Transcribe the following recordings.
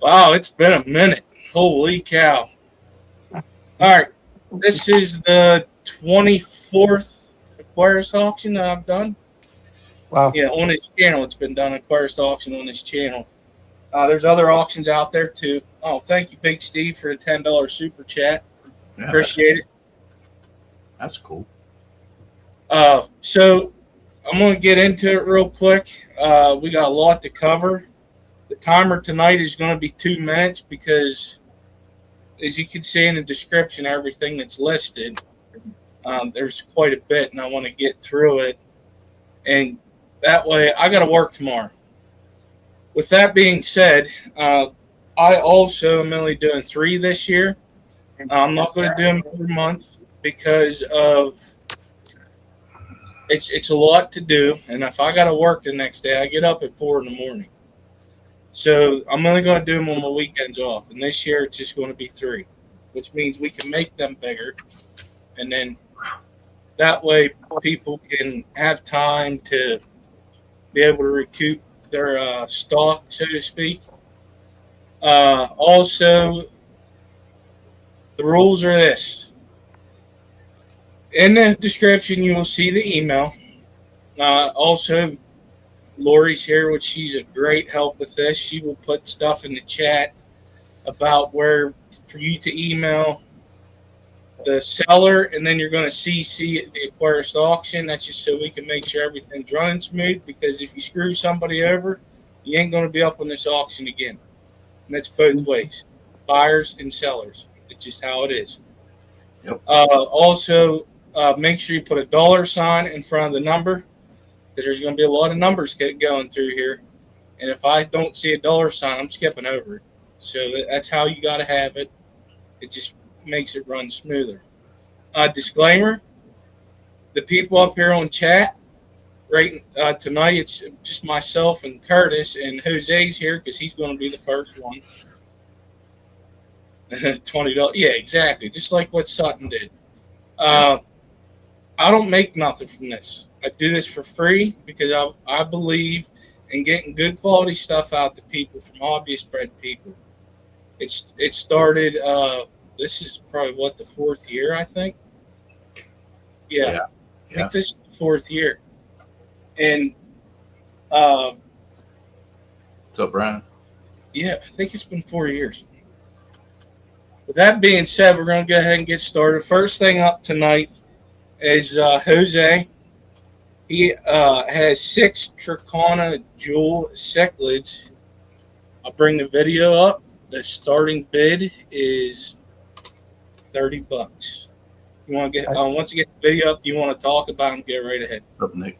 Wow, it's been a minute. Holy cow. All right. This is the 24th Aquarist auction that I've done. Wow. Yeah, on this channel. It's been done, Aquarist auction on this channel. There's other auctions out there too. Oh, thank you, Big Steve, for the $10 super chat. Yeah, Appreciate it. That's cool. So I'm going to get into it real quick. We got a lot to cover. The timer tonight is going to be 2 minutes because, as you can see in the description, everything that's listed, there's quite a bit, and I want to get through it. And that way, I got to work tomorrow. With that being said, I also am only doing 3 this year. I'm not going to do them every month because of it's a lot to do, and if I got to work the next day, I get up at 4 in the morning. So I'm only going to do them on my weekends off, and this year it's just going to be 3, which means we can make them bigger, and then that way people can have time to be able to recoup their stock, so to speak. Also, the rules are this. In the description, you will see the email. Also, Lori's here, which she's a great help with this. She will put stuff in the chat about where for you to email the seller, and then you're going to CC the Aquarist auction. That's just so we can make sure everything's running smooth, because if you screw somebody over, you ain't going to be up on this auction again. And that's both ways, buyers and sellers. It's just how it is. Yep. Also, make sure you put a $sign in front of the number, because there's going to be a lot of numbers going through here. And if I don't see a $sign, I'm skipping over it. So that's how you got to have it. It just makes it run smoother. Disclaimer, the people up here on chat, right tonight, it's just myself and Curtis, and Jose's here because he's going to be the first one. $20. Yeah, exactly. Just like what Sutton did. I don't make nothing from this. I do this for free because I believe in getting good quality stuff out to people from hobbyist bred people. It started, this is probably what, the 4th year, I think? Yeah. I think this is the 4th year. And what's up, Brian? Yeah, I think it's been 4 years. With that being said, we're going to go ahead and get started. First thing up tonight is Jose. He has 6 Turkana jewel cichlids. I'll bring the video up. The starting bid is $30. You want to get once you get the video up, you want to talk about them, get right ahead. What's up, Nick?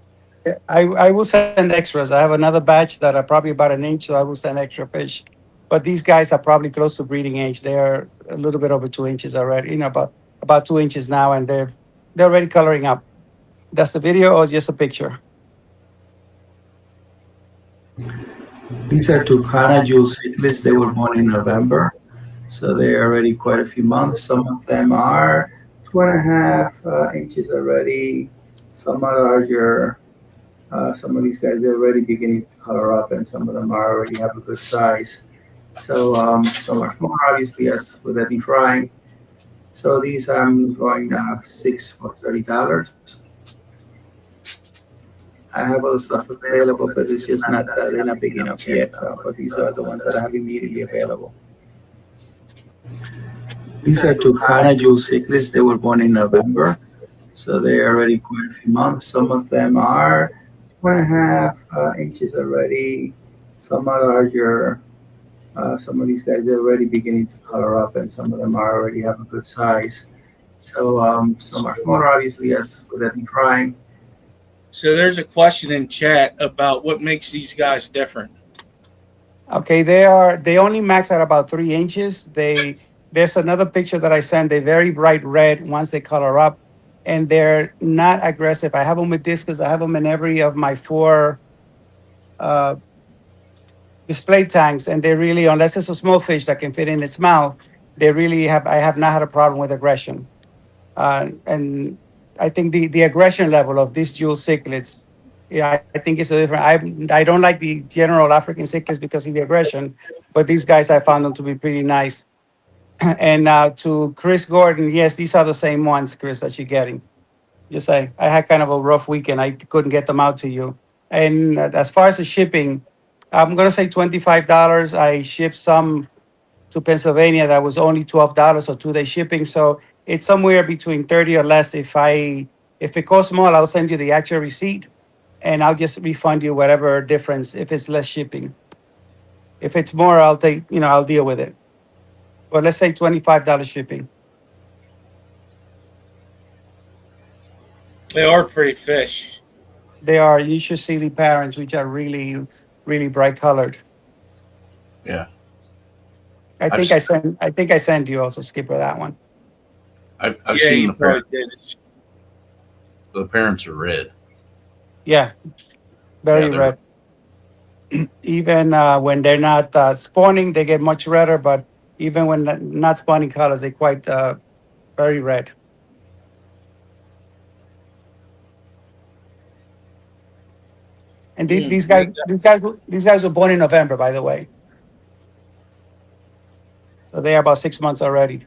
I will send extras. I have another batch that are probably about an inch, so I will send extra fish. But these guys are probably close to breeding age. They're a little bit over 2 inches already, about 2 inches now, and they're already coloring up. That's the video or just a picture? These are Turkana jewel cichlids. They were born in November, so they're already quite a few months. Some of them are 2.5 inches already. Some are larger. Some of these guys are already beginning to color up, and some of them already have a good size. So some are smaller, obviously, as with any frying. So these I'm going 6 for $30. I have other stuff available, but it's just not they're not big enough yet. But these are the ones that I have immediately available. These are Turkana jewel cichlids. They were born in November, so they're already quite a few months. Some of them are 2.5 inches already. Some are larger. Some of these guys are already beginning to color up, and some of them already have a good size. So some are smaller, obviously, as with any frying. So there's a question in chat about what makes these guys different. Okay, they only max at about 3 inches. There's another picture that I sent. They're very bright red once they color up, and they're not aggressive. I have them with discus. I have them in every of my 4 display tanks, and they really, unless it's a small fish that can fit in its mouth, they really have. I have not had a problem with aggression, and I think the aggression level of these jewel cichlids Yeah, I think it's a different. I don't like the general African cichlids because of the aggression, but these guys I found them to be pretty nice. And to Chris Gordon, yes, these are the same ones, Chris, that you're getting. Just I had kind of a rough weekend. I couldn't get them out to you. And as far as the shipping, I'm gonna say $25. I shipped some to Pennsylvania that was only $12 or 2 day shipping. So it's somewhere between 30 or less. If it costs more, I'll send you the actual receipt and I'll just refund you whatever difference if it's less shipping. If it's more, I'll deal with it. But let's say $25 shipping. They are pretty fish. They are, you should see the parents, which are really, really bright colored. Yeah. I think I sent you also, Skipper, that one. I've Yeah, seen you the probably parents. did. The parents are red. Yeah, very Yeah, red. Even when they're not spawning, they get much redder. But even when not spawning colors, they're quite very red. And these guys were born in November, by the way. So they are about 6 months already.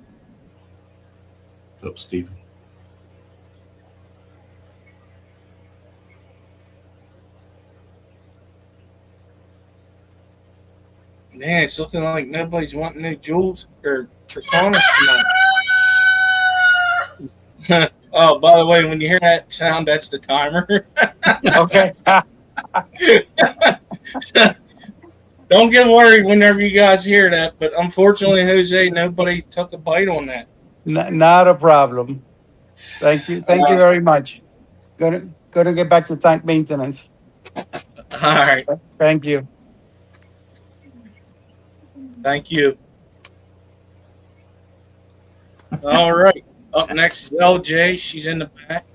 Oh, Stephen. Man, it's looking like nobody's wanting new jewels or Turkanas tonight. Oh, by the way, when you hear that sound, that's the timer. Okay. Don't get worried whenever you guys hear that, but unfortunately, Jose, nobody took a bite on that. Not a problem. Thank you very much. Gonna get back to tank maintenance. All right. Thank you. Thank you. All right. Up next is LJ. She's in the back.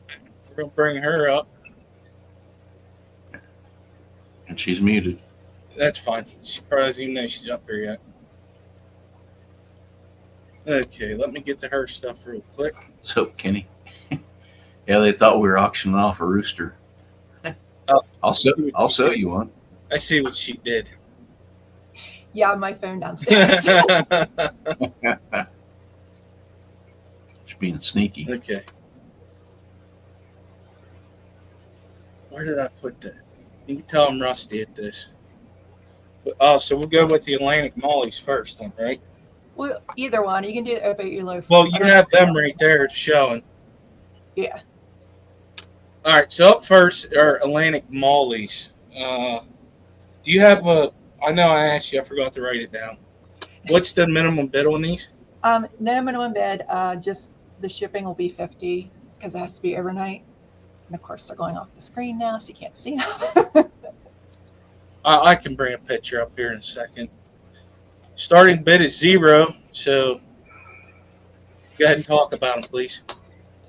We'll bring her up. And she's muted. That's fine. She probably doesn't even know she's up here yet. Okay, let me get to her stuff real quick. So, Kenny. Yeah, they thought we were auctioning off a rooster. I'll sell you one. I see what she did. Yeah, my phone downstairs. She's being sneaky. Okay. Where did I put that? You can tell I'm rusty at this. Oh, so we'll go with the Atlantic Mollies first, then, right? Well, either one. You can do the OpaeUla first. Well, you have them right there showing. Yeah. All right, so up first are Atlantic Mollies. Do you have a? I know I asked you. I forgot to write it down. What's the minimum bid on these? No minimum bid. Just the shipping will be $50 because it has to be overnight. And of course, they're going off the screen now, so you can't see them. I can bring a picture up here in a second. Starting bid is $0, so go ahead and talk about them, please.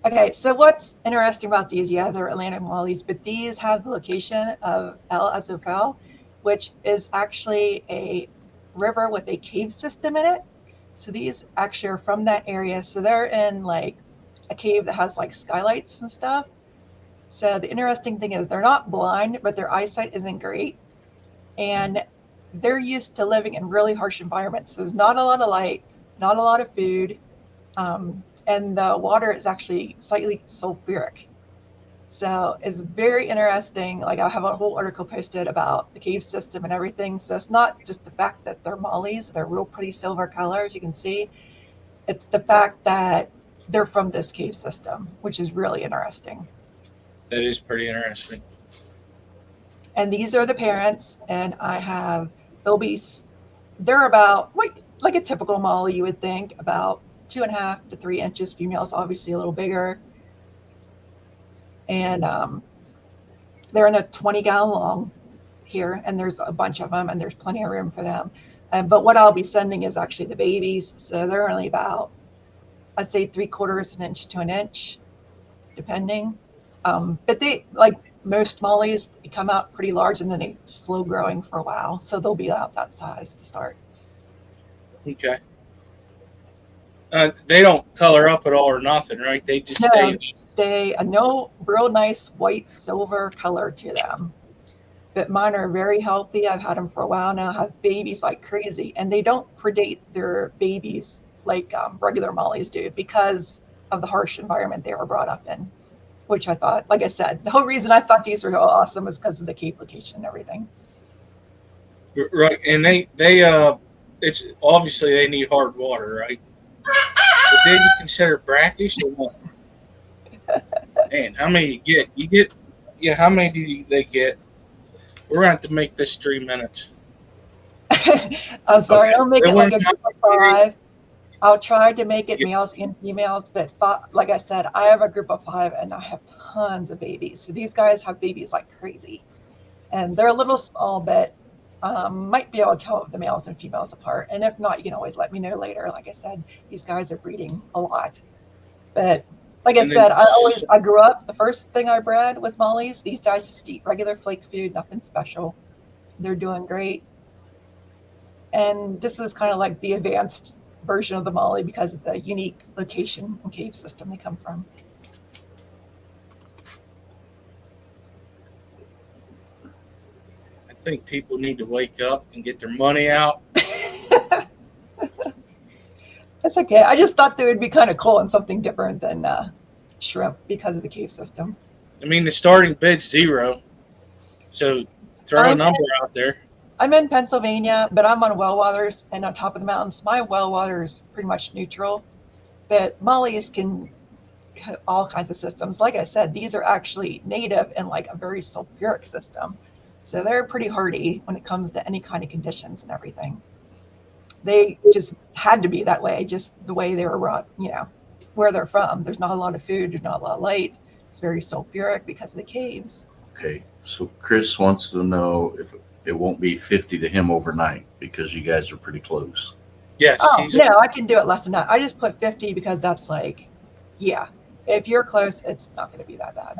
Okay, so what's interesting about these? Yeah, they're Atlantic Mollies, but these have the location of El Azufel, which is actually a river with a cave system in it. So these actually are from that area. So they're in like a cave that has like skylights and stuff. So the interesting thing is they're not blind, but their eyesight isn't great. And they're used to living in really harsh environments. There's not a lot of light, not a lot of food. And the water is actually slightly sulfuric. So it's very interesting. Like I have a whole article posted about the cave system and everything. So it's not just the fact that they're mollies, they're real pretty silver color, as you can see. It's the fact that they're from this cave system, which is really interesting. That is pretty interesting. And these are the parents, and they're about like a typical molly, you would think, about 2.5 to 3 inches. Females obviously a little bigger. And they're in a 20-gallon long here, and there's a bunch of them, and there's plenty of room for them. But what I'll be sending is actually the babies. So they're only about, I'd say 3/4 inch to an inch, depending. But they, like most mollies, they come out pretty large, and then they slow growing for a while. So they'll be about that size to start. Okay. They don't color up at all or nothing, right? They just stay a no real nice white silver color to them. But mine are very healthy. I've had them for a while now. Have babies like crazy, and they don't predate their babies like regular mollies do because of the harsh environment they were brought up in. Which I thought, like I said, the whole reason I thought these were so awesome was because of the cave location and everything. Right, and they it's obviously they need hard water, right? Would they be considered brackish or what? Man, how many you get? You get, yeah. How many do they get? We're going to have to make this 3 minutes. I'm sorry, Okay. I'll make it like a group of 5. I'll try to make it Yeah. males and females, but like I said, I have a group of 5 and I have tons of babies. So these guys have babies like crazy. And they're a little small, but might be able to tell the males and females apart. And if not, you can always let me know later. Like I said, these guys are breeding a lot. But like I And said, then- I grew up, the first thing I bred was mollies. These guys just eat regular flake food, nothing special. They're doing great. And this is kind of like the advanced version of the molly because of the unique location and cave system they come from. I think people need to wake up and get their money out. That's okay. I just thought they would be kind of cool and something different than shrimp because of the cave system. I mean, the starting bid's 0, so throw a number out there. I'm in Pennsylvania, but I'm on well waters and on top of the mountains. My well water is pretty much neutral, but mollies can all kinds of systems. Like I said, these are actually native in like a very sulfuric system. So they're pretty hardy when it comes to any kind of conditions and everything. They just had to be that way, just the way they were brought, where they're from. There's not a lot of food, there's not a lot of light. It's very sulfuric because of the caves. Okay, so Chris wants to know if it won't be 50 to him overnight because you guys are pretty close. Yes. Oh, no, I can do it less than that. I just put 50 because that's like, yeah, if you're close, it's not going to be that bad.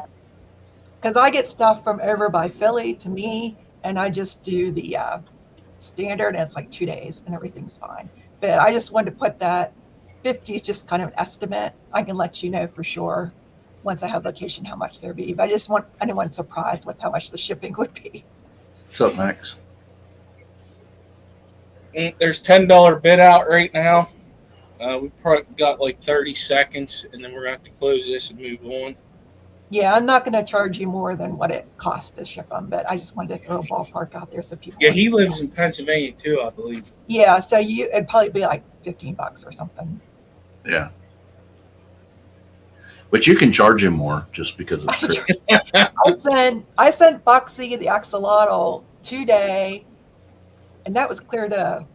Because I get stuff from over by Philly to me, and I just do the standard, and it's like 2 days, and everything's fine. But I just wanted to put that 50 is just kind of an estimate. I can let you know for sure once I have location how much there be. But I just want anyone surprised with how much the shipping would be. What's up, Max? There's $10 bid out right now. We probably got like 30 seconds, and then we're going to have to close this and move on. Yeah, I'm not going to charge you more than what it costs to ship them, but I just wanted to throw a ballpark out there so people. Yeah, he lives in Pennsylvania too, I believe. Yeah, so it'd probably be like $15 or something. Yeah. But you can charge him more just because it's Chris. I sent Foxie the axolotl today, and that was clear to.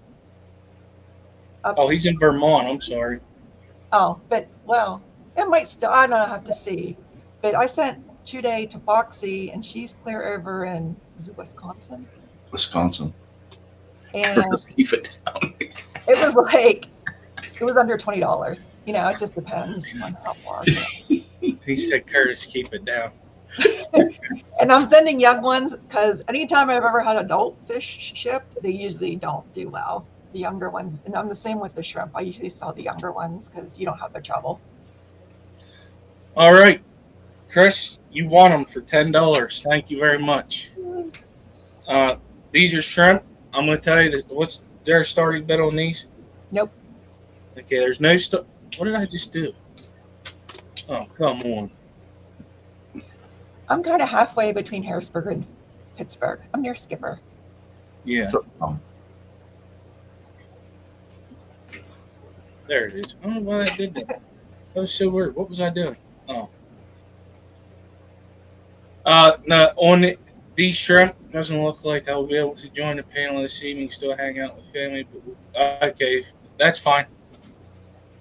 Oh, he's in Vermont. I'm sorry. Oh, but well, it might still. I don't know. I have to see. But I sent today to Foxie, and she's clear over in Wisconsin. Wisconsin. And Keep it down. it was like it was under $20. It just depends on how far. He said, Curtis, keep it down. And I'm sending young ones because anytime I've ever had adult fish shipped, they usually don't do well. The younger ones, and I'm the same with the shrimp. I usually sell the younger ones because you don't have the trouble. All right, Chris, you won them for $10. Thank you very much. These are shrimp. I'm going to tell you that. What's their starting bid on these? Nope. Okay, there's no What did I just do? Oh, come on. I'm kind of halfway between Harrisburg and Pittsburgh. I'm near Skipper. Yeah, there it is. I don't know why that did that. That was so weird. What was I doing? Oh. No, these shrimp, doesn't look like I'll be able to join the panel this evening, still hang out with family. But okay, that's fine.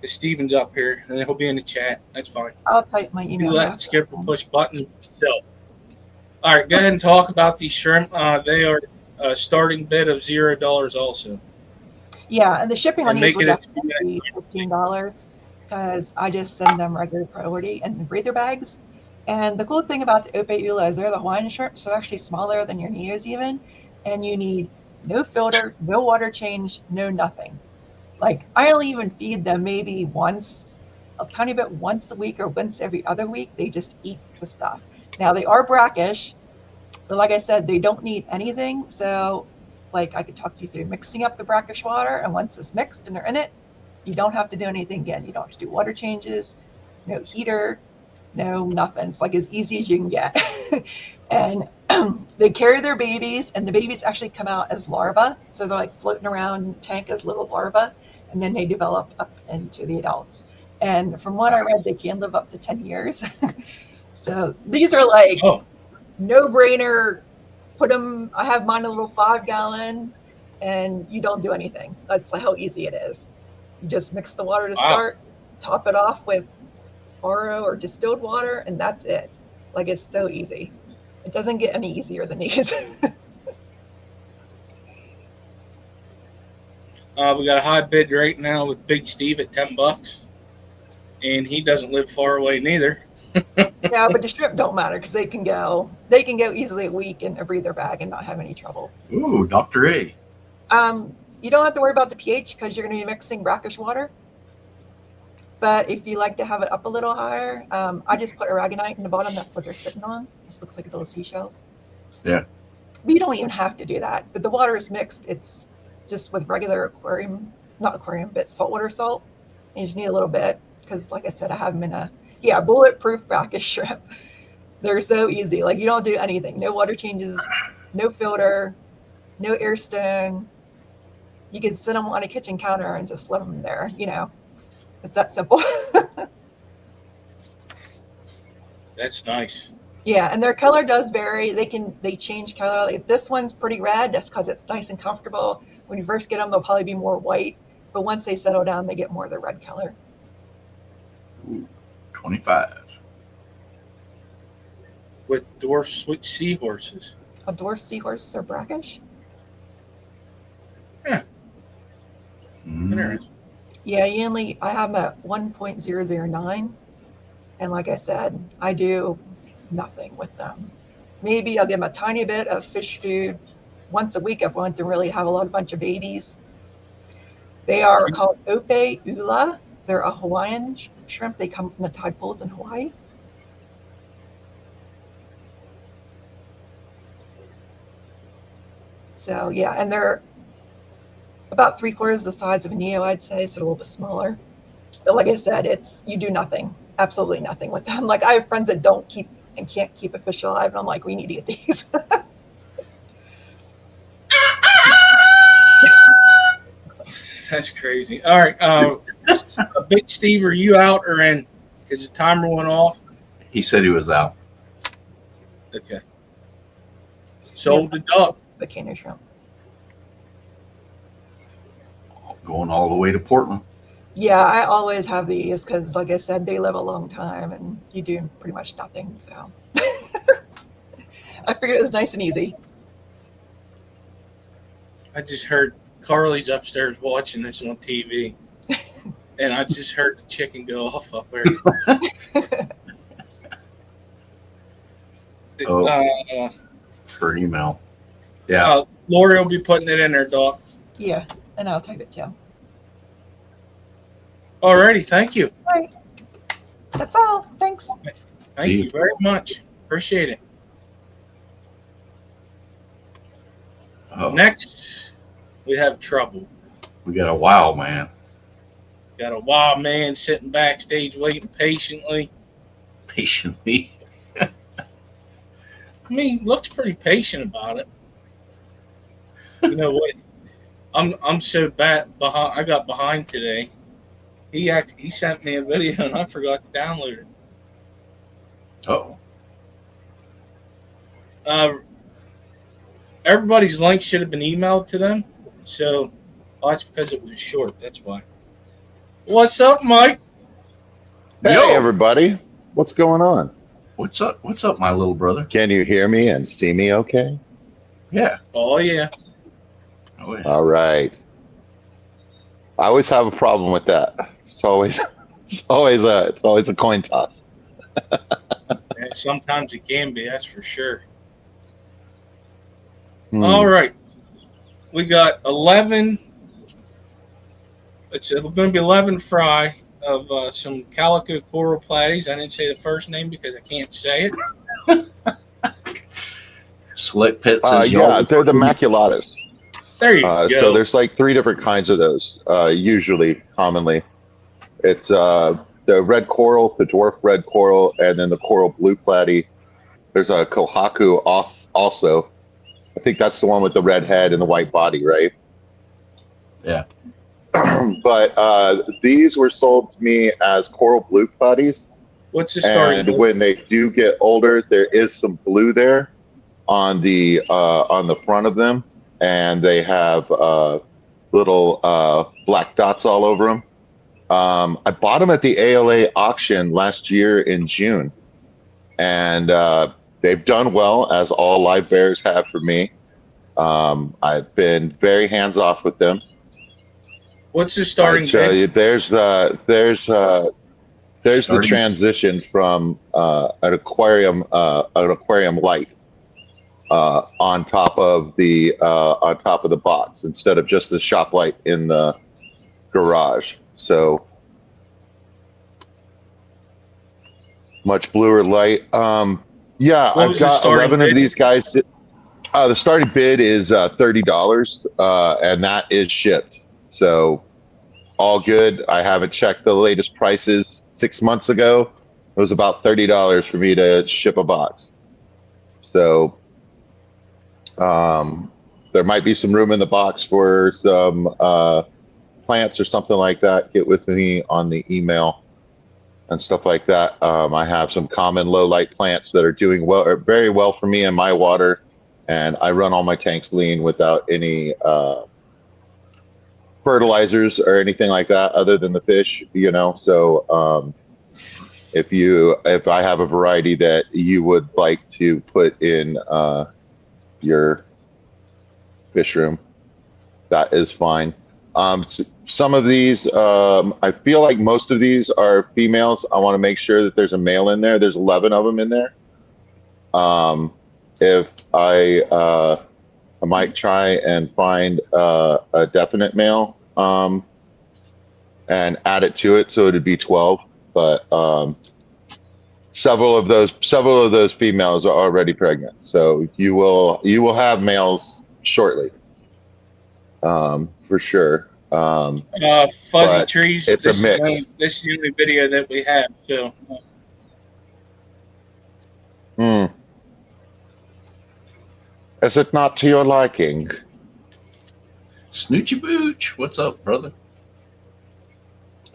Steven's up here, and he'll be in the chat. That's fine. I'll type my You email. let Skipper push buttons. So, all right, go ahead and talk about these shrimp. They are a starting bid of $0 also. Yeah, and the shipping on And these make would it definitely be $15 because I just send them regular priority and the breather bags. And the cool thing about the OpaeUla is they're the Hawaiian shrimp, so actually smaller than your Neos even. And you need no filter, no water change, no nothing. Like I only even feed them maybe once, a tiny bit once a week or once every other week. They just eat the stuff. Now they are brackish, but like I said, they don't need anything. So like I could talk you through mixing up the brackish water, and once it's mixed and they're in it, you don't have to do anything again. You don't have to do water changes, no heater, no nothing. It's like as easy as you can get. And they carry their babies, and the babies actually come out as larvae. So they're like floating around in the tank as little larvae, and then they develop up into the adults. And from what I read, they can live up to 10 years. So these are like no-brainer. Put them, I have mine in a little 5-gallon, and you don't do anything. That's how easy it is. You just mix the water to start, top it off with RO or distilled water, and that's it. Like, it's so easy. It doesn't get any easier than these. We got a high bid right now with Big Steve at $10, and he doesn't live far away neither. Yeah, but the shrimp don't matter because they can go easily a week in a breather bag and not have any trouble. Ooh, Dr. A. You don't have to worry about the pH because you're going to be mixing brackish water. But if you like to have it up a little higher, I just put aragonite in the bottom. That's what they're sitting on. This looks like it's little seashells. Yeah. But you don't even have to do that. But the water is mixed. It's just with regular aquarium, not aquarium, but saltwater salt. You just need a little bit because, like I said, I have them in a bulletproof brackish shrimp. They're so easy. Like, you don't do anything. No water changes, no filter, no air stone. You can sit them on a kitchen counter and just let them there. It's that simple. That's nice. Yeah, and their color does vary. They change color. Like, this one's pretty red. That's because it's nice and comfortable. When you first get them, they'll probably be more white. But once they settle down, they get more of the red color. Ooh, 25. With dwarf sweet seahorses. Dwarf seahorses are brackish? Yeah. Mm. Yeah, I have them at 1.009. And like I said, I do nothing with them. Maybe I'll give them a tiny bit of fish food once a week if I want to really have a bunch of babies. They are called OpaeUla. They're a Hawaiian shrimp. They come from the tide pools in Hawaii. So yeah, and they're about 3/4 the size of a Neo, I'd say, so a little bit smaller. But like I said, you do nothing, absolutely nothing with them. Like, I have friends that can't keep a fish alive, and I'm like, we need to get these. That's crazy. All right, Big Steve, are you out or in? Because the timer went off. He said he was out. Okay. Sold the duck. Volcano shrimp. Going all the way to Portland. Yeah, I always have these because, like I said, they live a long time, and you do pretty much nothing. So I figured it was nice and easy. I just heard Carly's upstairs watching this on TV, and I just heard the chicken go off up there. For email. Yeah. Lori will be putting it in there, Doc. Yeah, and I'll type it too. Alrighty, thank you. All right. That's all. Thanks. Thank you very much. Appreciate it. Next, we have trouble. We got a wow man. Got a wild man sitting backstage waiting patiently. Patiently. I mean, he looks pretty patient about it. You know what? I'm so bad behind. I got behind today. He sent me a video and I forgot to download it. Everybody's link should have been emailed to them. So that's because it was short. That's why. What's up, Mike? Hey, Yo. everybody. What's going on? What's up? What's up, my little brother? Can you hear me and see me okay? Yeah. Oh yeah. Oh, yeah. All right. I always have a problem with that. It's always a coin toss. And sometimes it can be, that's for sure. Hmm. All right. We got 11 It's going to be 11 fry of some calico coral platies. I didn't say the first name because I can't say it. Slick Pit says Yeah, they're the maculatus. There you go. So there's like 3 different kinds of those. Usually, commonly, it's the red coral, the dwarf red coral, and then the coral blue platy. There's a kohaku also. I think that's the one with the red head and the white body, right? Yeah. But these were sold to me as coral blue platies. What's the starting? And when they do get older, there is some blue there on the front of them, and they have little black dots all over them. I bought them at the ALA auction last year in June, and they've done well, as all live bears have for me. I've been very hands off with them. What's the starting? I tell you, there's the transition from an aquarium light on top of the box instead of just the shop light in the garage. So much bluer light. Yeah, I've got 11 of these guys. The starting bid is $30, and that is shipped. So all good. I haven't checked the latest prices. 6 months ago, it was about $30 for me to ship a box. So there might be some room in the box for some plants or something like that. Get with me on the email and stuff like that. I have some common low light plants that are doing well, or very well for me in my water, and I run all my tanks lean without any fertilizers or anything like that other than the fish, you know. So if I have a variety that you would like to put in your fish room, that is fine. Some of these, I feel like most of these are females. I want to make sure that there's a male in there. There's 11 of them in there. If I might try and find a definite male and add it to it, so it'd be 12. But several of those females are already pregnant, so you will have males shortly, for sure. Fuzzy trees. It's a mix. This is the only video that we have. So. Is it not to your liking? Snoochie Booch, what's up, brother?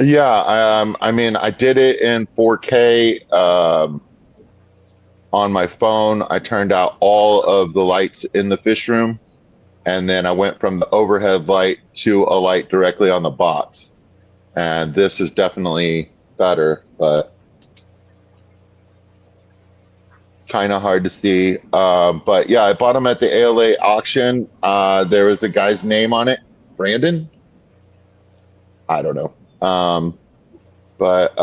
Yeah, I mean, I did it in 4K on my phone. I turned out all of the lights in the fish room, and then I went from the overhead light to a light directly on the box. And this is definitely better, but kind of hard to see. But yeah, I bought them at the ALA auction. There was a guy's name on it, Brandon. I don't know. But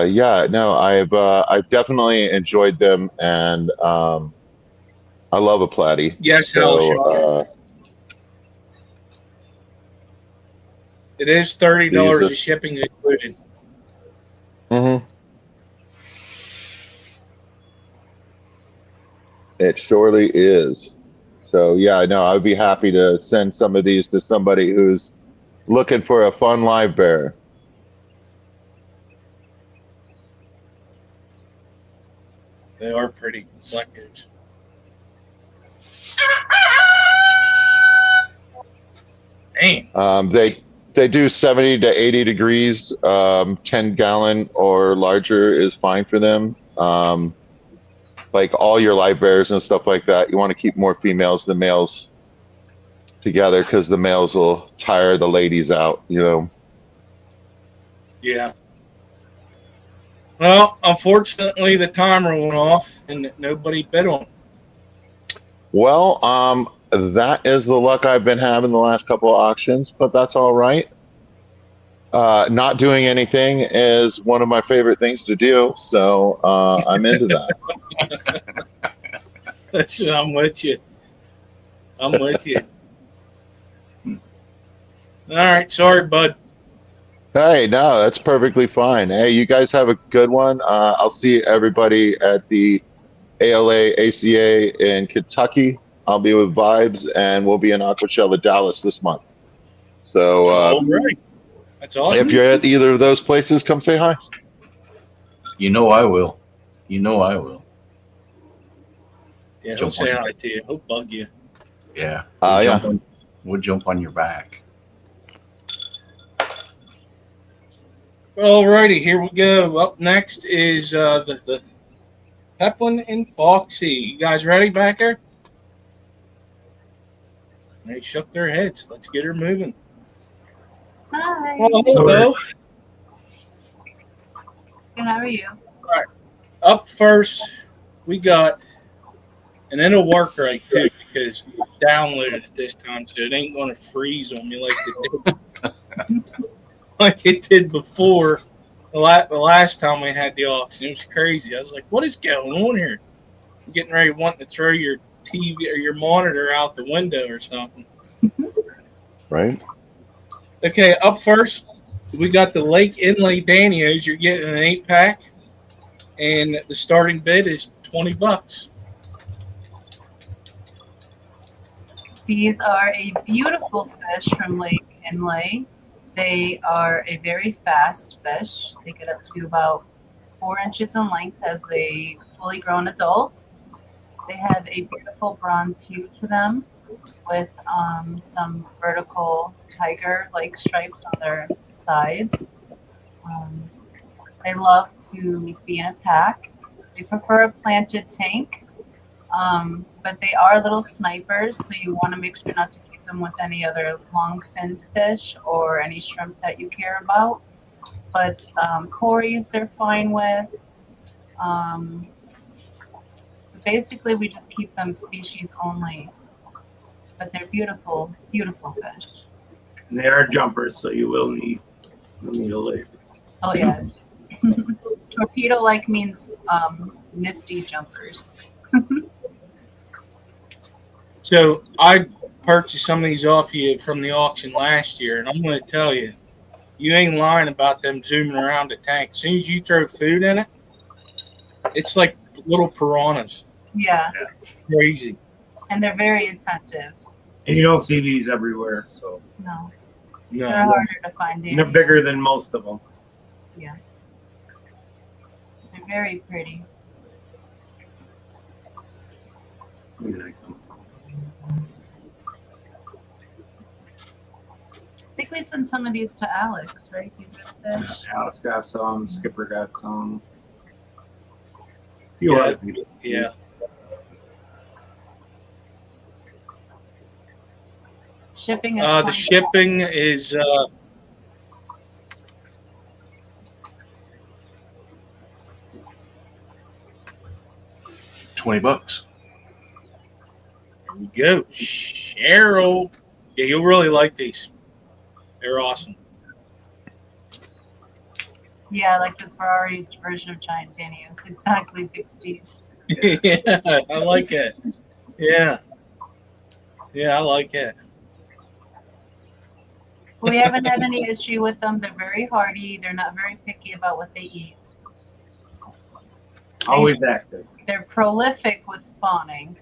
yeah, no, I've definitely enjoyed them, and I love a platy. Yes, so, it is $30. The shipping's included. Mm-hmm. It surely is. So yeah, no, I would be happy to send some of these to somebody who's looking for a fun live bear. They are pretty Plecos. Dang. They do 70 to 80 degrees. 10 gallon or larger is fine for them. Like all your live bears and stuff like that, you want to keep more females than males together, because the males will tire the ladies out, you know. Yeah. Well, unfortunately, the timer went off and nobody bid on it. Well, that is the luck I've been having the last couple of auctions, but that's all right. Not doing anything is one of my favorite things to do, so I'm into that. Listen, I'm with you. I'm with you. All right, sorry, bud. Hey, no, that's perfectly fine. Hey, you guys have a good one. I'll see everybody at the ALA ACA in Kentucky. I'll be with Vibes, and we'll be in Aquarist Dallas this month. So All right. That's if awesome. you're at either of those places, come say hi. You know I will. You know I will. Yeah, he'll Jump say on. hi to you. He'll bug you. Yeah. Yeah. We'll jump on your back. Alrighty, here we go. Up next is the Peplin and Foxie. You guys ready back there? They shook their heads. Let's get her moving. Hi. Well, hello. Good, how are you? Up first, we got, and it'll work right too because you downloaded it this time, so it ain't going to freeze on me like it did before. The last time we had the auction, it was crazy. I was like, "What is going on here?" I'm getting ready, wanting to throw your TV or your monitor out the window or something. Right. Okay, up first, we got the Lake Inle Danios. You're getting an 8-pack, and the starting bid is $20. These are a beautiful fish from Lake Inlay. They are a very fast fish. They get up to about 4 inches in length as a fully grown adult. They have a beautiful bronze hue to them with some vertical tiger-like stripes on their sides. They love to be in a pack. They prefer a planted tank, but they are little snipers, so you want to make sure not to keep them with any other long-finned fish or any shrimp that you care about. But Corys they're fine with. Basically, we just keep them species only. But they're beautiful, beautiful fish. And they are jumpers, so you'll need a lid. Oh, yes. Torpedo-like means nifty jumpers. So I purchased some of these off you from the auction last year, and I'm going to tell you, you ain't lying about them zooming around the tank. As soon as you throw food in it, it's like little piranhas. Yeah, Crazy. and they're very attentive. And you don't see these everywhere, so. No, they're No. harder to find. And they're bigger than most of them. Yeah. They're very pretty. I think we sent some of these to Alex, right? These are the fish. Alice got some, Skipper got some. Yeah. Yeah. Shipping is The $20. shipping is $20. there we go. Cheryl. Yeah, you'll really like these. They're awesome. Yeah, like the Ferrari version of Giant Danios. Exactly, Big Steve. Yeah, I like it. Yeah. Yeah, I like it. We haven't had any issue with them. They're very hardy. They're not very picky about what they eat. Always active. They're prolific with spawning.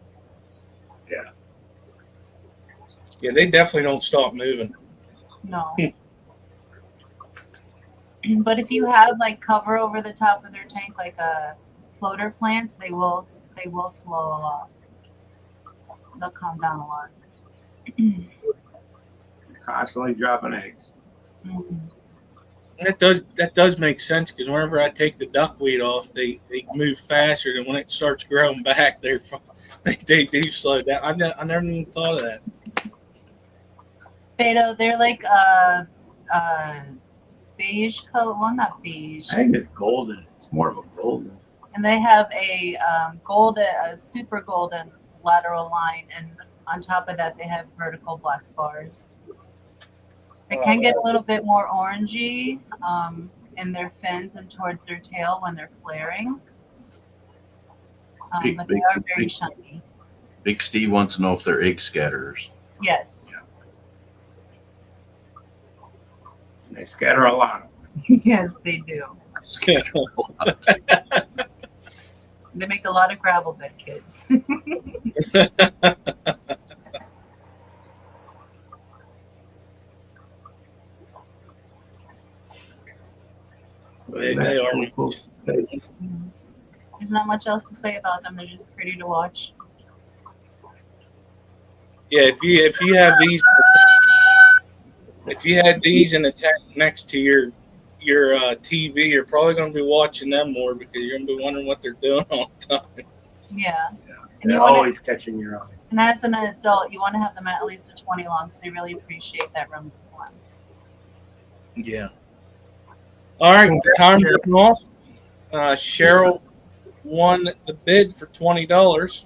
Yeah, they definitely don't stop moving. No. But if you have like cover over the top of their tank, like floater plants, they will slow a lot. They'll calm down a lot. Constantly dropping eggs. Mhm. That does make sense because whenever I take the duckweed off, they move faster than when it starts growing back. They do slow down. I never even thought of that. Beto, they're like beige color. Well, not beige. I think it's golden. It's more of a golden. And they have a super golden lateral line, and on top of that, they have vertical black bars. They can get a little bit more orangey in their fins and towards their tail when they're flaring, but they are very shiny. Big Steve wants to know if they're egg scatterers. Yes. They scatter a lot. Yes, they do. They make a lot of gravel bed kids. They are. Cool. There's not much else to say about them. They're just pretty to watch. Yeah, if you have these, if you had these in the tank next to your TV, you're probably going to be watching them more because you're going to be wondering what they're doing all the time. Yeah. And They're you wanna, always catching your eye. and as an adult, you want to have them at least a 20 long because they really appreciate that room to swim. Yeah. All right, the time's up off. Cheryl won the bid for $20.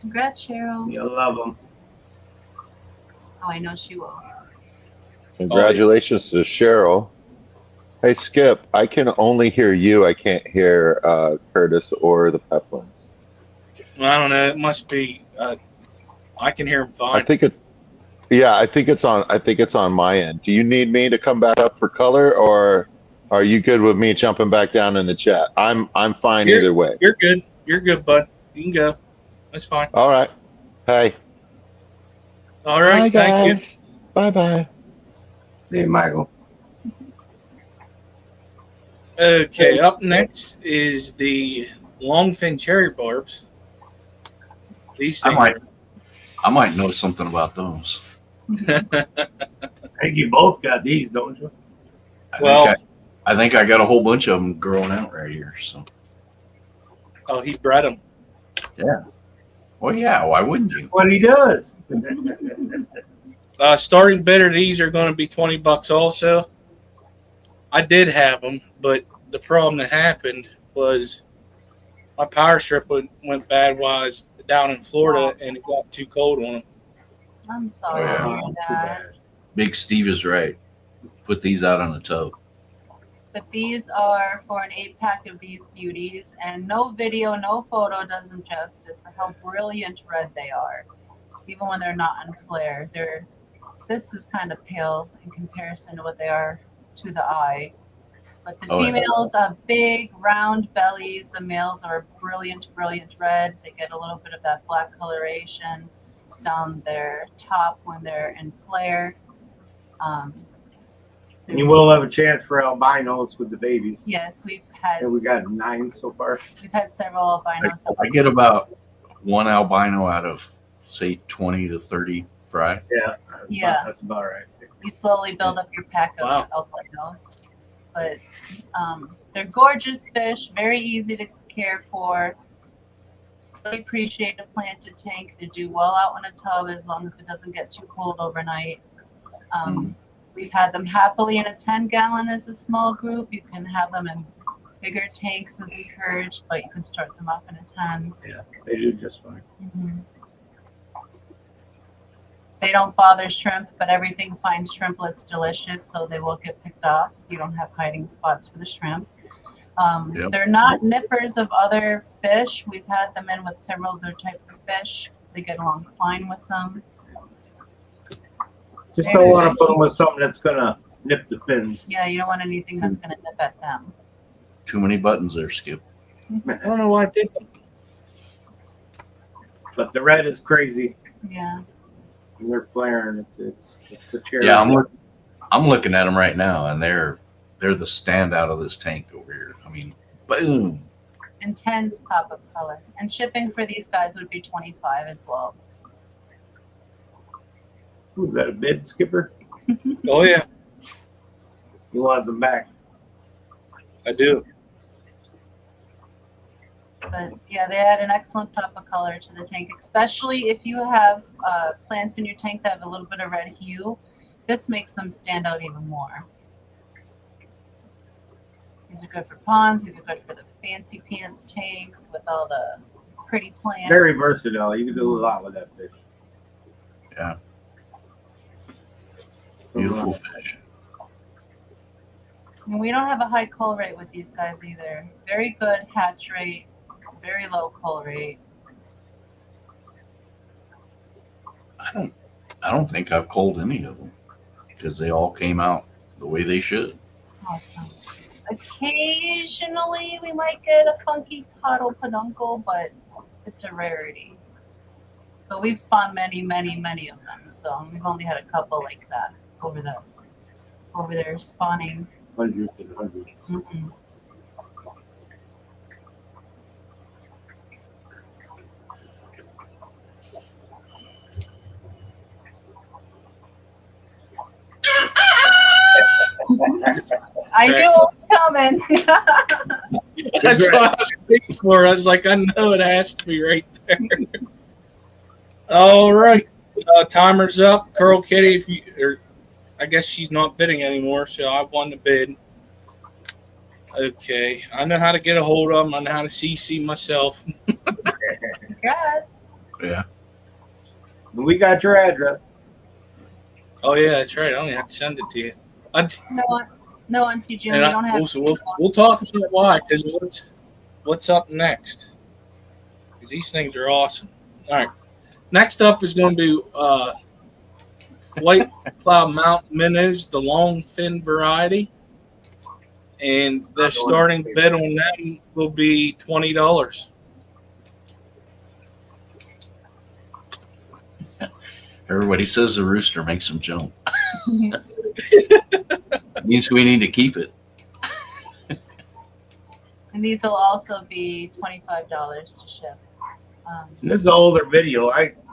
Congrats, Cheryl. You'll love them. Oh, I know she will. Congratulations to Cheryl. Hey, Skip, I can only hear you. I can't hear Curtis or the Peplins. I don't know. It must be. I can hear him fine. I think it's on my end. Do you need me to come back up for color, or are you good with me jumping back down in the chat? I'm fine either way. You're good. You're good, bud. You can go. That's fine. All right. Hey. All right. Bye, Thank guys. Bye. Hey, Michael. you. Okay. Up next is the Longfin cherry barbs. These things. I might know something about those. I think you both got these, don't you? I think I got a whole bunch of them growing out right here. So. Oh, he bred them. Yeah. Well, yeah. Why wouldn't you? What he does. Starting bid of these are going to be $20 also. I did have them, but the problem that happened was my power strip went bad while I was down in Florida, and it got too cold on them. I'm sorry Oh, yeah. to hear Too that. bad. Big Steve is right. Put these out on the tub. But these are for an 8-pack of these beauties, and no video, no photo does them justice for how brilliant red they are. Even when they're not on flare, this is kind of pale in comparison to what they are to the eye. But the females have big, round bellies. The males are brilliant red. They get a little bit of that black coloration down their top when they're in flare. And you will have a chance for albinos with the babies. Yes, we've had And we got 9 so far. several albinos. I get about one albino out of, say, 20 to 30 fry. Yeah. That's about right. You slowly build up your pack of Wow. albinos. But they're gorgeous fish, very easy to care for. They appreciate a planted tank. They do well out in a tub as long as it doesn't get too cold overnight. We've had them happily in a 10-gallon as a small group. You can have them in bigger tanks as encouraged, but you can start them off in a 10. Yeah, they do just fine. They don't bother shrimp, but everything finds shrimplets delicious, so they will get picked off if you don't have hiding spots for the shrimp. They're not nippers of other fish. We've had them in with several other types of fish. They get along fine with them. Just don't want to put them with something that's going to nip the fins. Yeah, you don't want anything that's going to nip at them. Too many buttons there, Skip. I don't know why I did them. But the red is crazy. Yeah. And they're flaring. It's a cherry. Yeah, I'm looking at them right now, and they're the standout of this tank over here. I mean, boom. Intense pop-up color. And shipping for these guys would be $25 as well. Who's that, a bid, Skipper? Oh, yeah, He wants them back. I do. But yeah, they add an excellent pop of color to the tank, especially if you have plants in your tank that have a little bit of red hue. This makes them stand out even more. These are good for ponds. These are good for the fancy pants tanks with all the pretty plants. Very versatile. You can do a lot with that fish. Yeah. Beautiful fish. And we don't have a high cull rate with these guys either. Very good hatch rate, very low cull rate. I don't think I've culled any of them because they all came out the way they should. Awesome. Occasionally, we might get a funky coddle peduncle, but it's a rarity. But we've spawned many, many, many of them, so we've only had a couple like that over there spawning. Hundreds and hundreds. Mm-mm. I knew it was coming. That's what I was waiting for. I was like, I know it has to be right there. All right. Timer's up. Curl Kitty, if you, or I guess she's not bidding anymore, so I won the bid. Okay. I know how to get a hold of them. I know how to CC myself. Congrats. Yeah. We got your address. Oh, yeah, that's right. I don't even have to send it to you. No, Auntie June, we And don't have we'll talk about why, because what's up next? Because these things are awesome. All right. Next up is going to be White Cloud Mountain Minnows, the long fin variety. And the starting bid on them will be $20. Everybody says the rooster makes them jump. Means we need to keep it. And these will also be $25 to ship. This is an older video.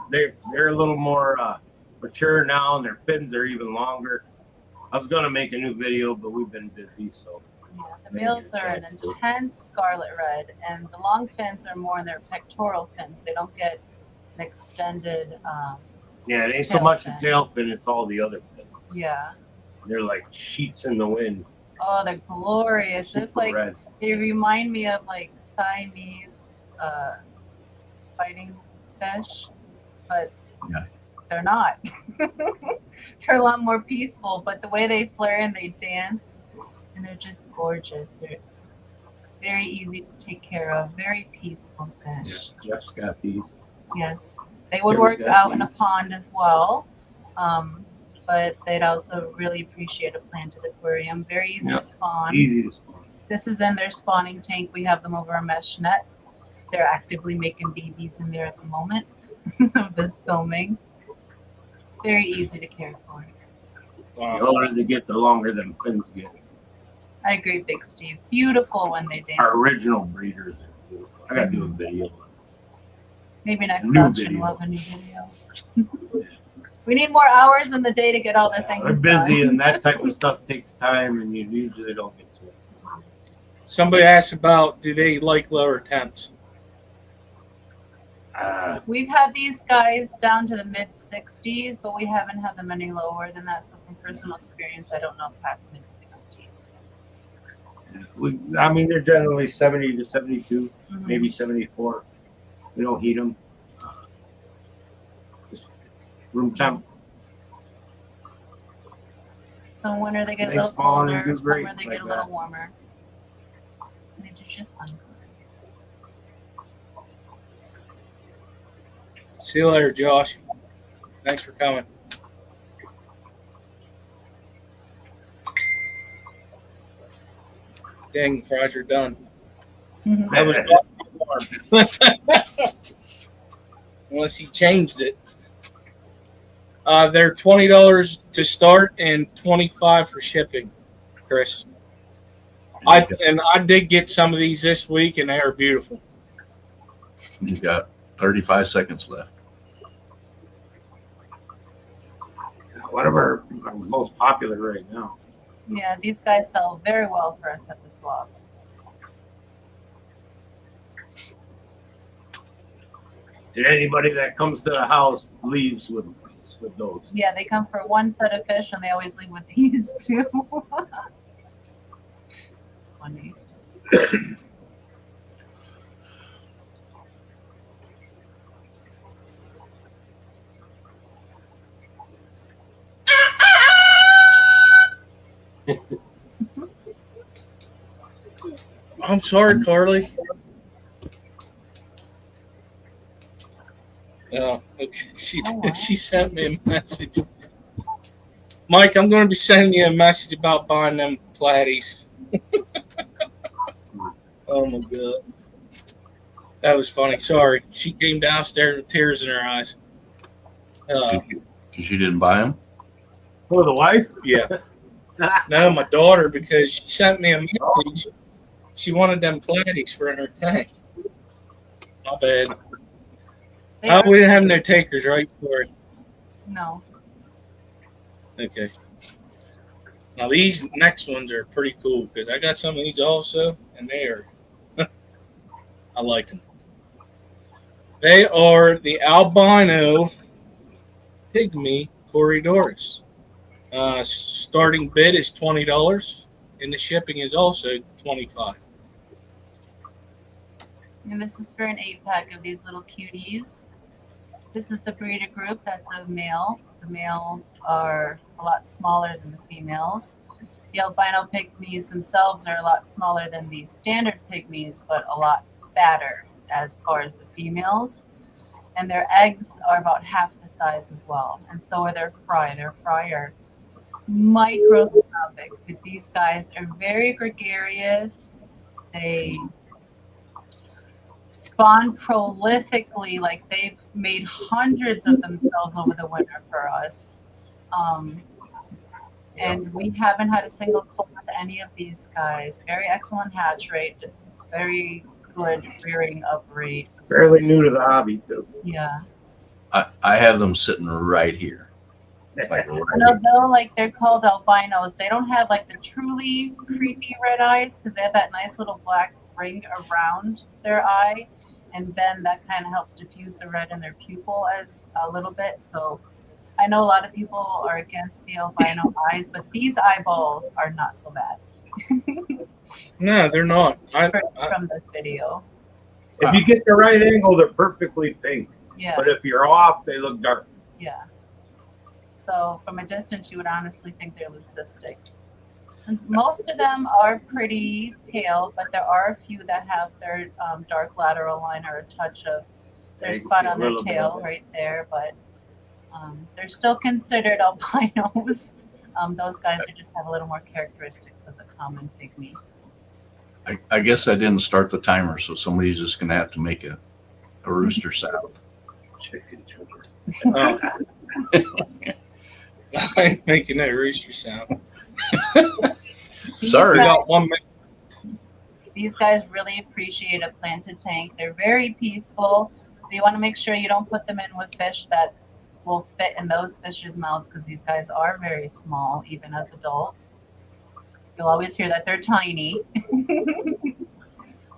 They're a little more mature now, and their fins are even longer. I was gonna make a new video, but we've been busy, so. Yeah, the males are an intense scarlet red, and the long fins are more in their pectoral fins. They don't get an extended. Yeah, it ain't so much the tail fin; it's all the other fins. Yeah. They're like sheets in the wind. Oh, they're glorious. They look like Red. they remind me of like Siamese fighting fish, but Yeah. they're not. They're a lot more peaceful, but the way they flare and they dance, and they're just gorgeous. They're very easy to take care of, very peaceful fish. Yeah, Jeff's got these. Yes, they would Yeah, we work got out in a these. pond as well, but they'd also really appreciate a planted aquarium. Very easy Yep. to spawn. Easy to spawn. This is in their spawning tank. We have them over a mesh net. They're actively making babies in there at the moment of this filming. Very easy to care for. The older they get, the longer them fins get. I agree, Big Steve. Beautiful when they dance. Our original breeders are beautiful. I gotta do a video. Maybe next New auction video. we'll have a new video. We need more hours in the day to get all the things They're busy, done. and that type of stuff takes time, and you usually don't get to it. Somebody asked about, do they like lower temps? We've had these guys down to the mid 60s, but we haven't had them any lower than that. So from personal experience, I don't know past mid 60s. I mean, they're generally 70 to 72, Mhm. maybe 74. We don't heat them. Just room temp. So in winter they get They a little spawn and colder, do great summer they like get a little that. warmer. They do just fine. See you later, Josh. Thanks for coming. Dang, fries are done. That was unless he changed it. They're $20 to start and $25 for shipping, Chris. I did get some of these this week, and they are beautiful. You've got 35 seconds left. One of our most popular right now. Yeah, these guys sell very well for us at the swaps. And anybody that comes to the house leaves with those. Yeah, they come for one set of fish and they always leave with these too. It's funny. I'm sorry, Carly. Oh, okay. Oh, wow. She sent me a message. Mike, I'm going to be sending you a message about buying them platies. Oh my god, that was funny. Sorry, she came downstairs with tears in her eyes. Because you didn't buy them? Oh, the wife? Yeah. No, my daughter, because she sent me a message. She wanted them platies for in her tank. My bad. They Oh, are- we didn't have no takers, right? Sorry. No. Okay. Now these next ones are pretty cool because I got some of these also, and they are. I like them. They are the Albino Pygmy Corydoras. Starting bid is $20, and the shipping is also $25. And this is for an 8-pack of these little cuties. This is the breeder group. That's a male. The males are a lot smaller than the females. The albino pygmies themselves are a lot smaller than the standard pygmies, but a lot fatter as far as the females. And their eggs are about half the size as well. And so are their fry. Their fry are microscopic, but these guys are very gregarious. They spawn prolifically, like they've made hundreds of themselves over the winter for us. And we haven't had a single cull with any of these guys. Very excellent hatch rate, very good rearing up rate. Fairly new to the hobby, too. Yeah. I have them sitting right here. Like And although like they're called albinos, they don't have like the truly creepy red eyes because they have that nice little black ring around their eye, and then that kind of helps diffuse the red in their pupil as a little bit. So I know a lot of people are against the albino eyes, but these eyeballs are not so bad. No, they're not. From this video. If you get the right angle, they're perfectly pink. Yeah. But if you're off, they look dark. Yeah. So from a distance, you would honestly think they're leucistics. And most of them are pretty pale, but there are a few that have their dark lateral line or a touch of their You can spot see a on their little bit tail of it. right there. But they're still considered albinos. Those guys are just have a little more characteristics of the common pygmy. I guess I didn't start the timer, so somebody's just going to have to make a rooster sound. Chicken children. Oh. I ain't making that rooster sound. Sorry. We got 1 minute. These guys really appreciate a planted tank. They're very peaceful. But you want to make sure you don't put them in with fish that will fit in those fish's mouths because these guys are very small, even as adults. You'll always hear that they're tiny.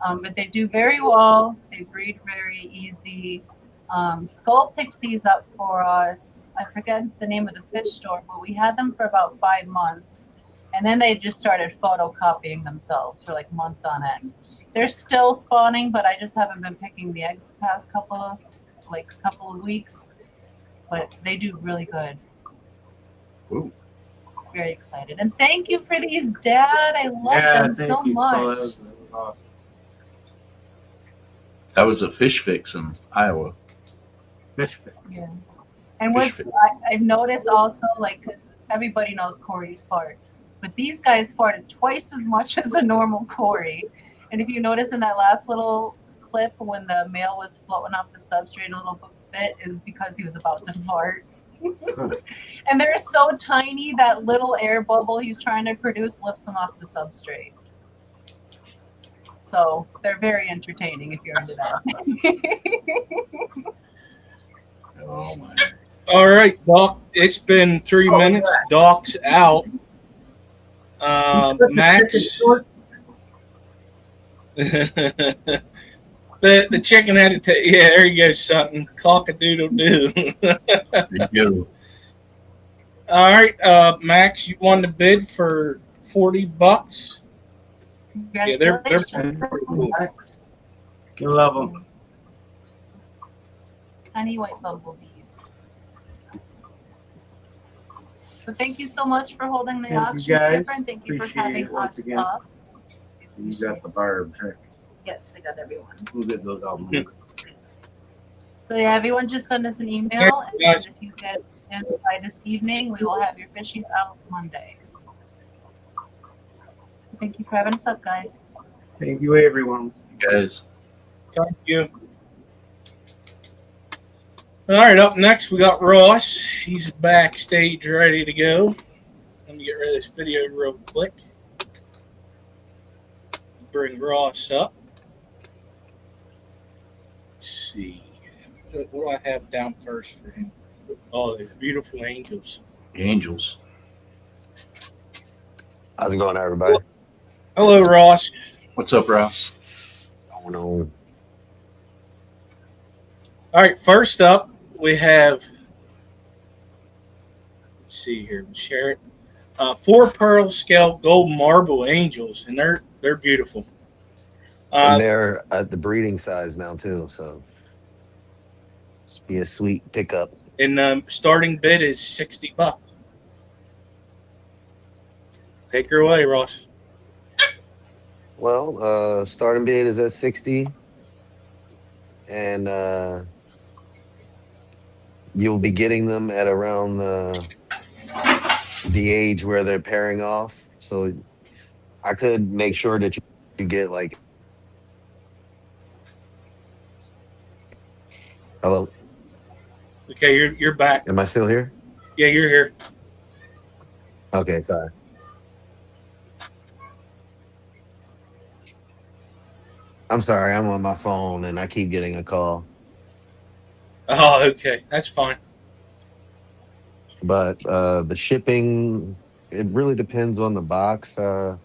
But they do very well. They breed very easy. Skull picked these up for us. I forget the name of the fish store, but we had them for about 5 months. And then they just started photocopying themselves for like months on end. They're still spawning, but I just haven't been picking the eggs the past couple of weeks. But they do really good. Ooh. Very excited. And thank you for these, Dad. I love them so thank you. much. That was awesome. That was a fish fix in Iowa. Fish fix. Yeah. And what's I've noticed also, like, because everybody knows Cory's fart, but these guys farted twice as much as a normal Cory. And if you notice in that last little clip when the male was floating off the substrate a little bit, is because he was about to fart. And they're so tiny that little air bubble he's trying to produce lifts them off the substrate. So they're very entertaining if you're into that. Oh my. All right, Doc. It's been 3 minutes. Doc's out. Max. The chicken had to take. Yeah, there you go. Something cock-a-doodle-doo. There you go. All right, Max. You won the bid for $40. Yeah, they're pretty cool. You love them. Tiny white bumblebees. So thank you so much for holding the Thank you, auction, guys. Skipper, and thank you for Appreciate having it once us again. up. You got the barbs, right? Yes, I got everyone. We'll get those out. So yeah, everyone just send us an email, and Yes. if you get And by this evening, we will have your fishings out Monday. Thank you for having us up, guys. Thank you, everyone. Guys, Thank you. All right, up next we got Ross. He's backstage ready to go. Let me get rid of this video real quick. Bring Ross up. Let's see. What do I have down first for him? Oh, the beautiful angels. the Angels. How's it going, everybody? Hello, Ross. What's up, Ross? What's going on? All right, first up we have. Let's see here. Share it. 4 Peralscale gold marble angels, and they're beautiful. And they're at the breeding size now too, so it's be a sweet pickup. And starting bid is $60. Take her away, Ross. Well, starting bid is at 60, and you'll be getting them at around the age where they're pairing off. So I could make sure that you get like. Hello, Okay, you're back. am I still here? Yeah, you're here. Okay, sorry. I'm sorry, I'm on my phone and I keep getting a call. Oh, okay, that's fine. But the shipping, it really depends on the box. I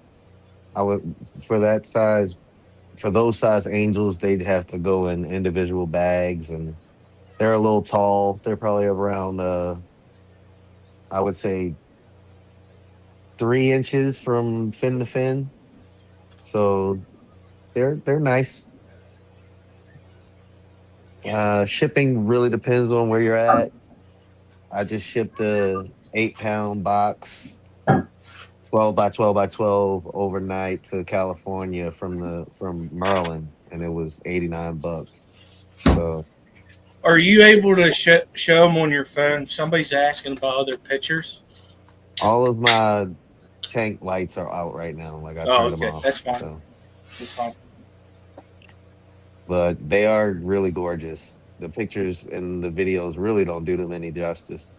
would, for that size, for those size angels, they'd have to go in individual bags, and they're a little tall. They're probably around, I would say, 3 inches from fin to fin. So they're nice. Shipping really depends on where you're at. I just shipped a 8-pound box, 12 by 12 by 12 overnight to California from Maryland, and it was $89. So Are you able to show them on your phone? Somebody's asking about other pictures. all of my tank lights are out right now. Like I turned them off. That's fine. So. That's fine. But they are really gorgeous. The pictures and the videos really don't do them any justice.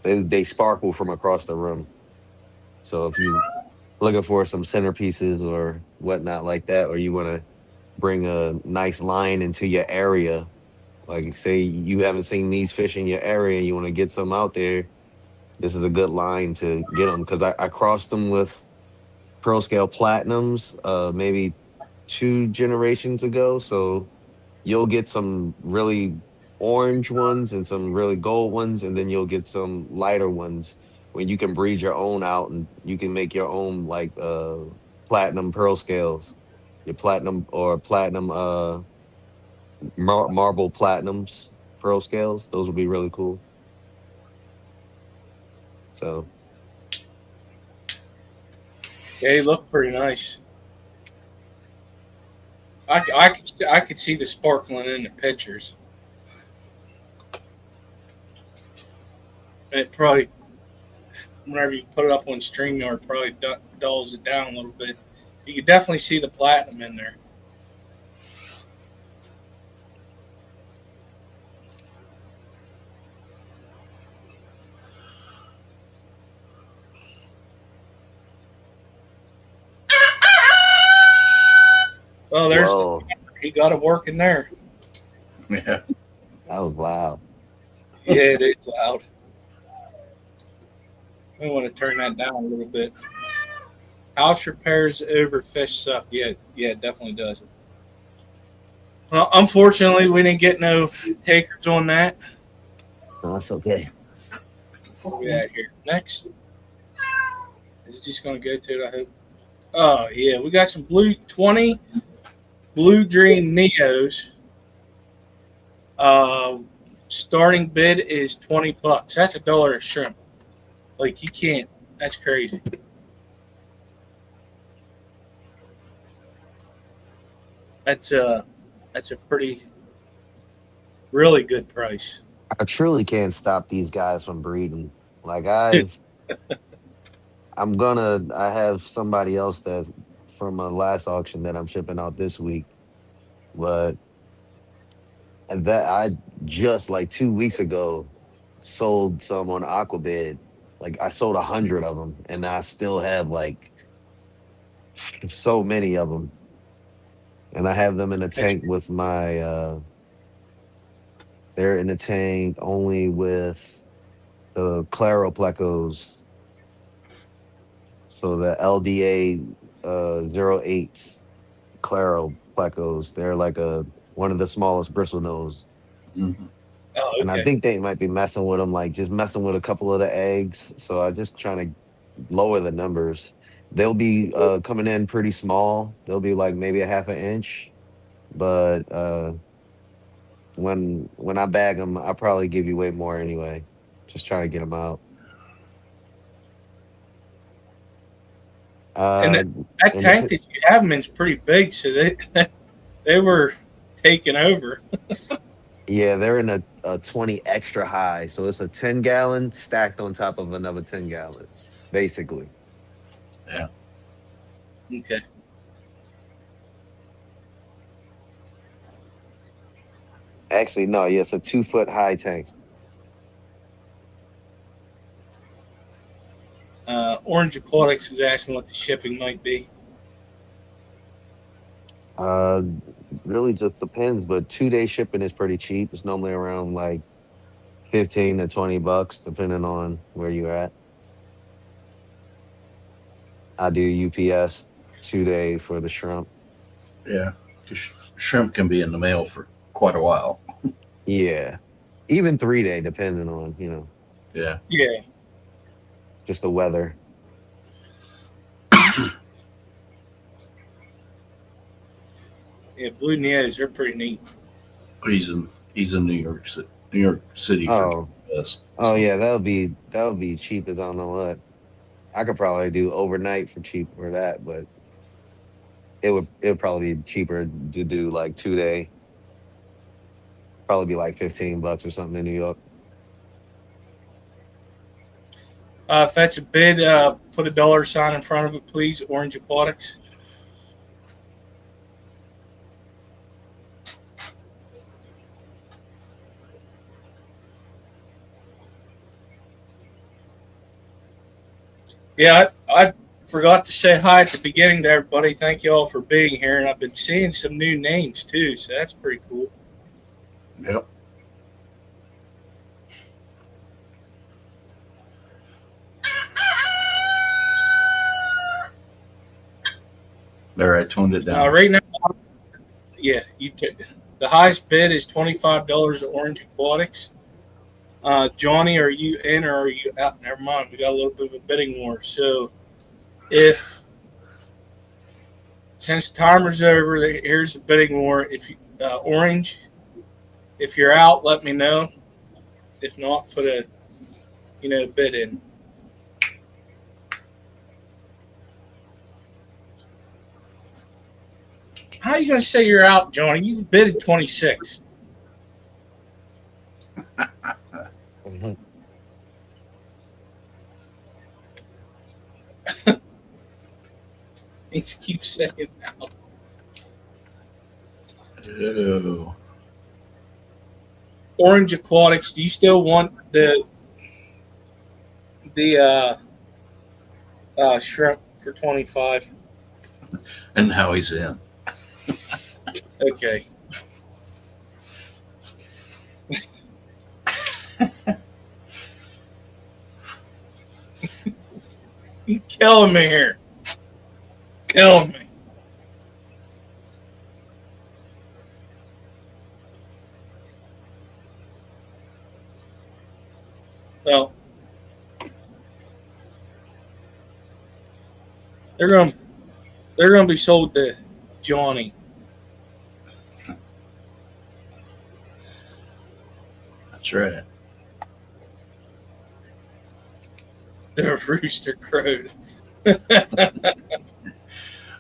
They sparkle from across the room. So if you're looking for some centerpieces or whatnot like that, or you want to bring a nice line into your area, like say you haven't seen these fish in your area, you want to get some out there, this is a good line to get them. Because I crossed them with Peralscale Platinums maybe 2 generations ago. So you'll get some really orange ones and some really gold ones, and then you'll get some lighter ones when you can breed your own out, and you can make your own like platinum Peralscales, your platinum or platinum marble platinums Peralscales. Those would be really cool. So They look pretty nice. I could see the sparkling in the pictures. It probably, whenever you put it up on StreamYard, probably dulls it down a little bit. You could definitely see the platinum in there. Well, whoa, he got it working there. Yeah. that was loud. Yeah, it is loud. I want to turn that down a little bit. House repairs over fish suck. Yeah, it definitely does. Well, unfortunately, we didn't get no takers on that. No, that's okay. What we at here? Next. Is it just going to go to it, I hope? Oh, yeah. We got some 20 Blue Dream Neos. Starting bid is $20. That's $1 a shrimp. Like, you can't. That's crazy. That's a pretty, really good price. I truly can't stop these guys from breeding. Like I have somebody else that's from a last auction that I'm shipping out this week, but and that I just like 2 weeks ago sold some on Aquabid. Like I sold 100 of them, and I still have like so many of them, and I have them in a That's tank with my. They're in the tank only with the Claro Plecos, so the LDA 08s Claro Plecos. They're like one of the smallest bristle nose. Mhm. oh, And I okay. think they might be messing with them, like just messing with a couple of the eggs. So I'm just trying to lower the numbers. They'll be coming in pretty small. They'll be like maybe a half an inch. But when I bag them, I'll probably give you way more anyway. Just trying to get them out. And Uh, that and the, tank that you have them in is pretty big, so they were taken over. yeah, they're in a 20 extra high. So it's a 10-gallon stacked on top of another 10-gallon, basically. Okay. Actually, no, yeah, it's a 2-foot high tank. Orange Aquatics was asking what the shipping might be. Uh, really just depends, but 2-day shipping is pretty cheap. It's normally around like 15 to $20, depending on where you're at. I do UPS 2-day for the shrimp. Yeah, 'cause shrimp can be in the mail for quite a while. Yeah, even 3-day, depending on Yeah. Yeah. just the weather. Yeah, Blue Neos, they're pretty neat. He's in New York City for Oh, best. oh yeah, that would be cheap as I don't know what. I could probably do overnight for cheap for that, but it would probably be cheaper to do like 2-day. Probably be like $15 or something in New York. If that's a bid, put a $sign in front of it, please. Orange Aquatics. Yeah, I forgot to say hi at the beginning to everybody. Thank you all for being here, and I've been seeing some new names too, so that's pretty cool. Yep. There, I toned it down. Right now, yeah, the highest bid is $25 at Orange Aquatics. Johnny, are you in or are you out? Never mind, we got a little bit of a bidding war. So, since the timer's over, here's the bidding war. If you, Orange, if you're out, let me know. If not, put a bid in. How are you going to say you're out, Johnny? You bid at 26. Mhm. He keeps saying out. Oh. Orange Aquatics, do you still want the shrimp for 25? And now he's in. Okay. You're killing me here. Killing me. Well, they're gonna be sold to Johnny. That's right. The rooster crowed. I'm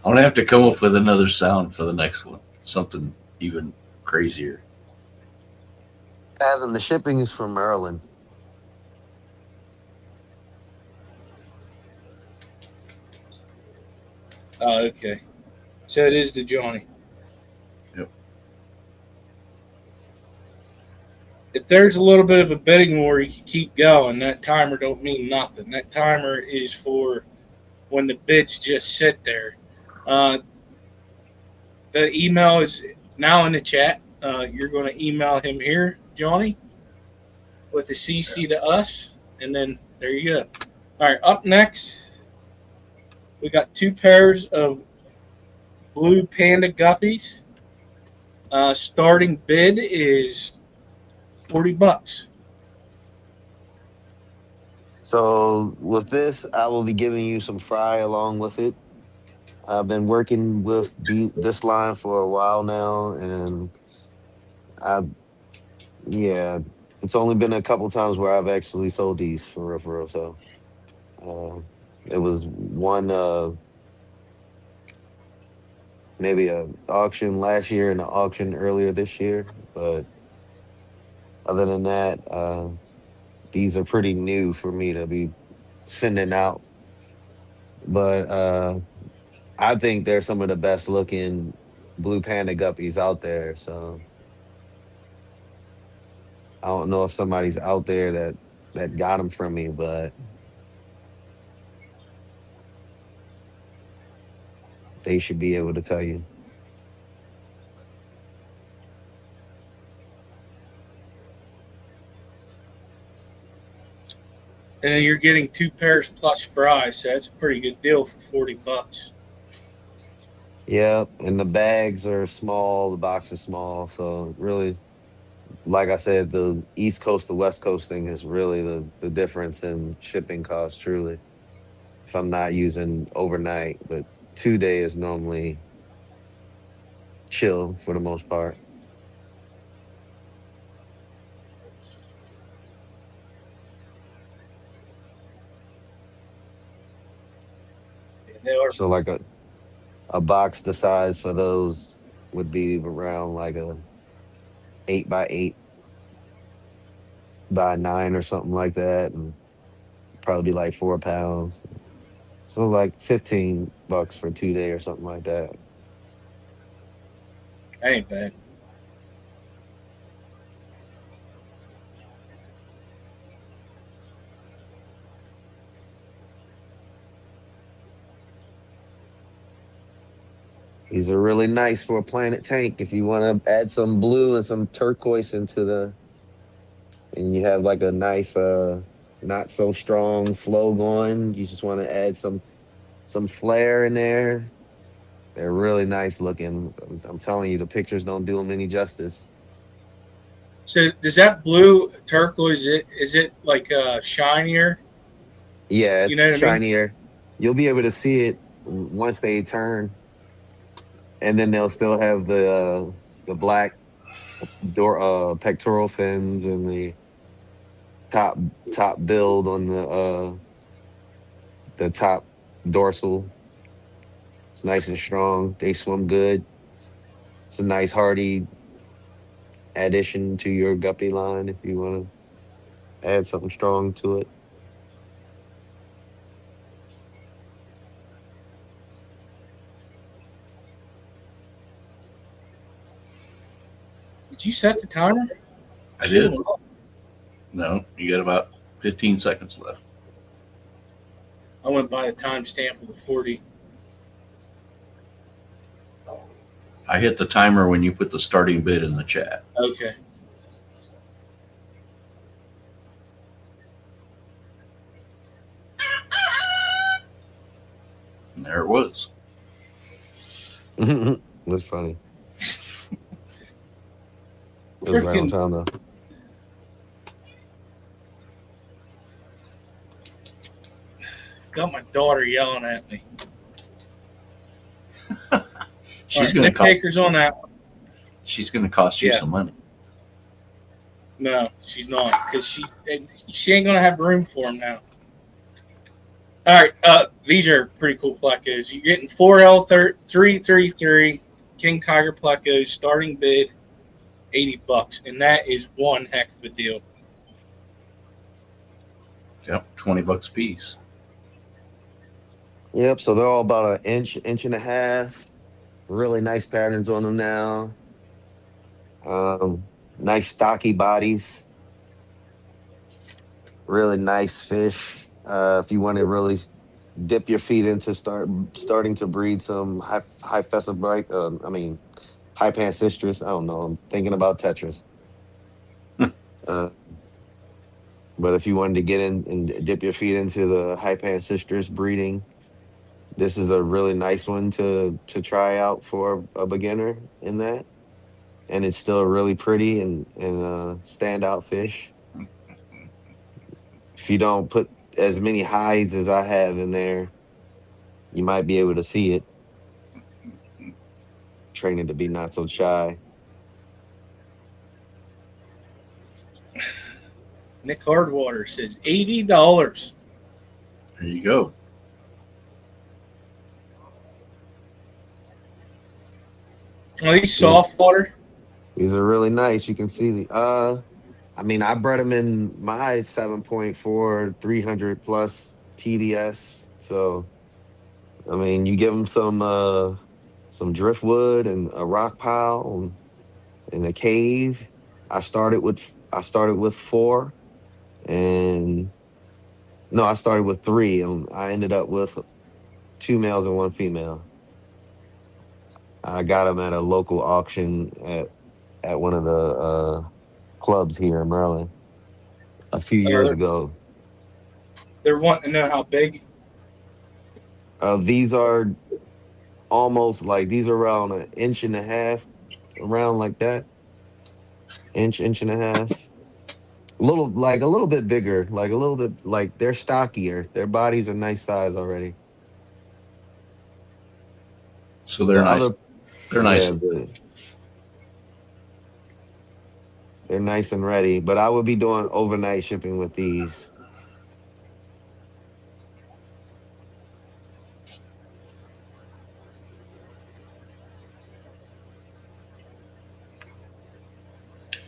gonna have to come up with another sound for the next one. Something even crazier. Adam, the shipping is from Maryland. Oh, okay. So it is the Johnny. Yep. If there's a little bit of a bidding war, you can keep going. That timer don't mean nothing. That timer is for when the bids just sit there. The email is now in the chat. You're going to email him here, Johnny, with the CC to us, and then there you go. All right, up next, we got 2 pairs of Blue Panda Guppies. Starting bid is $40. So with this, I will be giving you some fry along with it. I've been working with this line for a while now, and it's only been a couple times where I've actually sold these for real. So it was one maybe an auction last year and an auction earlier this year, but other than that, these are pretty new for me to be sending out. But I think they're some of the best looking Blue Panda Guppies out there. So I don't know if somebody's out there that got them from me, but they should be able to tell you. And then you're getting 2 pairs plus fries, so that's a pretty good deal for $40. Yeah, and the bags are small, the box is small. So really, like I said, the East Coast to West Coast thing is really the difference in shipping costs, truly. If I'm not using overnight, but 2-day is normally chill for the most part. So like a box the size for those would be around like a 8x8 by 9 or something like that, and probably be like 4 pounds. So like $15 for 2-day or something like that. That ain't bad. These are really nice for a planet tank if you want to add some blue and some turquoise and you have like a nice not so strong flow going. You just want to add some flare in there. They're really nice looking. I'm telling you, the pictures don't do them any justice. So does that blue turquoise, is it like shinier? Yeah, it's You know what I mean? shinier. You'll be able to see it once they turn. And then they'll still have the black pectoral fins and the top build on the top dorsal. It's nice and strong. They swim good. It's a nice hardy addition to your guppy line if you want to add something strong to it. Did you set the timer? I did. No, you got about 15 seconds left. I went by the timestamp of the 40. I hit the timer when you put the starting bid in the chat. Okay. And there it was. That's funny. It was right on time though. Got my daughter yelling at me. She's going to takers on that one. She's going to cost you some money. No, she's not, because she ain't going to have room for them now. All right, these are pretty cool Plecos. You're getting 4L333 King Tiger Plecos, starting bid $80, and that is one heck of a deal. Yep, $20 a piece. Yep. So they're all about an inch, inch and a half. Really nice patterns on them now. Nice stocky bodies. Really nice fish. If you want to really dip your feet into starting to breed some high fesibite, high pancistrus. I don't know. I'm thinking about Tetris. But if you wanted to get in and dip your feet into the high pancistrus breeding, this is a really nice one to try out for a beginner in that. And it's still really pretty and standout fish. If you don't put as many hides as I have in there, you might be able to see it. Training to be not so shy. Nick Hardwater says $80. There you go. Are these soft water? These are really nice. You can see the I bred them in my 7.4 300 plus TDS. So you give them some driftwood and a rock pile and a cave. I started with 4, and no, I started with 3, and I ended up with 2 males and 1 female. I got them at a local auction at one of the clubs here in Maryland a few years ago. They're wanting to know how big. These are almost like these are around an inch and a half, around like that. Inch and a half. A little bit bigger, like a little bit like they're stockier. Their bodies are nice size already. So they're nice. They're nice. Yeah, they're nice and ready, but I would be doing overnight shipping with these.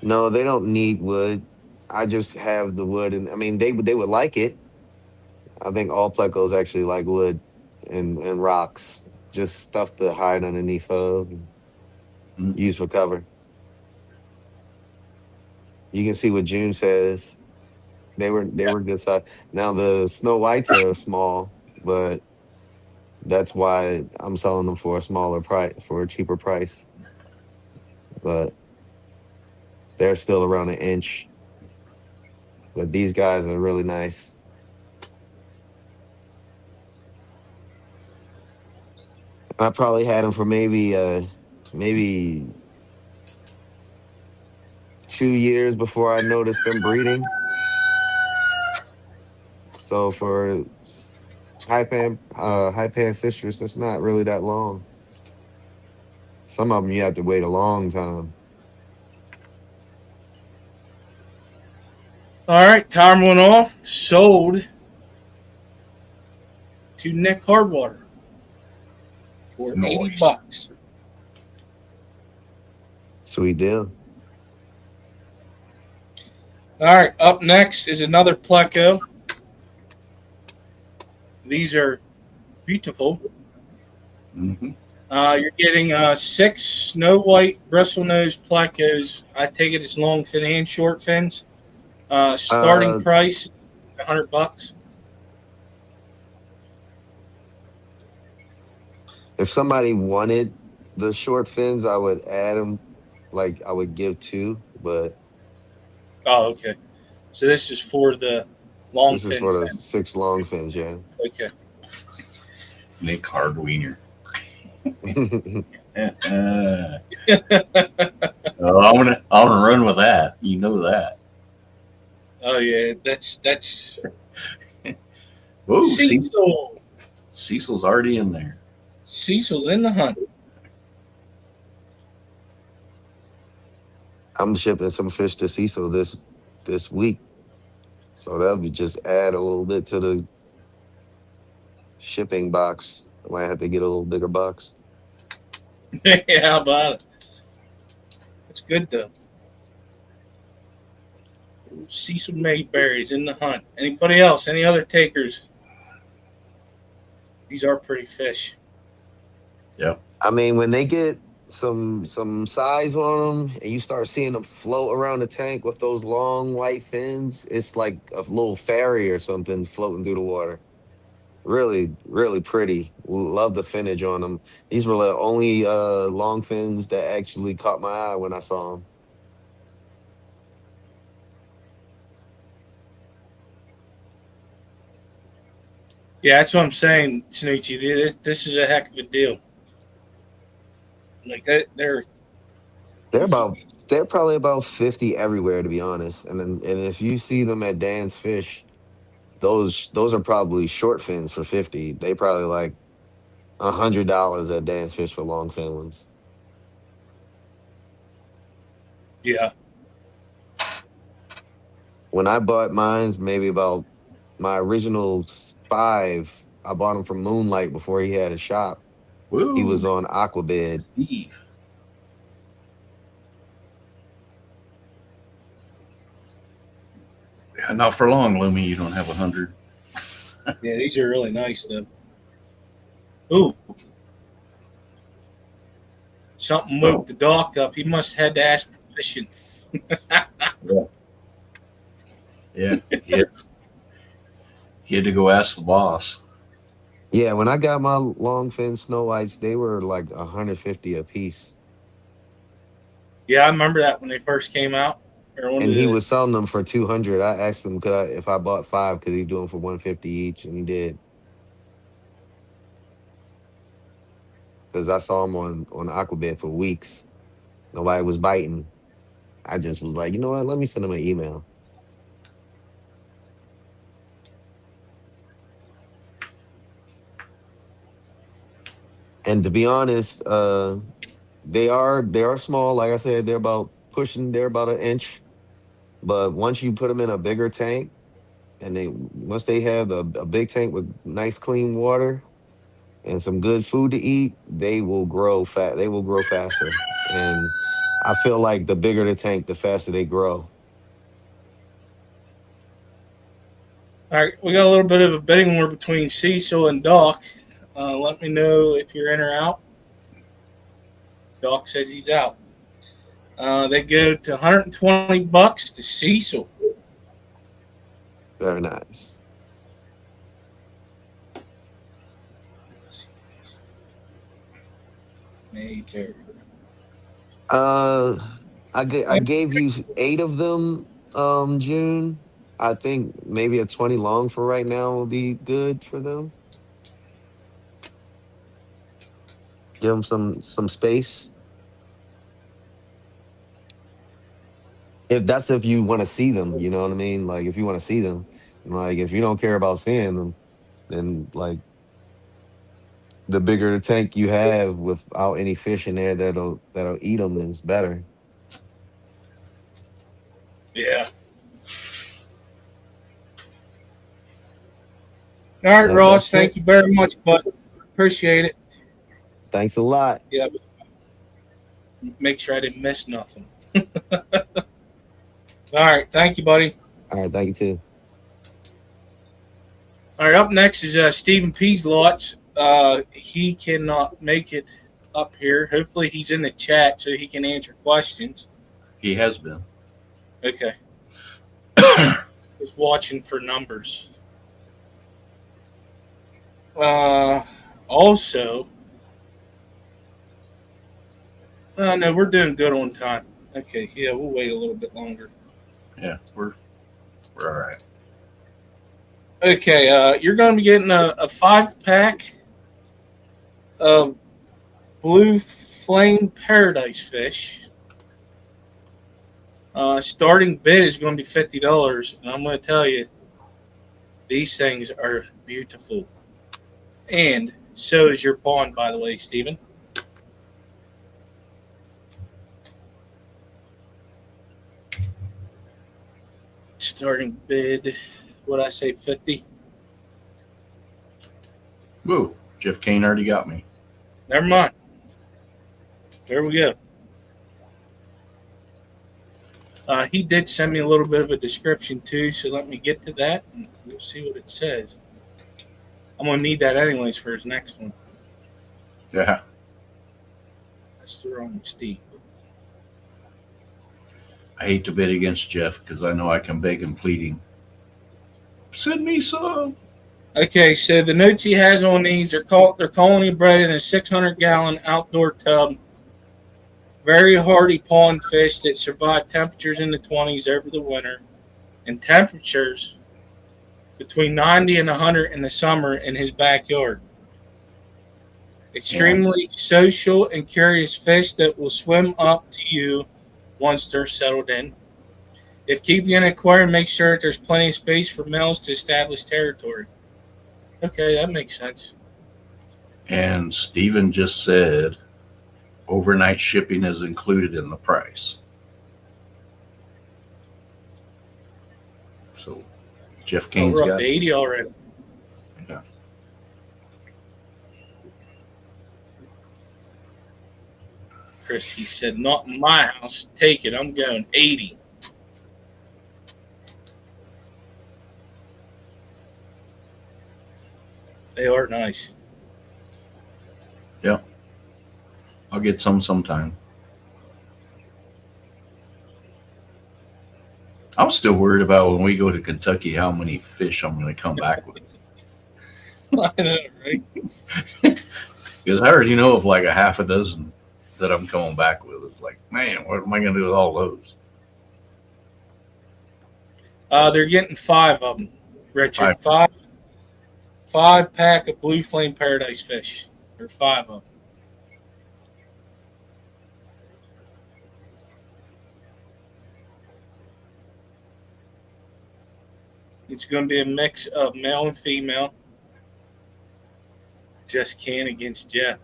No, they don't need wood. I just have the wood, and they would like it. I think all Plecos actually like wood and rocks, just stuff to hide underneath of, and use for cover. You can see what June says. They were good size. Now the Snow Whites are small, but that's why I'm selling them for a smaller price, for a cheaper price. But they're still around an inch. But these guys are really nice. I probably had them for maybe 2 years before I noticed them breeding. So for high pan citrus, that's not really that long. Some of them you have to wait a long time. All right, time went off. Sold to Nick Hardwater for $80. Sweet deal. All right, up next is another Pleco. These are beautiful. Mm-hmm. You're getting 6 snow white bristlenose Plecos. I take it as long fin and short fins. Starting price $100. If somebody wanted the short fins, I would add them. Like I would give 2, but Oh, okay. So this is for the long this fins. is for the then. 6 long fins. Yeah. Okay. Nick Hardwiener. I'm gonna run with that. You know that. Oh yeah, that's Ooh, Cecil. Cecil's already in there. Cecil's in the hunt. I'm shipping some fish to Cecil this week, so that'll be just add a little bit to the shipping box. I might have to get a little bigger box. Yeah, how about it? It's good though. Cecil Mayberry's in the hunt. Anybody else? Any other takers? These are pretty fish. I mean, when they get some size on them and you start seeing them float around the tank with those long white fins, it's like a little fairy or something floating through the water. Really, really pretty. Love the finnage on them. These were the only long fins that actually caught my eye when I saw them. Yeah, that's what I'm saying, Snoochie. This is a heck of a deal. Like that, they're They're probably about 50 everywhere, to be honest. And if you see them at Dan's Fish, those are probably short fins for 50. They probably like $100 at Dan's Fish for long fin ones. yeah. When I bought mines, maybe about my original 5, I bought him from Moonlight before he had a shop. Woo. He was on Aquabid. Eve. Yeah, not for long, Lumi. You don't have 100. Yeah, these are really nice, though. Ooh. Something woke the dock up. He must have had to ask permission. Yeah. He had to go ask the boss. Yeah, when I got my long fin snow whites, they were like 150 a piece. Yeah, I remember that when they first came out. And he was selling them for 200. I asked him, if I bought 5, could he do them for 150 each? And he did. Because I saw him on Aquabid for weeks. Nobody was biting. I just was like, you know what? Let me send him an email. And to be honest, they are small. Like I said, they're about an inch. But once you put them in a bigger tank, and once they have a big tank with nice clean water and some good food to eat, they will grow fat. They will grow faster. And I feel like the bigger the tank, the faster they grow. All right, we got a little bit of a bidding war between Cecil and Doc. Let me know if you're in or out. Doc says he's out. They go to $120 to Cecil. Very nice. Major. I gave you 8 of them, June. I think maybe a 20 long for right now will be good for them. Give them some space. If you want to see them, you know what I mean? Like if you want to see them, like if you don't care about seeing them, then like the bigger the tank you have without any fish in there that'll eat them is better. Yeah. All right, Ross. Thank you very much, bud. Appreciate it. Thanks a lot. Yeah. Make sure I didn't miss nothing. All right. Thank you, buddy. All right. Thank you, too. All right. Up next is Stephen P's lots. He cannot make it up here. Hopefully, he's in the chat so he can answer questions. He has been. Okay. Just watching for numbers. Also, no, we're doing good on time. Okay, yeah, we'll wait a little bit longer. Yeah, we're all right. Okay, you're going to be getting a 5-pack of blue flame paradise fish. Starting bid is going to be $50, and I'm going to tell you, these things are beautiful. And so is your pond, by the way, Stephen. Starting bid, what'd I say, 50? Whoa, Jeff Kane already got me. Never mind. There we go. He did send me a little bit of a description too, so let me get to that and we'll see what it says. I'm gonna need that anyways for his next one. Yeah. That's the wrong Steve. I hate to bid against Jeff because I know I can beg and plead him. Send me some. Okay, so the notes he has on these are they're colony bred in a 600-gallon outdoor tub. Very hardy pond fish that survive temperatures in the 20s over the winter and temperatures between 90 and 100 in the summer in his backyard. Extremely social and curious fish that will swim up to you once they're settled in. If keeping an aquarium, make sure that there's plenty of space for males to establish territory. Okay, that makes sense. And Steven just said overnight shipping is included in the price. So Jeff Kane's We're up got to 80 already. Yeah. Chris, he said, not in my house. Take it. I'm going 80. They are nice. Yeah. I'll get some sometime. I'm still worried about when we go to Kentucky how many fish I'm going to come back with. I know, right? Because I already know of like a half a dozen that I'm coming back with. It's like, man, what am I going to do with all those? They're getting 5 of them, Richard. Five pack of blue flame paradise fish. Or 5 of them. It's going to be a mix of male and female. Just can against Jeff.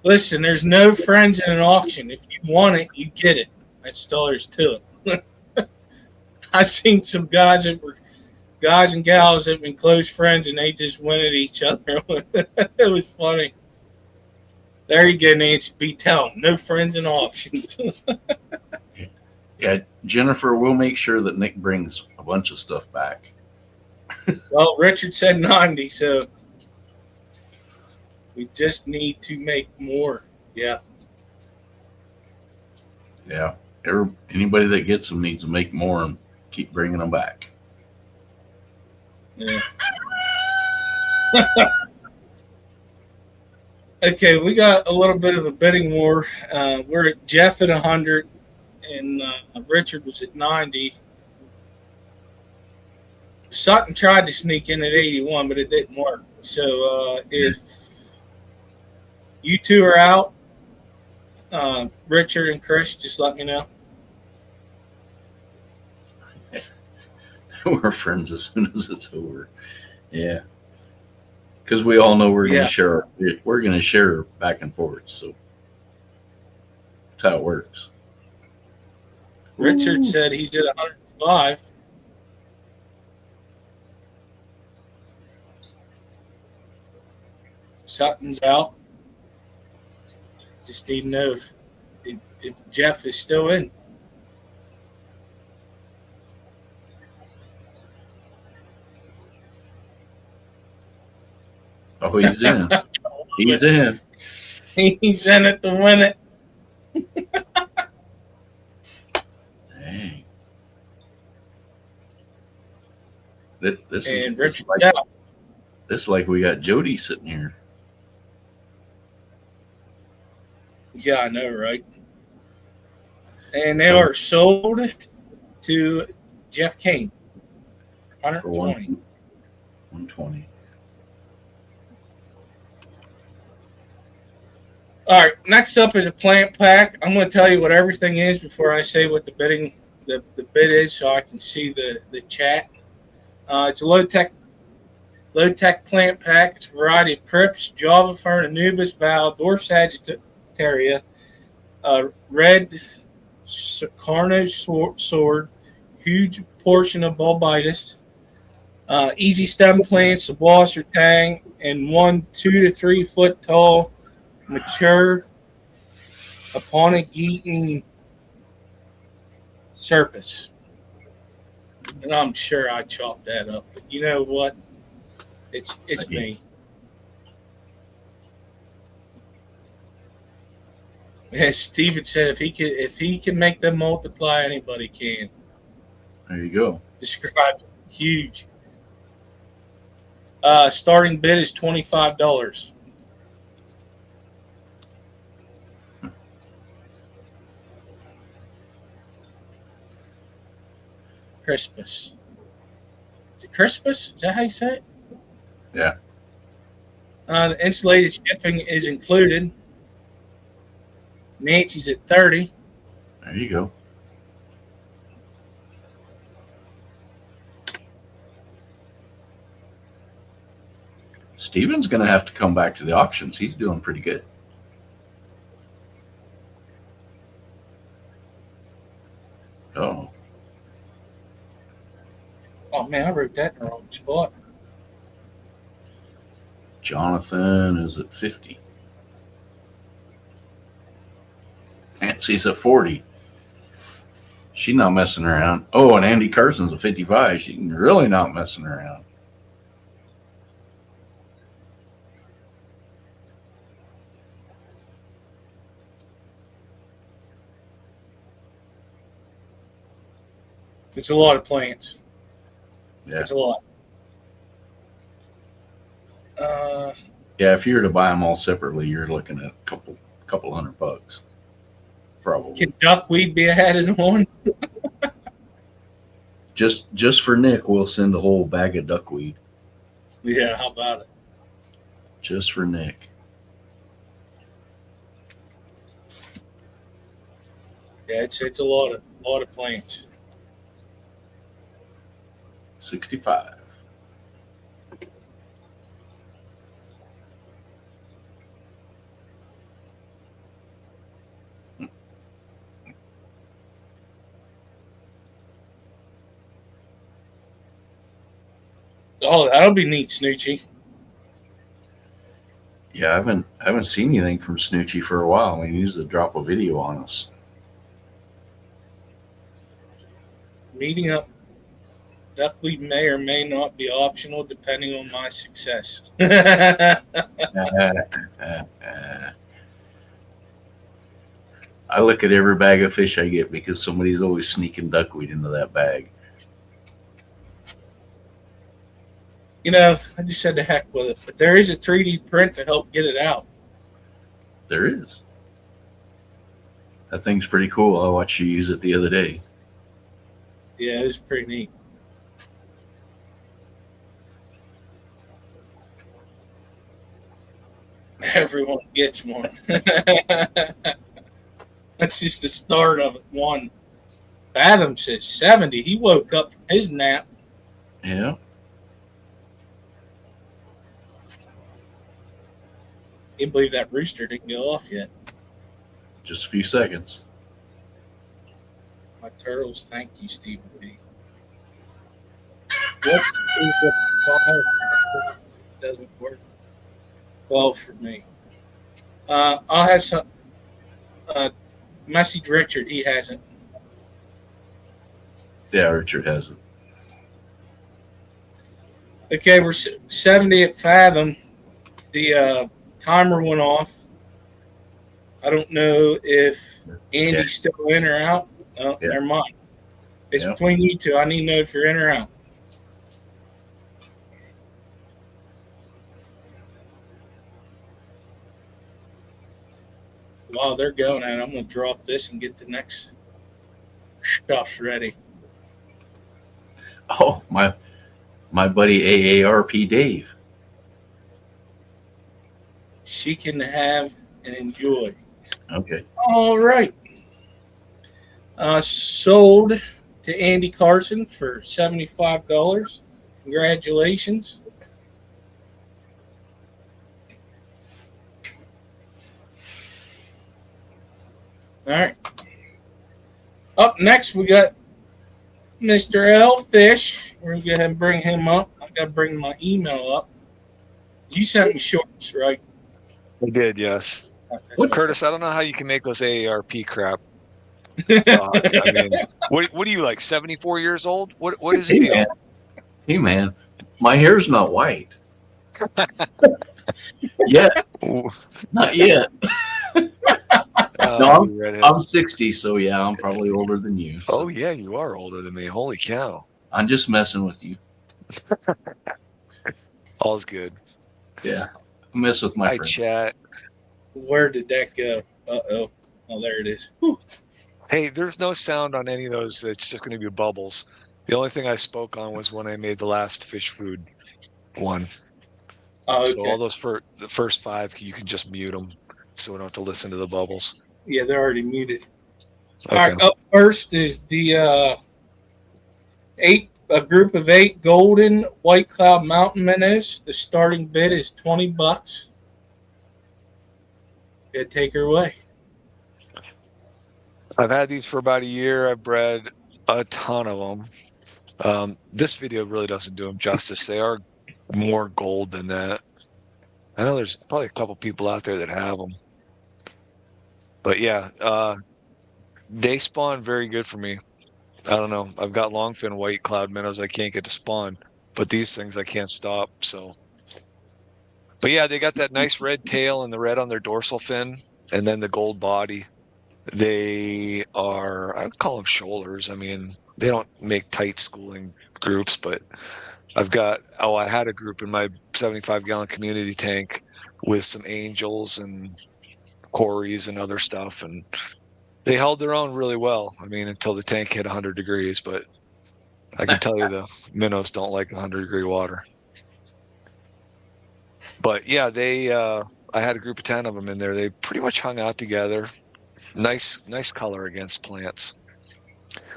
Listen, there's no friends in an auction. If you want it, you get it. That's all there's to it. I've seen some guys and gals that have been close friends, and they just went at each other. It was funny. There you go, Nancy B. Tell them, no friends in auctions. Yeah, Jennifer, we'll make sure that Nick brings a bunch of stuff back. Well, Richard said 90, so we just need to make more. Yeah. Yeah. Anybody that gets them needs to make more and keep bringing them back. Yeah. Okay, we got a little bit of a bidding war. We're at Jeff at 100, and Richard was at 90. Sutton tried to sneak in at 81, but it didn't work. So if you two are out, Richard and Chris, just let me know. We're friends as soon as it's over. Yeah. Because we all know we're going to share. We're going to share back and forth. So that's how it works. Richard said he did 105. Sutton's out. Just need to know if Jeff is still in. Oh, he's in. He's in. He's in it to win it. Dang. This And is Richard's like, out. this is like we got Jody sitting here. Yeah, I know, right? And they are sold to Jeff Kane. For 120. 120. All right, next up is a plant pack. I'm going to tell you what everything is before I say what the bid is, so I can see the chat. It's a low-tech plant pack. It's a variety of crypts, Java fern, Anubis, Val, Dwarf Sagittaria, red Carno sword, huge portion of Bulbitis, easy stem plants, a boss or tang, and 1 2 to 3 foot tall, mature, upon eating Surface. And I'm sure I chopped that up. But you know what? It's me. As Steven said, if he can make them multiply, anybody can. There you go. Describe huge. Starting bid is $25. Christmas. Is it Christmas? Is that how you say it? Yeah. The insulated shipping is included. Nancy's at 30. There you go. Steven's going to have to come back to the auctions. He's doing pretty good. Oh. Oh man, I wrote that in the wrong spot. Jonathan is at 50. Nancy's at 40. She's not messing around. Oh, and Andy Carson's at 55. She's really not messing around. It's a lot of plants. Yeah. It's a lot. Yeah, if you were to buy them all separately, you're looking at a couple $100, probably. Can duckweed be added on? Just for Nick, we'll send a whole bag of duckweed. Yeah, how about it? Just for Nick. Yeah, it's a lot of plants. 65. Oh, that'll be neat, Snoochie. Yeah, I haven't seen anything from Snoochie for a while. He needs to drop a video on us. Meeting up duckweed may or may not be optional depending on my success. I look at every bag of fish I get because somebody's always sneaking duckweed into that bag. You know, I just said the heck with it. But there is a 3D print to help get it out. There is. That thing's pretty cool. I watched you use it the other day. Yeah, it was pretty neat. Everyone gets one. That's just the start of it. One. Fathom says 70. He woke up from his nap. Yeah. Can't believe that rooster didn't go off yet. Just a few seconds. My turtles, thank you, Stephen B. What is the fire? Doesn't work. 12 for me. I'll have some. Message Richard, he hasn't. Yeah, Richard has it. Okay, we're 70 at Fathom. The timer went off. I don't know if Andy's still in or out. Oh, Yeah. never mind. It's Yeah. between you two. I need to know if you're in or out. While they're going, and I'm going to drop this and get the next stuff ready. Oh, my buddy AARP Dave. She can have and enjoy. Okay. All right. Sold to Andy Carson for $75. Congratulations. All right. Up next, we got Mr. EllFish. We're going to go ahead and bring him up. I got to bring my email up. You sent me shorts, right? I did, yes. That's what- Curtis, I don't know how you can make those AARP crap. I mean, what are you, like 74 years old? What is the Hey deal? man, hey man, my hair's not white. Yet, Ooh, not yet. No, you redheads. I'm 60, so yeah, I'm probably older than you. So Oh yeah, you are older than me. Holy cow! I'm just messing with you. All's good. Yeah, I mess with my Hi, friend. chat. Where did that go? Uh-oh. Oh, there it is. Whew. Hey, there's no sound on any of those. It's just going to be bubbles. The only thing I spoke on was when I made the last fish food one. Oh, So all okay. those the first 5, you can just mute them, so we don't have to listen to the bubbles. Yeah, they're already muted. All Okay. right, up first is the a group of 8 golden Whitecloud mountain minnows. The starting bid is $20. Yeah, take her away. I've had these for about a year. I've bred a ton of them. This video really doesn't do them justice. They are more gold than that. I know there's probably a couple people out there that have them. But yeah, they spawn very good for me. I don't know. I've got Longfin Whitecloud minnows I can't get to spawn, but these things I can't stop. So, but yeah, they got that nice red tail and the red on their dorsal fin, and then the gold body. They are, I would call them shoalers. I mean, they don't make tight schooling groups, but I had a group in my 75-gallon community tank with some angels and Corys and other stuff, and they held their own really well. I mean, until the tank hit 100 degrees, but I can tell you the minnows don't like 100-degree water. But yeah, I had a group of 10 of them in there. They pretty much hung out together. Nice color against plants.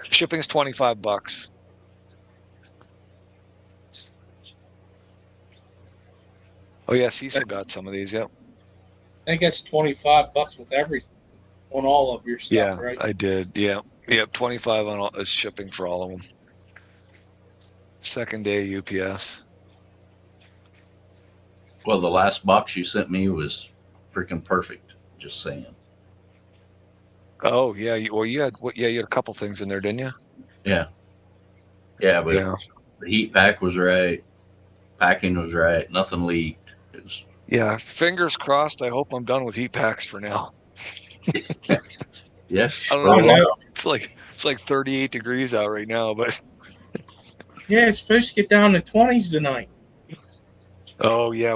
Shipping's $25. Oh yeah, Cecil got some of these. Yep. I think that's $25 with everything on all of your stuff, Yeah, right? I did. Yeah. Yep. 25 on all is shipping for all of them. Second day UPS. Well, the last box you sent me was freaking perfect. Just saying. Oh yeah. You had a couple things in there, didn't you? Yeah, but Yeah. the heat pack was right. Packing was right. Nothing leaked. It was, Yeah. Fingers crossed. I hope I'm done with heat packs for now. yes. I don't Oh, know. no. It's like 38 degrees out right now, but Yeah, it's supposed to get down to 20s tonight. oh yeah,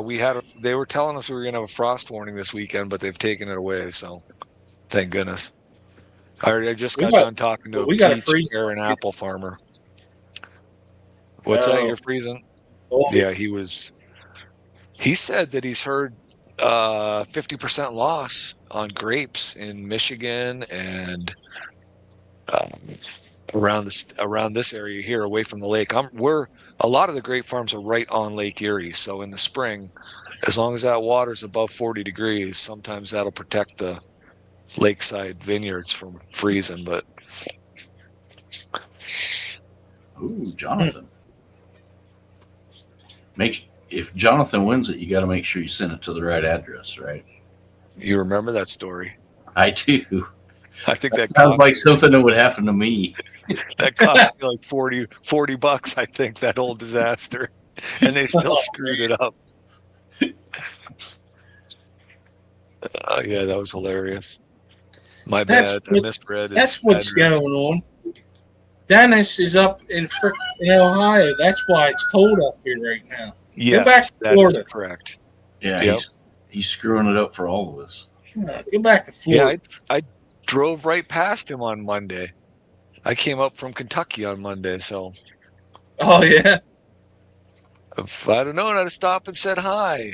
they were telling us we were gonna have a frost warning this weekend, but they've taken it away, so thank goodness. I just got done talking to a peach, pear, and apple farmer. What's that? You're freezing? Oh. Yeah, he said that he's heard 50% loss on grapes in Michigan and around this area here away from the lake. A lot of the grape farms are right on Lake Erie, so in the spring, as long as that water's above 40 degrees, sometimes that'll protect the lakeside vineyards from freezing. But ooh, Jonathan. If Jonathan wins it, you got to make sure you send it to the right address, right? you remember that story? I do. I think that Sounds like something that would happen to me. That cost me like $40, I think, that whole disaster. And they still screwed it up. Oh yeah, that was hilarious. My bad. I misread his That's what's address. going on. Dennis is up in Ohio. That's why it's cold up here right now. Yeah, Go back to that Florida. is correct. Yeah, Yep. he's screwing it up for all of us. Go back to Florida. Yeah, I drove right past him on Monday. I came up from Kentucky on Monday, so Oh, yeah. if I'd have known, I'd have stopped and said hi.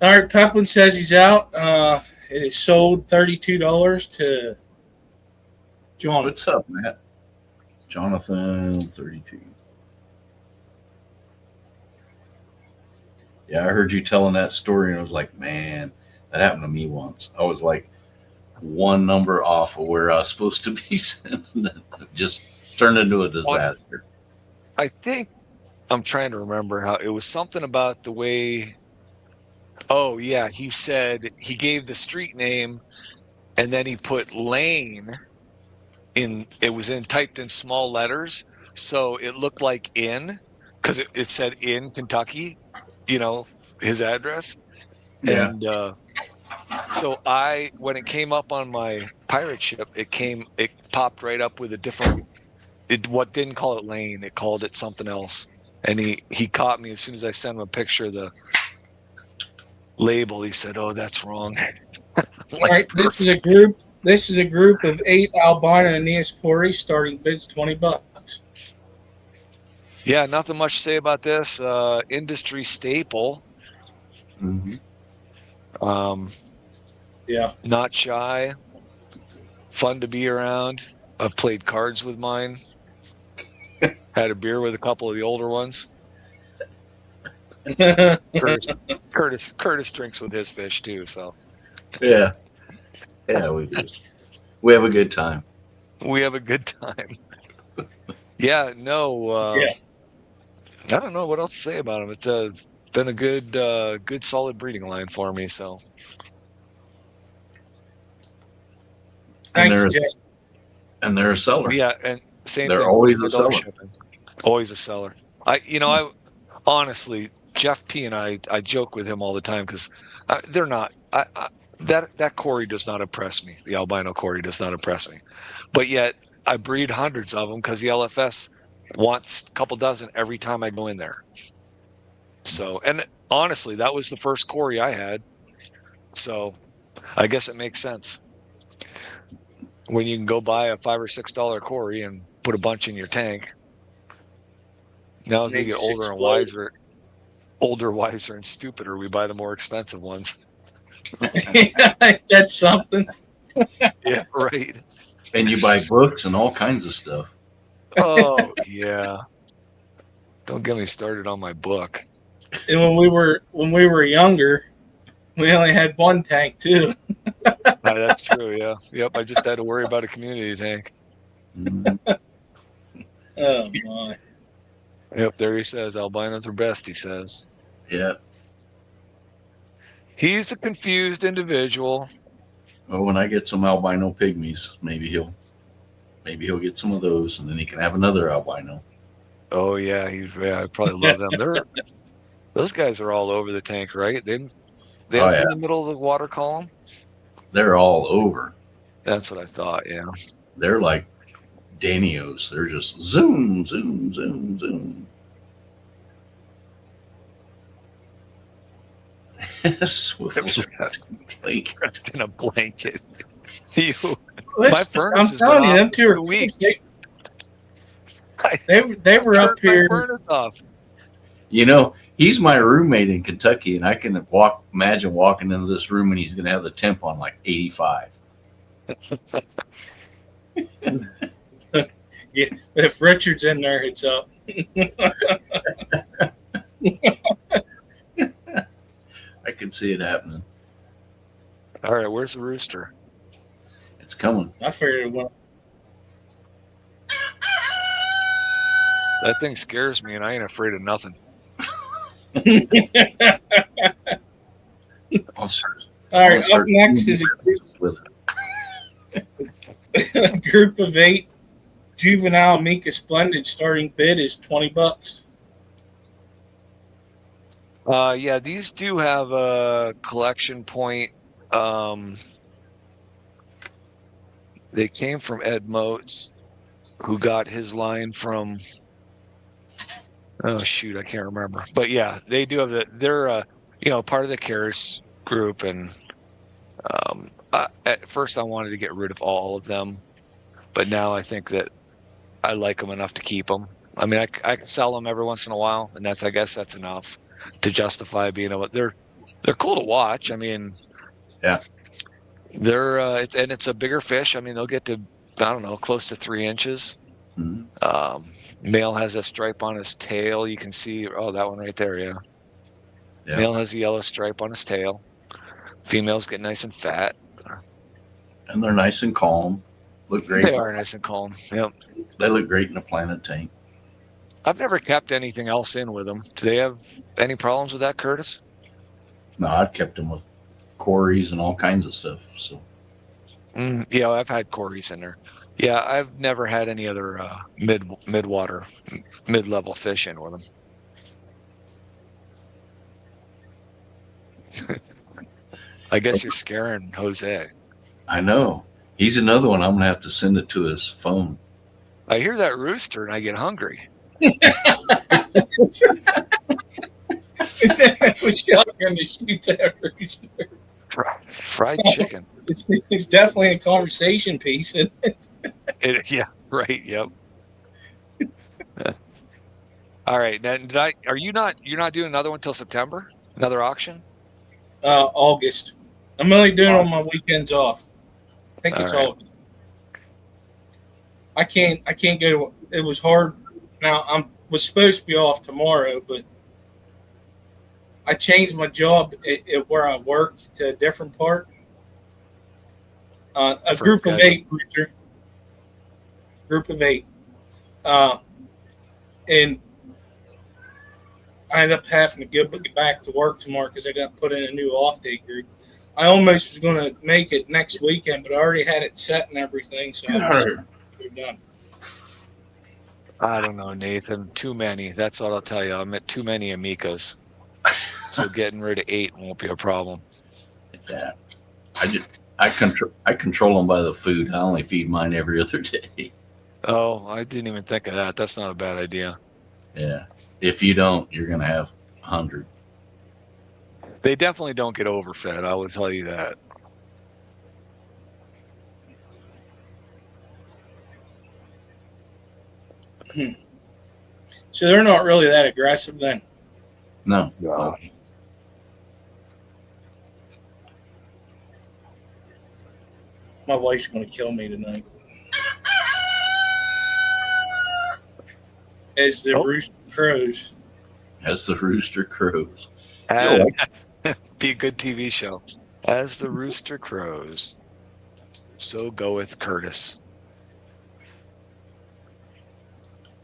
All right, Peplin says he's out. It is sold $32 to John. What's up, Matt? Jonathan, 32. Yeah, I heard you telling that story, and I was like, man, that happened to me once. I was like one number off of where I was supposed to be, just turned into a disaster. I think I'm trying to remember how it was something about the way. Oh yeah, he said he gave the street name, and then he put lane in. It was typed in small letters, so it looked like in, because it said in Kentucky, his address. Yeah. And so when it came up on my pirate ship, it popped right up with a different. What didn't call it lane, it called it something else. And he caught me as soon as I sent him a picture of the label. He said, "Oh, that's wrong." All right, this is a group of 8 albino Aeneus Cory, starting bids $20. Yeah, nothing much to say about this. Industry staple. Mm-hmm. Yeah. Not shy. Fun to be around. I've played cards with mine. Had a beer with a couple of the older ones. Curtis drinks with his fish too, so. Yeah. Yeah, we do. We have a good time. We have a good time. Yeah, no. Yeah. I don't know what else to say about him. It's been a good solid breeding line for me. So Thank you, Jess. And they're a seller. yeah, and same They're thing. always with a seller. shipping. Always a seller. I honestly, Jeff P and I joke with him all the time because they're not. That Cory does not impress me. The albino Cory does not impress me. But yet I breed hundreds of them because the LFS wants a couple dozen every time I go in there. So, and honestly, that was the first Cory I had. So I guess it makes sense. When you can go buy a $5 or $6 Cory and put a bunch in your tank. Now as we get older and wiser and stupider, we buy the more expensive ones. That's something. Yeah, right. And you buy books and all kinds of stuff. Oh yeah. Don't get me started on my book. And when we were younger, we only had one tank too. That's true, yeah. Yep, I just had to worry about a community tank. Oh my. Yep, there he says, albinos are best, he says. Yeah. He's a confused individual. Well, when I get some albino pygmies, maybe he'll get some of those, and then he can have another albino. Oh yeah, I probably love them. Those guys are all over the tank, right? They in the middle of the water column. They're all over. That's what I thought. Yeah, they're like Danios. They're just zoom, zoom, zoom, zoom. Swivels wrapped in a blanket. Listen, my furnace I'm telling you, them 2 are weeks. They were up here. Furnace off. You know, he's my roommate in Kentucky, and I can imagine walking into this room and he's going to have the temp on like 85. Yeah, if Richard's in there, it's up. I can see it happening. All right, where's the rooster? It's coming. I figured it went. That thing scares me, and I ain't afraid of nothing. All right, up next is a group of 8 juvenile Ameca Splenden. Starting bid is $20. Yeah, these do have a collection point. They came from Ed Moats, who got his line from. Oh shoot, I can't remember. But yeah, they do have they're part of the Caris group, and at first I wanted to get rid of all of them, but now I think that I like them enough to keep them. I mean, I can sell them every once in a while, and I guess that's enough to justify being able. They're cool to watch. I mean, yeah, it's a bigger fish. I mean, they'll get to close to 3 inches. Mm-hmm. Male has a stripe on his tail. You can see, that one right there, yeah. Male has a yellow stripe on his tail. Females get nice and fat. And they're nice and calm. Look great. They are nice and calm, yep. They look great in a planted tank. I've never kept anything else in with them. Do they have any problems with that, Curtis? No, I've kept them with Corys and all kinds of stuff. So Yeah, I've had Corys in there. Yeah, I've never had any other mid-water, mid-level fish in with them. I guess you're scaring Jose. I know. He's another one. I'm gonna have to send it to his phone. I hear that rooster and I get hungry. It's a shotgun to shoot that rooster. Fried chicken. It's definitely a conversation piece. Yeah, right. Yep. All right. Now, you're not doing another one till September? Another auction? August. I'm only doing it on my weekends off. I think it's August. I can't go. It was hard. Now was supposed to be off tomorrow, but I changed my job at where I work to a different part. A group of 8, Richard. Group of 8. And I ended up having to get back to work tomorrow because I got put in a new off-day group. I almost was going to make it next weekend, but I already had it set and everything, so I was done. I don't know, Nathan. Too many. That's all I'll tell you. I'm at too many Amecas. So getting rid of 8 won't be a problem. Yeah. I control them by the food. I only feed mine every other day. Oh, I didn't even think of that. That's not a bad idea. Yeah. If you don't, you're going to have 100. They definitely don't get overfed. I will tell you that. So they're not really that aggressive then? No. My wife's going to kill me tonight. As the rooster crows. As the rooster crows. Be a good TV show. As the rooster crows, so goeth Curtis.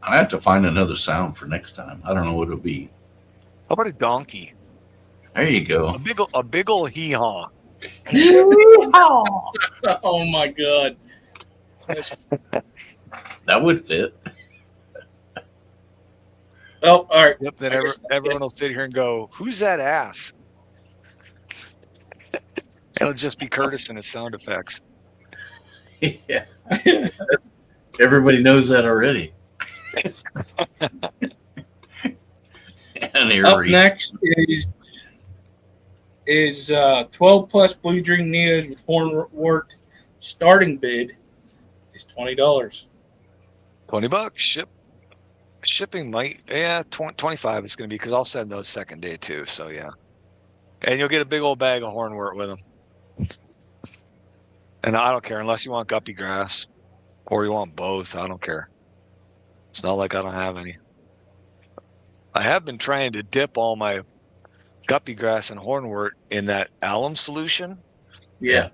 I have to find another sound for next time. I don't know what it'll be. How about a donkey? There you go. A big old hee-haw. Oh my God. That would fit. Oh, all right. Yep, then everyone will sit here and go, who's that ass? It'll just be Curtis and his sound effects. Yeah. Everybody knows that already. And up next is 12 plus Blue Dream Neos with Hornwort. Starting bid is $20. $20. Shipping might, 25 is going to be, because I'll send those second day too. So yeah, and you'll get a big old bag of Hornwort with them. And I don't care unless you want guppy grass or you want both. I don't care. It's not like I don't have any. I have been trying to dip all my guppy grass and Hornwort in that alum solution. Yeah.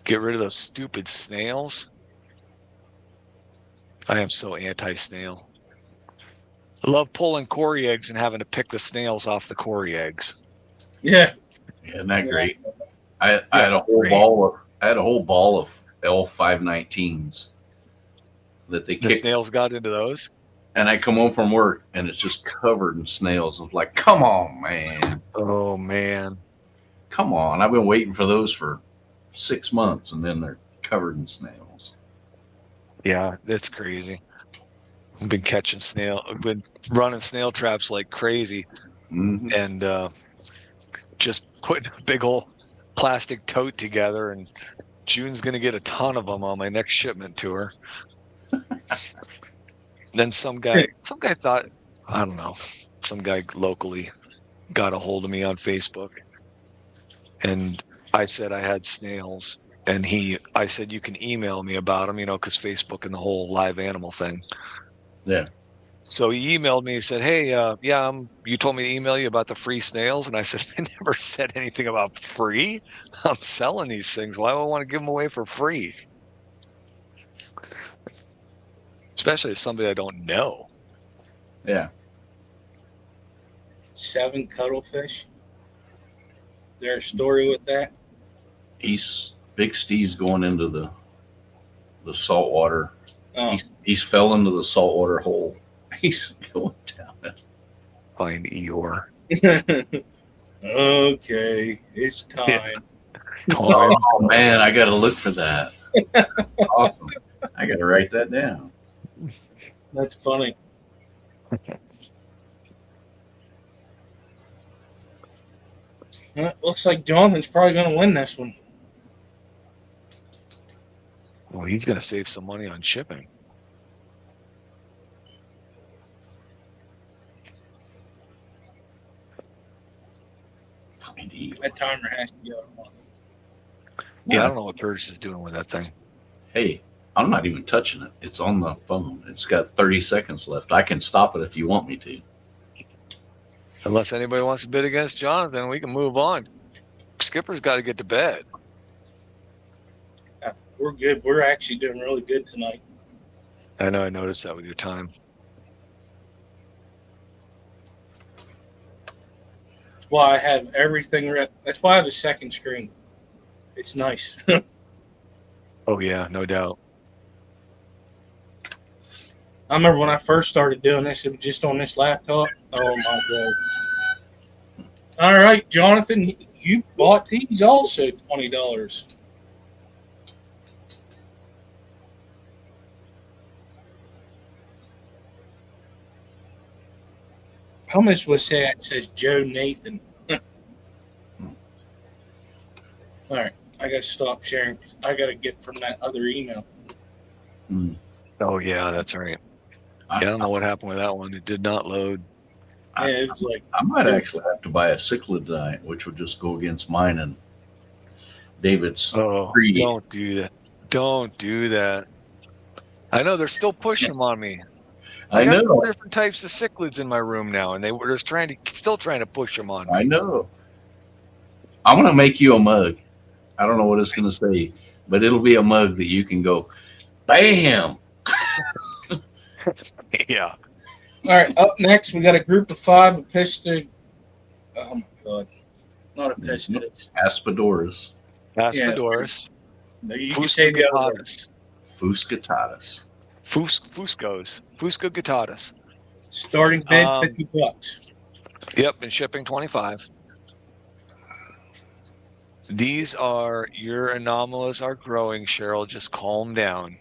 Get rid of those stupid snails. I am so anti-snail. I love pulling Cory eggs and having to pick the snails off the Cory eggs. Yeah. Isn't that great? I had a whole ball of L519s that they The kicked. snails got into those? And I come home from work and it's just covered in snails. I was like, come on, man. Oh, man. Come on. I've been waiting for those for 6 months and then they're covered in snails. Yeah, that's crazy. I've been running snail traps like crazy. Mm-hmm. And just putting a big old plastic tote together, and June's going to get a ton of them on my next shipment to her. Then some guy thought, I don't know, some guy locally got a hold of me on Facebook, and I said I had snails, and I said, you can email me about them, because Facebook and the whole live animal thing. Yeah. So he emailed me. He said, hey, you told me to email you about the free snails. And I said, I never said anything about free. I'm selling these things. Why would I want to give them away for free? Especially to somebody I don't know. Yeah. 7 cuttlefish. Is there a story with that? He's Big Steve's going into the saltwater. Oh, He's fell into the saltwater hole. He's going down it. Find Eeyore. okay, it's time. Time. Oh man, I got to look for that. Awesome. I got to write that down. That's funny. Looks like Jonathan's probably going to win this one. Well, he's going to save some money on shipping. Find Eeyore. That timer has to go off. Yeah, I don't know what Curtis is doing with that thing. Hey, I'm not even touching it. It's on the phone. It's got 30 seconds left. I can stop it if you want me to. Unless anybody wants to bid against Jonathan, we can move on. Skipper's got to get to bed. We're good. We're actually doing really good tonight. I know. I noticed that with your time. That's why I have everything. That's why I have a second screen. It's nice. Oh, yeah, no doubt. I remember when I first started doing this, it was just on this laptop. Oh, my God. All right, Jonathan, you bought these also $20. How much was that? It says Joe Nathan. All right, I got to stop sharing. I got to get from that other email. Oh, yeah, that's right. Yeah, I don't know what happened with that one. It did not load. Yeah, it was like I might actually have to buy a cichlid tonight, which would just go against mine and David's. Oh, Free. don't do that. Don't do that. I know they're still pushing them on me. I got know. 4 different types of cichlids in my room now, and they're still trying to push them on me. I know. I'm gonna make you a mug. I don't know what it's gonna say, but it'll be a mug that you can go, bam. Yeah. all right. Up next, we got a group of 5 Apisto. Oh my God, not Apistos. Aspidoras. Aspidoras. You can say the other one. Fuscoguttatus. Fuscoguttatus. Fuscoguttatus. Starting bid $50. Yep, and shipping 25. These are your anomalous are growing, Cheryl. Just calm down.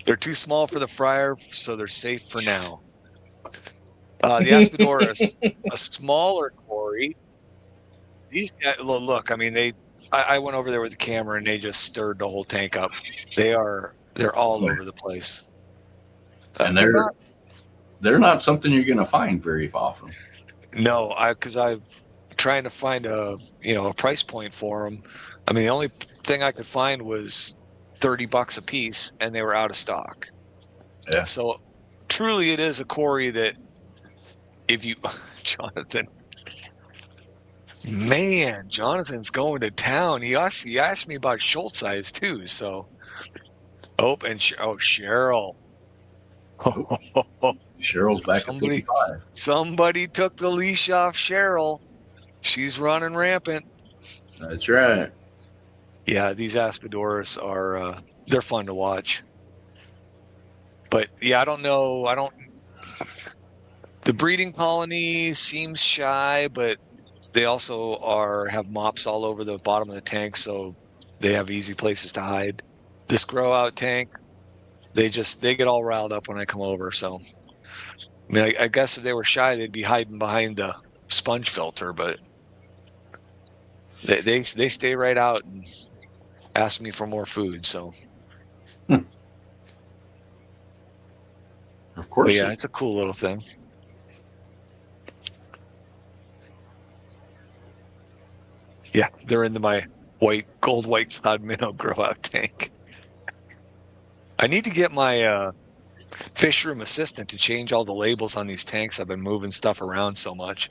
They're too small for the fryer, so they're safe for now. The Aspidoras, a smaller Cory. These guys, look, I mean, I went over there with the camera and they just stirred the whole tank up. They're all over the place. And they're not something you're going to find very often. No, because I'm trying to find a price point for them. I mean, the only thing I could find was $30 a piece, and they were out of stock. Yeah. So truly, it is a Cory that if you, Jonathan's going to town. He asked me about Schultz size too. So, Cheryl. Cheryl's back at 55. Somebody took the leash off Cheryl. She's running rampant. That's right. Yeah, these Aspidoras are they're fun to watch. But yeah, I don't know. The breeding colony seems shy, but they also have mops all over the bottom of the tank, so they have easy places to hide. This grow out tank, they get all riled up when I come over. So I mean, I guess if they were shy, they'd be hiding behind the sponge filter, but they stay right out and ask me for more food. So, Of course. but yeah, it's a cool little thing. Yeah, they're into my gold whitecloud minnow grow out tank. I need to get my fish room assistant to change all the labels on these tanks. I've been moving stuff around so much.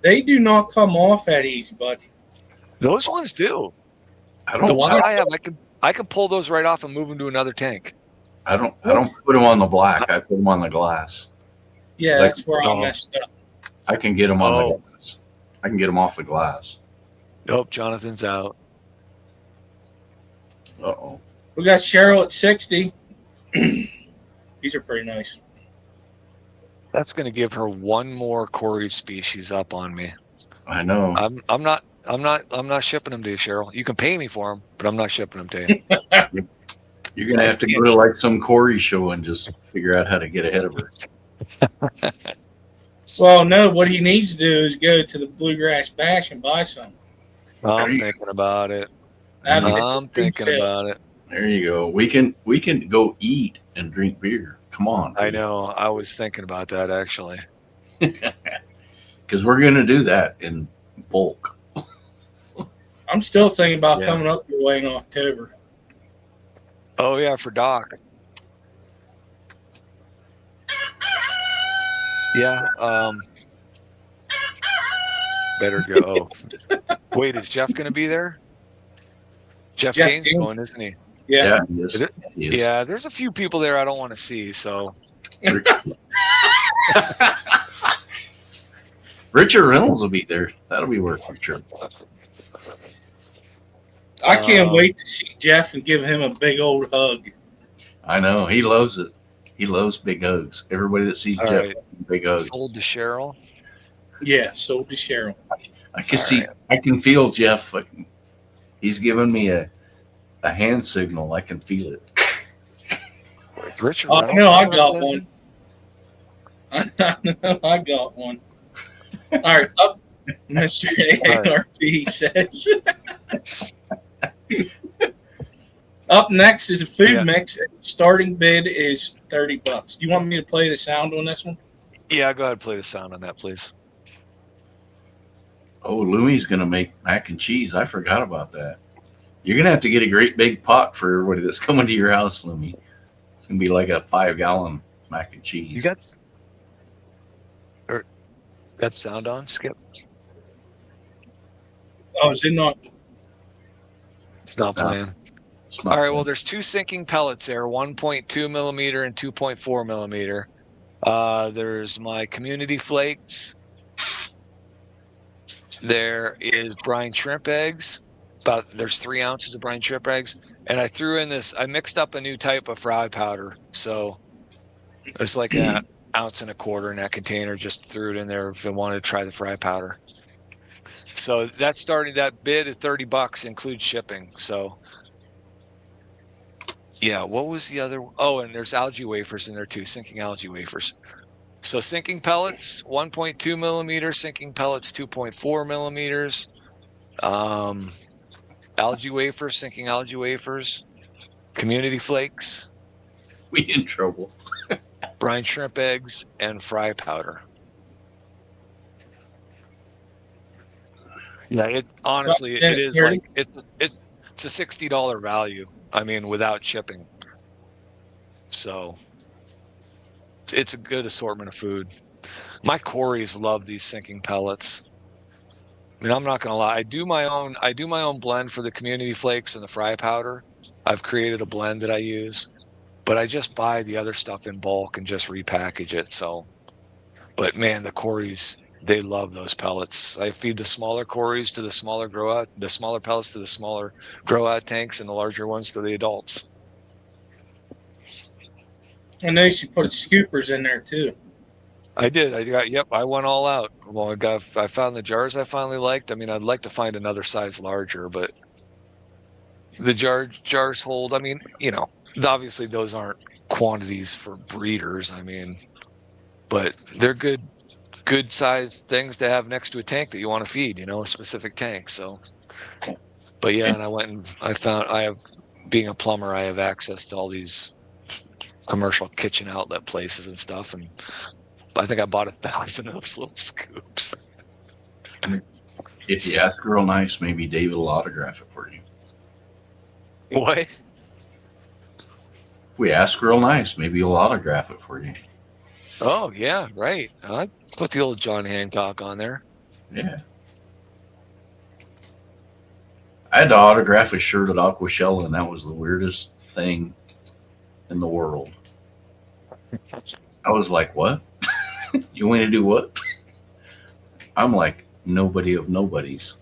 They do not come off that easy, but Those ones do. I don't. The one that I have, I can pull those right off and move them to another tank. I don't put them on the black. I put them on the glass. yeah, that's where I messed up. I can get them on the glass. I can get them off the glass. Nope, Jonathan's out. Uh-oh. We got Cheryl at 60. These are pretty nice. That's going to give her one more Cory species up on me. I know. I'm not shipping them to you, Cheryl. You can pay me for them, but I'm not shipping them to you. You're going to have to go to like some Cory show and just figure out how to get ahead of her. Well, no, what he needs to do is go to the Bluegrass Bash and buy some. I'm thinking about it. I'm thinking about it. There you go. We can go eat and drink beer. Come on. I know. I was thinking about that actually. Because we're going to do that in bulk. I'm still thinking about coming up your way in October. Oh yeah, for Doc. Yeah. Better go. Wait, is Jeff going to be there? Jeff Kane's going, isn't he? Yeah. He is. Yeah, there's a few people there I don't want to see, so. Richard Reynolds will be there. That'll be worth your trip. I can't wait to see Jeff and give him a big old hug. I know. He loves it. He loves big hugs. Everybody that sees Jeff, right. big hugs. Sold to Cheryl? Yeah, sold to Cheryl. I can see. Right. I can feel Jeff. He's giving me a hand signal. I can feel it. Richard. Oh, no, I got one. I got one. All right, up, Mr. AARP says. Up next is a food mix. Starting bid is $30. Do you want me to play the sound on this one? Yeah, go ahead and play the sound on that, please. Oh, Louie's going to make mac and cheese. I forgot about that. You're going to have to get a great big pot for everybody that's coming to your house, Louie. It's going to be like a 5-gallon mac and cheese. You got sound on, Skip? Oh, is it not? It's not playing. All right, well, there's two sinking pellets there, 1.2 millimeter and 2.4 millimeter. There's my community flakes. There is brine shrimp eggs. There's 3 ounces of brine shrimp eggs. And I threw in I mixed up a new type of fry powder. So it's like an 1.25 ounces in that container. Just threw it in there if I wanted to try the fry powder. So that's starting that bid at $30, includes shipping. So yeah, what was the other? Oh, and there's algae wafers in there too, sinking algae wafers. So sinking pellets, 1.2 millimeter, sinking pellets, 2.4 millimeters. Algae wafers, sinking algae wafers, community flakes. We in trouble. Brine shrimp eggs and fry powder. Yeah, it is like it's a $60 value. I mean, without shipping. So it's a good assortment of food. My Corys love these sinking pellets. I mean, I'm not gonna lie. I do my own blend for the community flakes and the fry powder. I've created a blend that I use, but I just buy the other stuff in bulk and just repackage it. So, but man, the Corys, they love those pellets. I feed the smaller Corys to the smaller grow out, the smaller pellets to the smaller grow out tanks, and the larger ones to the adults. I noticed you put scoopers in there too. I did. I went all out. Well, I found the jars I finally liked. I mean, I'd like to find another size larger, but the jars hold. I mean, obviously those aren't quantities for breeders. I mean, but they're good sized things to have next to a tank that you want to feed, a specific tank. So, but yeah, and I went and I found, being a plumber, I have access to all these commercial kitchen outlet places and stuff. And I think I bought 1,000 of those little scoops. If you ask real nice, maybe David will autograph it for you. What? If we ask real nice, maybe he'll autograph it for you. Oh, yeah, right. I put the old John Hancock on there. Yeah. I had to autograph a shirt at Aquarist, and that was the weirdest thing in the world. I was like, what? You want me to do what? I'm like, nobody of nobodies.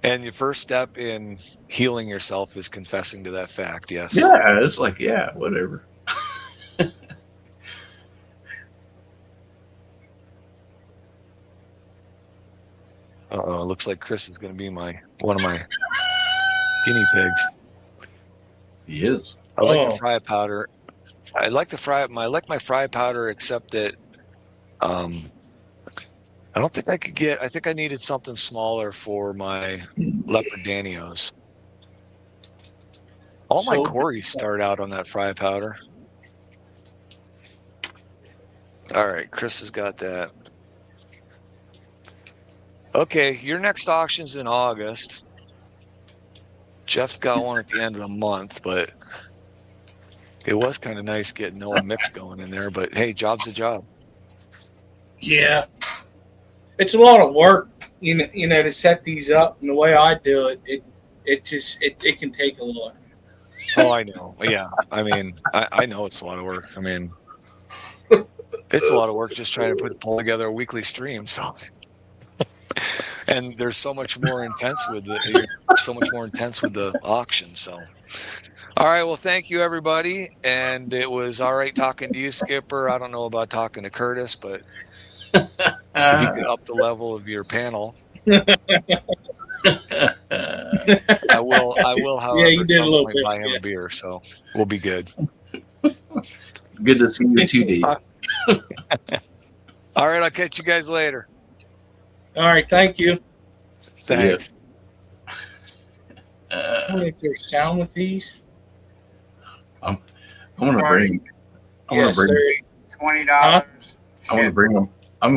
And your first step in healing yourself is confessing to that fact. Yes. Yeah, it's like, yeah, whatever. Uh-oh, looks like Chris is going to be one of my guinea pigs. He is. I like the fry powder. I like my fry powder, except that I don't think I could get. I think I needed something smaller for my leopard Danios. All my Corys start out on that fry powder. All right, Chris has got that. Okay, your next auction's in August. Jeff got one at the end of the month, but it was kind of nice getting the old mix going in there. But hey, job's a job. Yeah, it's a lot of work, you know, to set these up. And the way I do it, it can take a lot. Oh, I know. Yeah, I mean, I know it's a lot of work. I mean, it's a lot of work just trying to pull together a weekly stream. So. And there's so much more intense with the auction. So, all right. Well, thank you, everybody. And it was all right talking to you, Skipper. I don't know about talking to Curtis, but if you could up the level of your panel, I will. However, you did a little bit, buy him a beer, so we'll be good. Good to see you too, Dave. All right. I'll catch you guys later. All right, thank you. Thanks. I don't know if there's sound with these. I'm gonna bring $20. I'm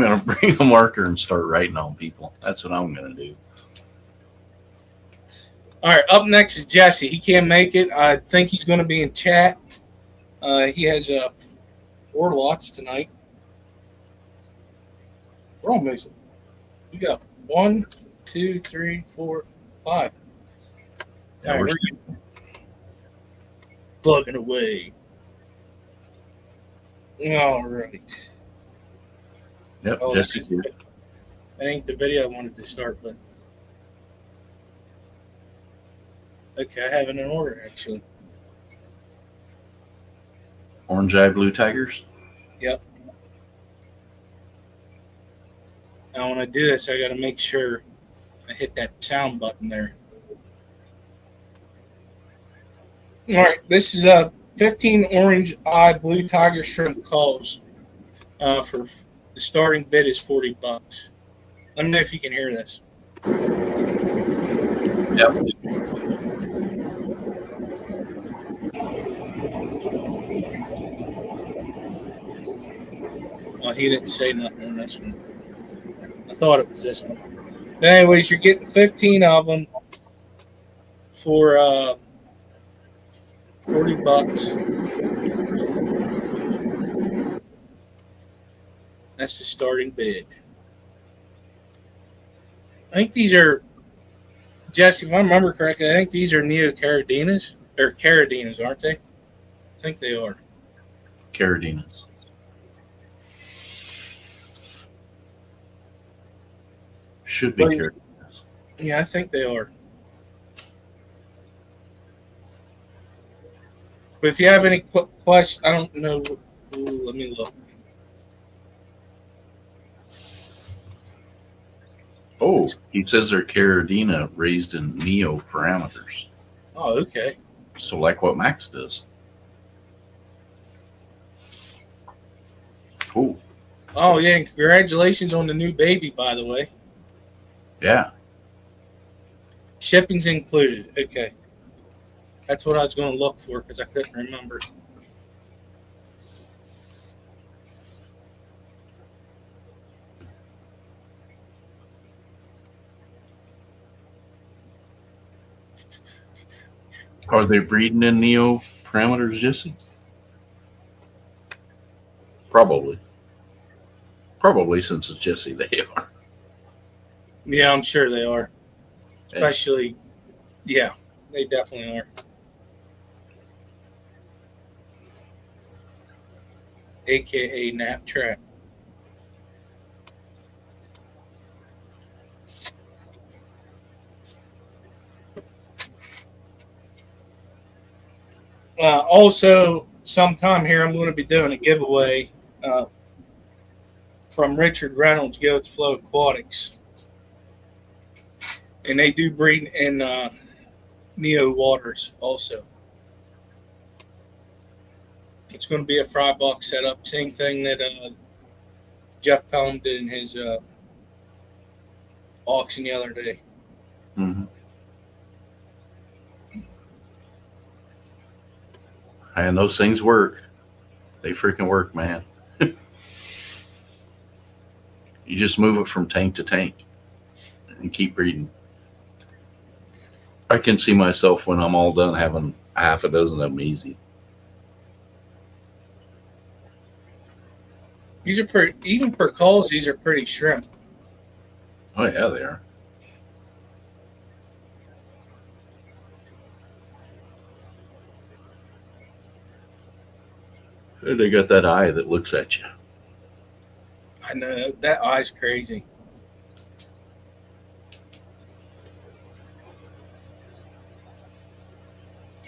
gonna bring a marker and start writing on people. That's what I'm gonna do. All right, up next is Jesse. He can't make it. I think he's going to be in chat. He has 4 lots tonight. We're almost. We got 1, 2, 3, 4, 5. Yeah, All right, we're plugging away. All right. Yep, Oh, Jesse's here. That ain't the video I wanted to start, but okay, I have it in order actually. Orange Eye Blue Tigers. Yep. Now when I do this, I got to make sure I hit that sound button there. All right, this is 15 orange eye blue tiger shrimp culls. For the starting bid is $40. Let me know if you can hear this. Yep. Well, he didn't say nothing on this one. I thought it was this one. But anyways, you're getting 15 of them for $40. That's the starting bid. I think these are, Jesse, if I remember correctly, I think these are Neocardinas, or Caradinas, aren't they? I think they are. Caradinas. Should be Caradinas. Yeah, I think they are. But if you have any questions, I don't know. Ooh, let me look. Oh, he says they're Caradina raised in Neo parameters. Oh, okay. So like what Max does. Cool. Oh, yeah, and congratulations on the new baby, by the way. Yeah. Shipping's included. Okay. That's what I was going to look for because I couldn't remember. Are they breeding in Neo parameters, Jesse? Probably. Probably, since it's Jesse, they are. Yeah, I'm sure they are. Especially, yeah, they definitely are. AKA nap trap. Also, sometime here, I'm going to be doing a giveaway from Richard Reynolds, Go with the Flow Aquatics. And they do breed in Neo waters also. It's going to be a fry box setup. Same thing that Jeff Pelham did in his auction the other day. Mm-hmm. And those things work. They freaking work, man. You just move it from tank to tank and keep breeding. I can see myself when I'm all done having half a dozen of them easy. These are pretty, even for culls, these are pretty shrimp. Oh, yeah, they are. They got that eye that looks at you. I know, that eye's crazy.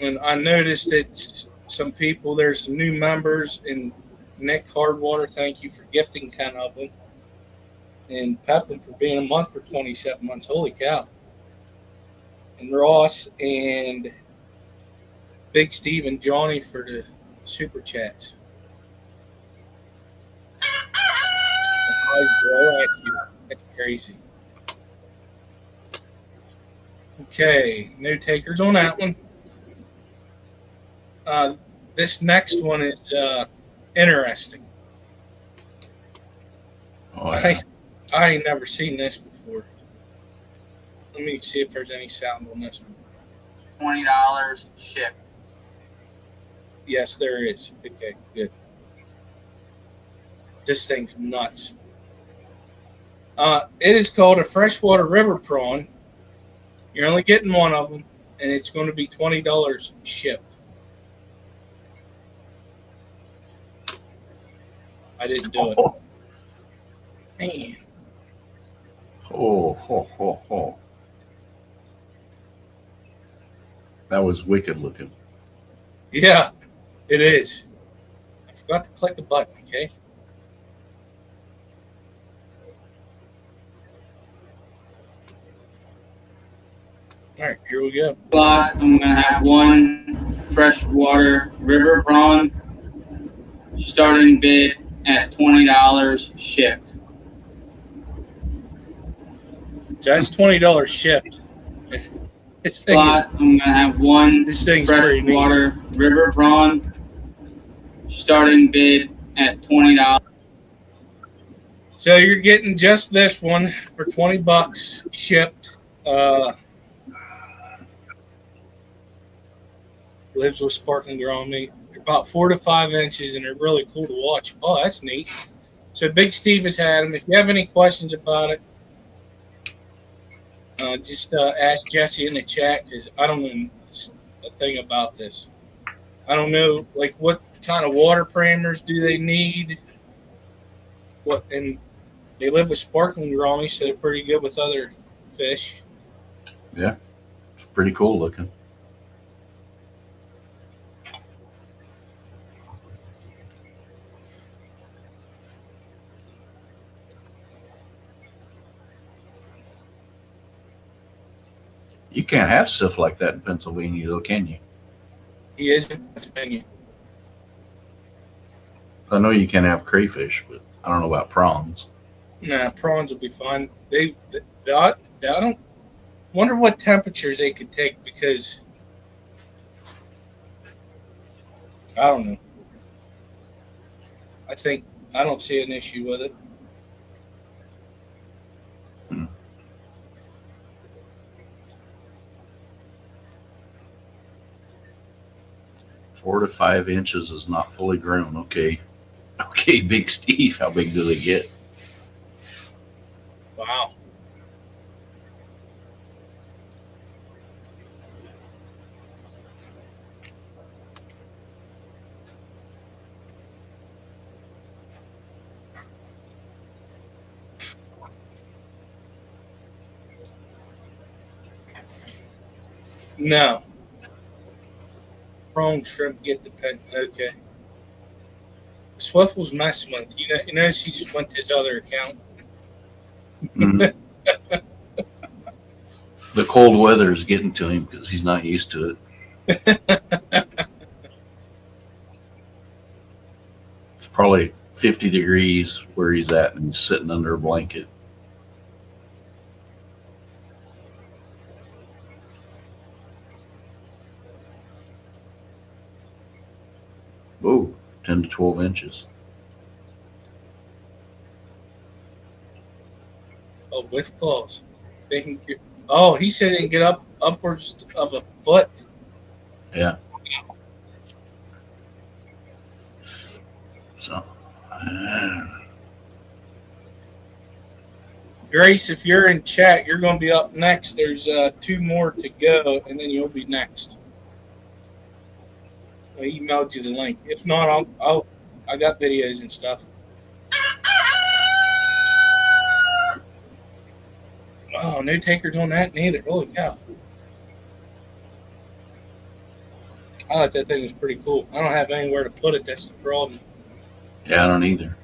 And I noticed that some people, there's some new members, and Nick Hardwater, thank you for gifting 10 of them. And Peplin for being a month for 27 months. Holy cow. And Ross and Big Steve and Johnny for the super chats. That's crazy. Okay, no takers on that one. This next one is interesting. Oh, yeah. I ain't never seen this before. Let me see if there's any sound on this one. $20 shipped. Yes, there is. Okay, good. This thing's nuts. It is called a freshwater river prawn. You're only getting one of them, and it's going to be $20 shipped. I didn't do it. Man. Oh. That was wicked looking. Yeah, it is. I forgot to click the button, okay? All right, here we go. I'm going to have one freshwater river prawn, starting bid at $20 shipped. So that's $20 shipped. I'm going to have one freshwater river prawn, starting bid at $20. So you're getting just this one for $20 shipped. Lives with sparkling ground meat. They're about 4 to 5 inches, and they're really cool to watch. Oh, that's neat. So Big Steve has had them. If you have any questions about it, just ask Jesse in the chat, because I don't know a thing about this. I don't know, like, what kind of water parameters do they need? And they live with sparkling ground, so they're pretty good with other fish. Yeah, it's pretty cool looking. You can't have stuff like that in Pennsylvania, though, can you? He is in Pennsylvania. I know you can have crayfish, but I don't know about prawns. Nah, prawns will be fine. I don't wonder what temperatures they could take, because I don't know. I don't see an issue with it. 4 to 5 inches is not fully grown. Okay, Big Steve, how big do they get? Wow. No. prong shrimp get the pen. Okay. Swift was messing with you know she just went to his other account. Mhm. The cold weather is getting to him because he's not used to it. It's probably 50 degrees where he's at, and he's sitting under a blanket. Oh, 10 to 12 inches. Oh, with claws. They can get, oh, he said they can get upwards of a foot. Yeah. So, Grace, if you're in chat, you're going to be up next. There's 2 more to go, and then you'll be next. I emailed you the link. If not, I got videos and stuff. Oh, no takers on that neither. Holy cow. I thought that thing was pretty cool. I don't have anywhere to put it. That's the problem. yeah, I don't either.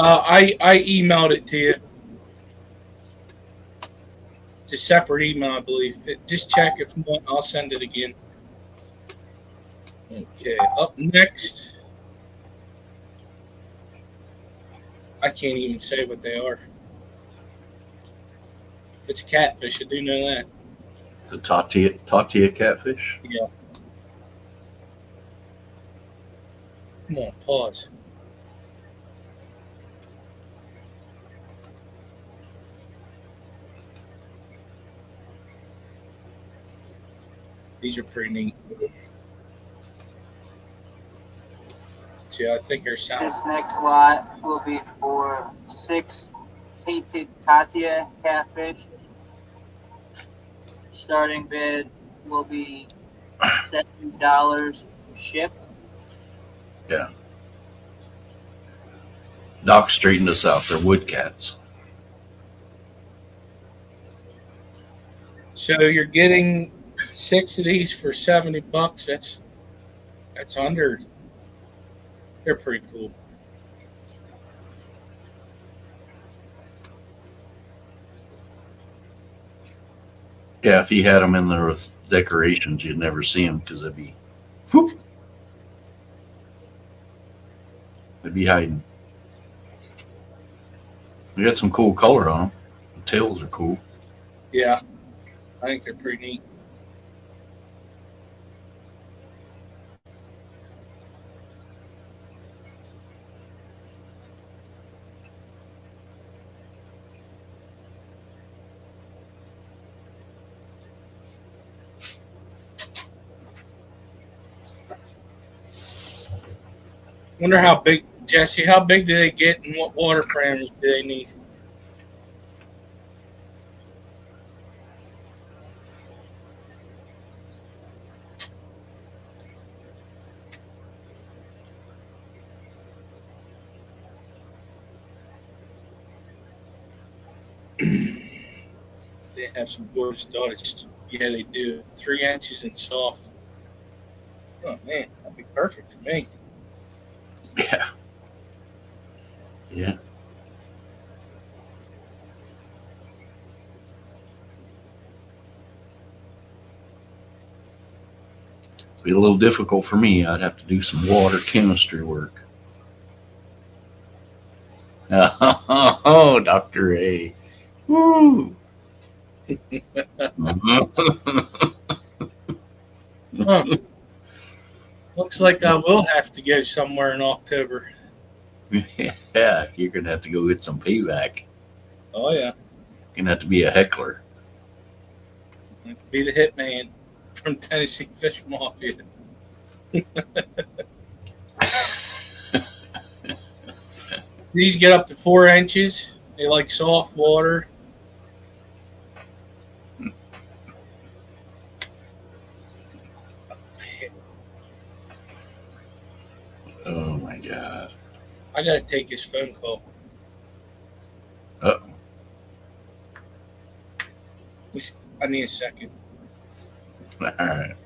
I emailed it to you. It's a separate email, I believe. Just check. If not, I'll send it again. Okay, up next. I can't even say what they are. It's catfish. I do know that. The tortilla catfish. Yeah. Come on, pause. These are pretty neat. See, I think there's sound. This next lot will be for 6 painted tortilla catfish. Starting bid will be $70 shipped. Yeah. Doc straightened us out. They're wood cats. So you're getting 6 of these for $70. That's under. They're pretty cool. Yeah, if you had them in there with decorations, you'd never see them because they'd be, whoop. They'd be hiding. They got some cool color on them. The tails are cool. Yeah, I think they're pretty neat. Wonder how big, Jesse, how big do they get and what water parameters do they need? They have some gorgeous daughters. Yeah, they do. 3 inches and soft. Oh, man, that'd be perfect for me. Yeah. Yeah. Be a little difficult for me. I'd have to do some water chemistry work. Oh, Dr. A. Woo. Huh. Looks like I will have to go somewhere in October. Yeah, you're going to have to go get some payback. Oh, yeah. You're going to have to be a heckler. I have to be the hitman from Tennessee Fish Mafia. These get up to 4 inches. They like soft water. Oh, my God. I gotta take his phone call. Uh-oh. I need a second. All right.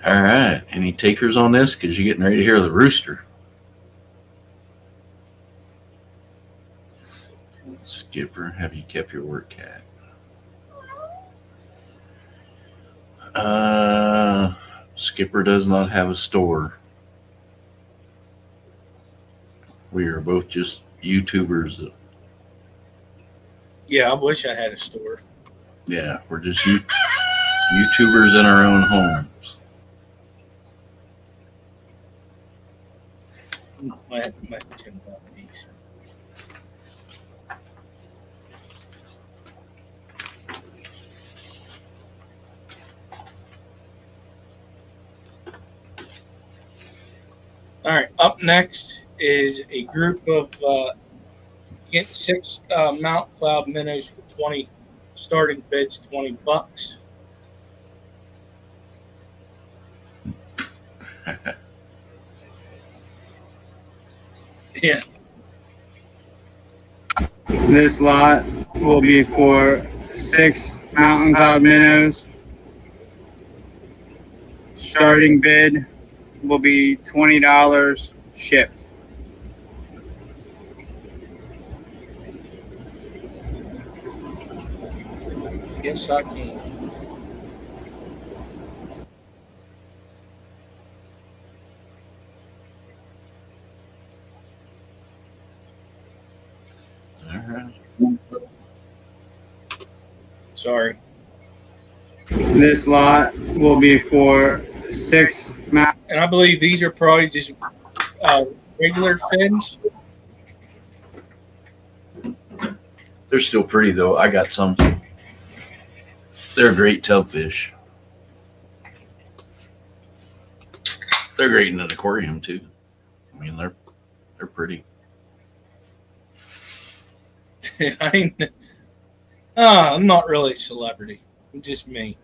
All right. Any takers on this? Because you're getting ready to hear the rooster. Skipper, have you kept your work cat? Skipper does not have a store. We are both just YouTubers. Yeah, I wish I had a store. Yeah, we're just YouTubers in our own homes. Might have to message him about these. All right, up next is a group of get 6 Mount Cloud minnows for 20 starting bids, $20. Yeah. This lot will be for 6 mountain cloud minnows. Starting bid will be $20 shipped. Yes, I can. All right. Sorry. This lot will be for 6 mountain. And I believe these are probably just regular fins. They're still pretty, though. I got some. They're a great tub fish. They're great in an aquarium, too. I mean, they're pretty. I'm not really a celebrity. I'm just me.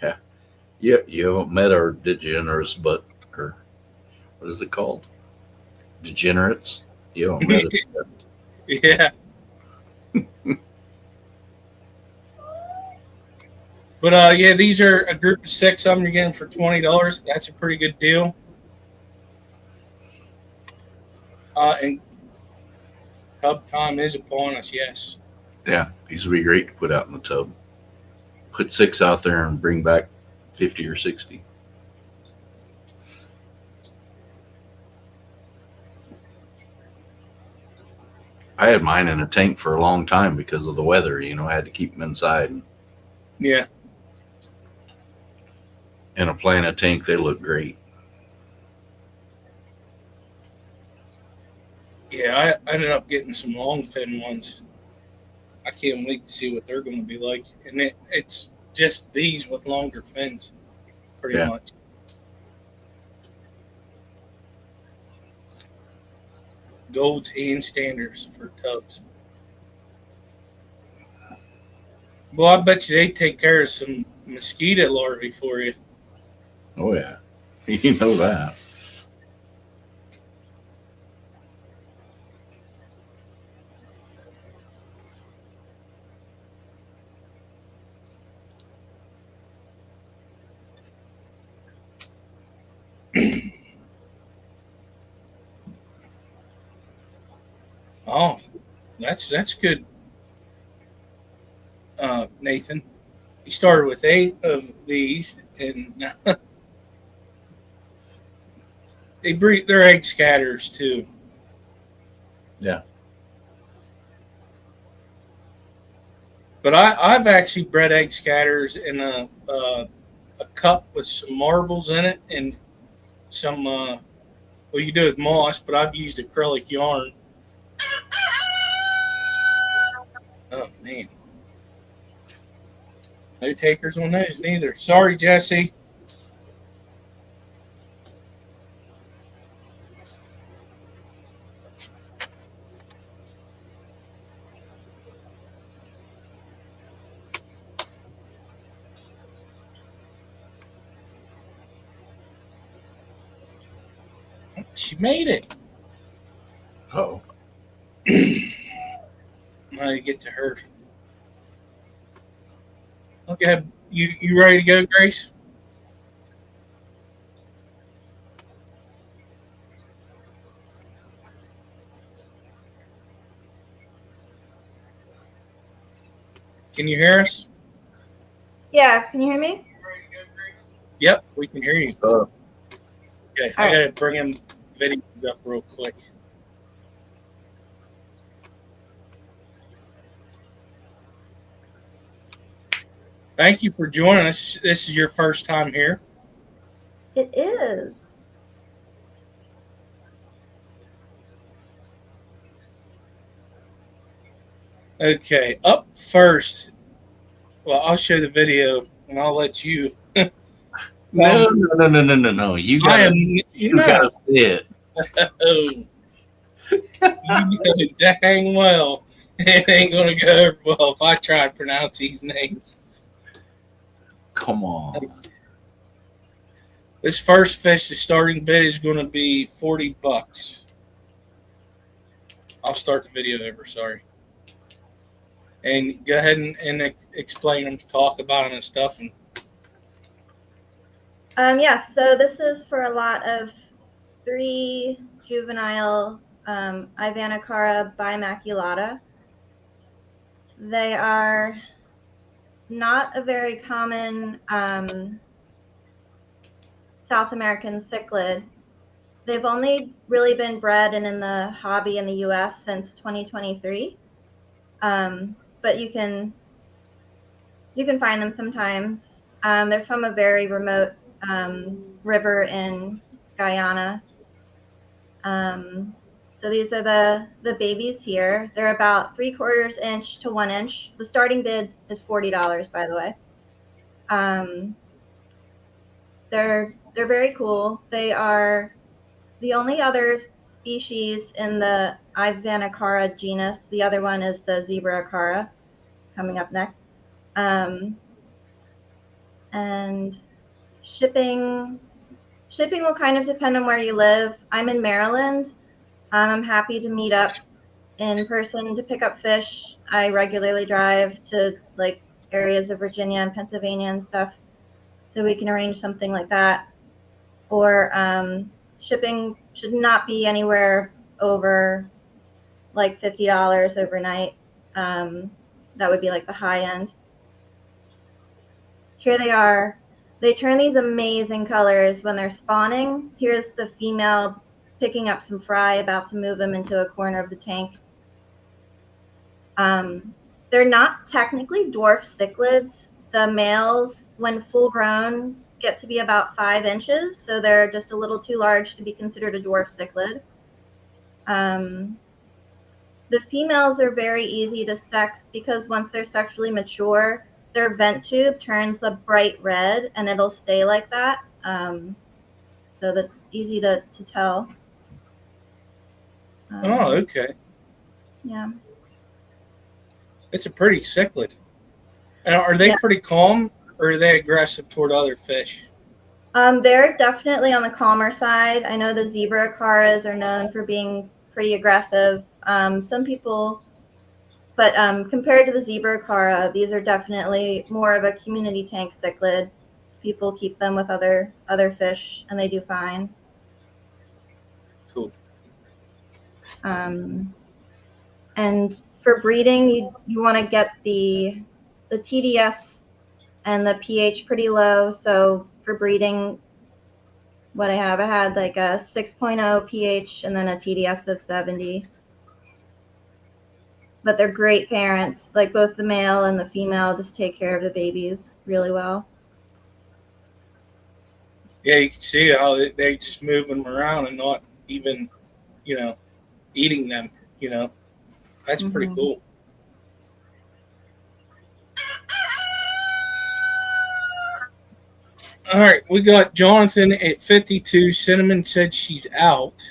Yeah. You haven't met our degenerates, but or what is it called? Degenerates. You haven't met us yet. Yeah. But yeah, these are a group of 6 of them. You're getting for $20. That's a pretty good deal. And tub time is upon us. Yes. Yeah, these would be great to put out in the tub. Put 6 out there and bring back 50 or 60. I had mine in a tank for a long time because of the weather. You know, I had to keep them inside. Yeah. In a Plana tank, they look great. Yeah, I ended up getting some longfin ones. I can't wait to see what they're going to be like. And it's just these with longer fins, pretty much. Golds and standards for tubs. Well, I bet you they take care of some mosquito larvae for you. Oh, yeah. You know that. Oh, that's good, Nathan. He started with 8 of these, and they breed. They're egg scatters too. Yeah. But I've actually bred egg scatters in a cup with some marbles in it and some. Well, you can do it with moss, but I've used acrylic yarn. Oh man. No takers on those neither. Sorry, Jesse. She made it. Oh, Now you get to her. Okay, you ready to go, Grace? Can you hear us? Yeah, can you hear me? Yep, we can hear you. Okay, I All gotta bring him video up real quick. Thank you for joining us. This is your first time here. It is. Okay, up first. Well, I'll show the video and I'll let you. no. You I gotta, am. you gotta see it. Oh, you know dang well it ain't gonna go over well if I try to pronounce these names. Come on. This first fish, the starting bid is going to be $40. I'll start the video over. Sorry, and go ahead and explain them, talk about them and stuff. And Yeah, so this is for a lot of 3 juvenile Ivanacara bimaculata. They are not a very common South American cichlid. They've only really been bred and in the hobby in the U.S. since 2023, but you can find them sometimes. They're from a very remote river in Guyana. So these are the babies here. They're about 3/4 inch to 1 inch. The starting bid is $40, by the way. They're very cool. They are the only other species in the Ivanacara genus. The other one is the zebra acara, coming up next. And shipping will kind of depend on where you live. I'm in Maryland. I'm happy to meet up in person to pick up fish. I regularly drive to like areas of Virginia and Pennsylvania and stuff, so we can arrange something like that. Or shipping should not be anywhere over like $50 overnight. That would be like the high end. Here they are. They turn these amazing colors when they're spawning. Here's the female picking up some fry, about to move them into a corner of the tank. They're not technically dwarf cichlids. The males, when full grown, get to be about 5 inches, so they're just a little too large to be considered a dwarf cichlid. The females are very easy to sex because once they're sexually mature, their vent tube turns the bright red and it'll stay like that. So that's easy to tell. oh, okay, Yeah. it's a pretty cichlid. And are they pretty calm, or are they aggressive toward other fish? They're definitely on the calmer side. I know the zebra acaras are known for being pretty aggressive. Some people, but compared to the zebra acara, these are definitely more of a community tank cichlid. People keep them with other fish, and they do fine. Cool. And for breeding, you want to get the TDS and the pH pretty low. So for breeding, what I had like a 6.0 pH and then a TDS of 70. But they're great parents. Like both the male and the female just take care of the babies really well. Yeah, you can see how they just move them around and not even, eating them. That's pretty cool. All right, we got Jonathan at 52. Cinnamon said she's out.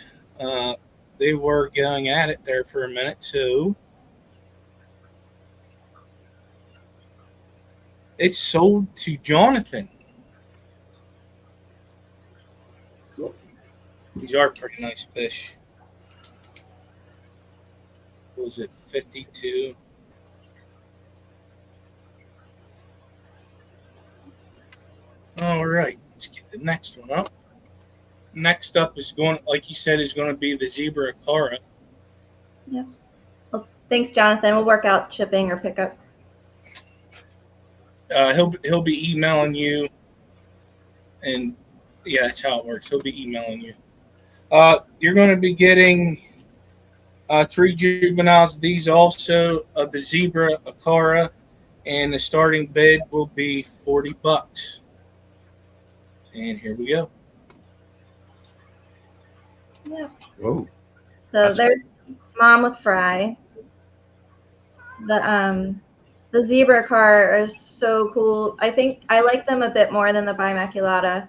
They were going at it there for a minute, so it's sold to Jonathan. These are pretty nice fish. What was it, 52? All right, let's get the next one up. Next up is going, like you said, is going to be the zebra Aquara. Yeah. Well, thanks, Jonathan. We'll work out shipping or pickup. He'll be emailing you, and yeah, that's how it works. He'll be emailing you. You're going to be getting 3 juveniles. These also of the zebra Aquara, and the starting bid will be $40. And here we go. Yeah. Whoa. So there's mom with Fry. The zebra car are so cool. I think I like them a bit more than the bimaculata.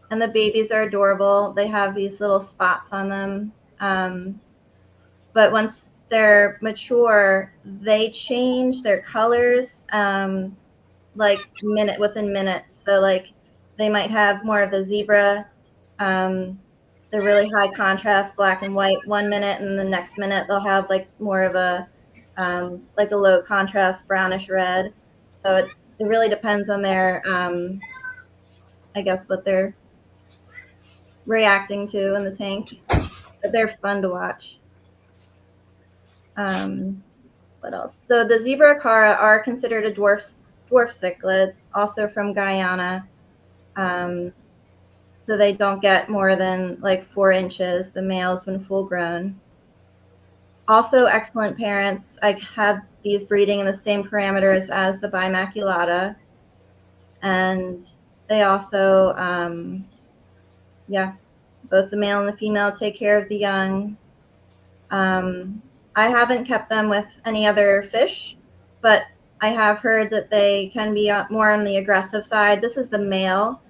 And the babies are adorable. They have these little spots on them. But once they're mature, they change their colors like within minutes. So like they might have more of the zebra, the really high contrast black and white 1 minute, and the next minute they'll have like more of a like a low contrast brownish red. So it really depends on their I guess what they're reacting to in the tank. But they're fun to watch. What else? So the zebra Aquara are considered a dwarf cichlid, also from Guyana. So they don't get more than like 4 inches, the males when full grown. Also excellent parents. I had these breeding in the same parameters as the bimaculata. And they also, both the male and the female take care of the young. I haven't kept them with any other fish, but I have heard that they can be more on the aggressive side. This is the male.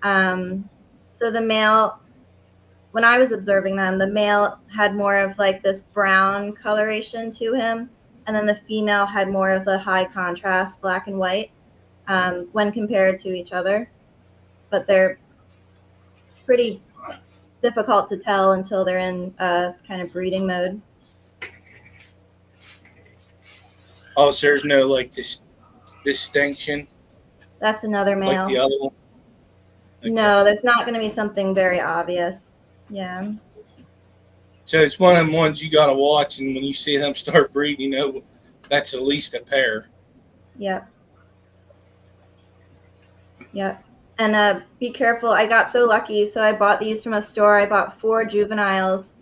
So the male, when I was observing them, the male had more of like this brown coloration to him, and then the female had more of the high contrast black and white when compared to each other. But they're pretty difficult to tell until they're in kind of breeding mode. Oh, so there's no like this distinction? That's another male. Like the other one? Okay. No, there's not going to be something very obvious. Yeah. So it's one of them ones you got to watch, and when you see them start breeding, you know that's at least a pair. Yep. Yep. And be careful. I got so lucky. So I bought these from a store. I bought 4 juveniles.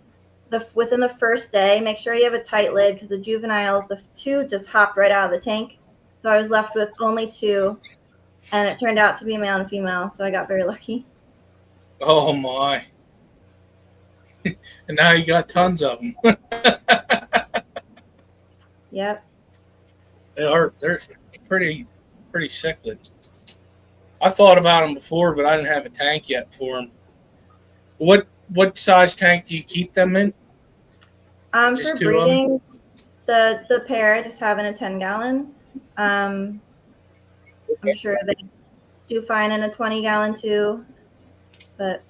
Within the first day, make sure you have a tight lid, because the juveniles, the 2 just hopped right out of the tank. So I was left with only 2, and it turned out to be a male and female. So I got very lucky. Oh my! And now you got tons of them. Yep. They're pretty cichlid. I thought about them before, but I didn't have a tank yet for them. What size tank do you keep them in? For breeding, the pair I just have in a 10-gallon. I'm sure they do fine in a 20-gallon too, but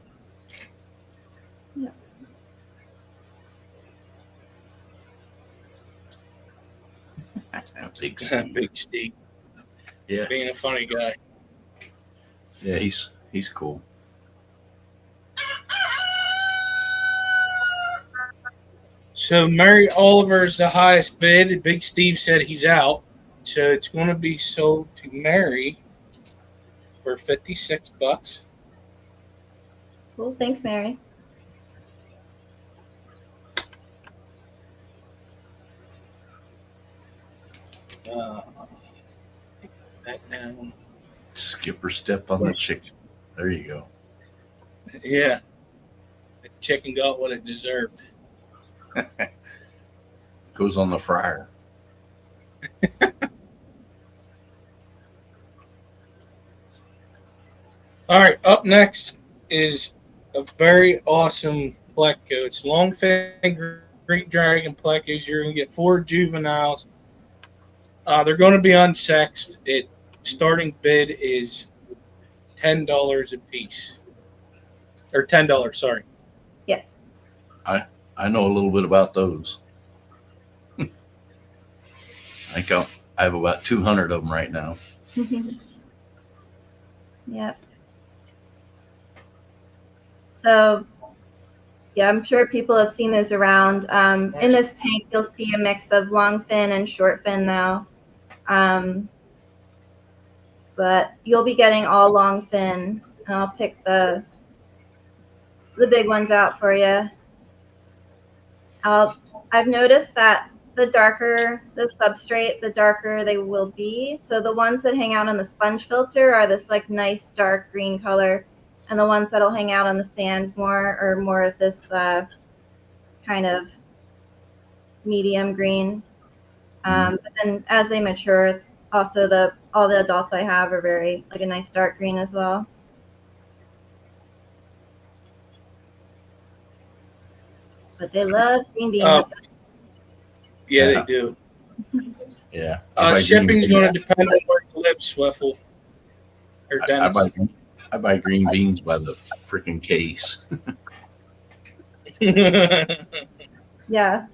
yeah. Big Steve. Big Steve. Yeah. Being a funny guy. Yeah, he's cool. So Mary Oliver's the highest bid. Big Steve said he's out. So it's going to be sold to Mary for $56. Cool. Thanks, Mary. That down. Skipper step on the chicken. There you go. Yeah. The chicken got what it deserved. Goes on the fryer. All right, up next is a very awesome pleco. It's Longfin Greek Dragon plecos. You're going to get 4 juveniles. They're going to be unsexed. Starting bid is $10 a piece. or $10. Sorry. I know a little bit about those. I think I have about 200 of them right now. Yep. So, yeah, I'm sure people have seen those around. In this tank, you'll see a mix of longfin and shortfin now. But you'll be getting all longfin, and I'll pick the big ones out for you. I've noticed that the darker the substrate, the darker they will be. So the ones that hang out on the sponge filter are this like nice dark green color, and the ones that'll hang out on the sand more are more of this kind of medium green. But then as they mature, also all the adults I have are very like a nice dark green as well. But they love green beans. Yeah, they do. Yeah. Shipping's going to depend on where you live, Swiffle. Or Dennis. I buy green beans by the freaking case. Yeah.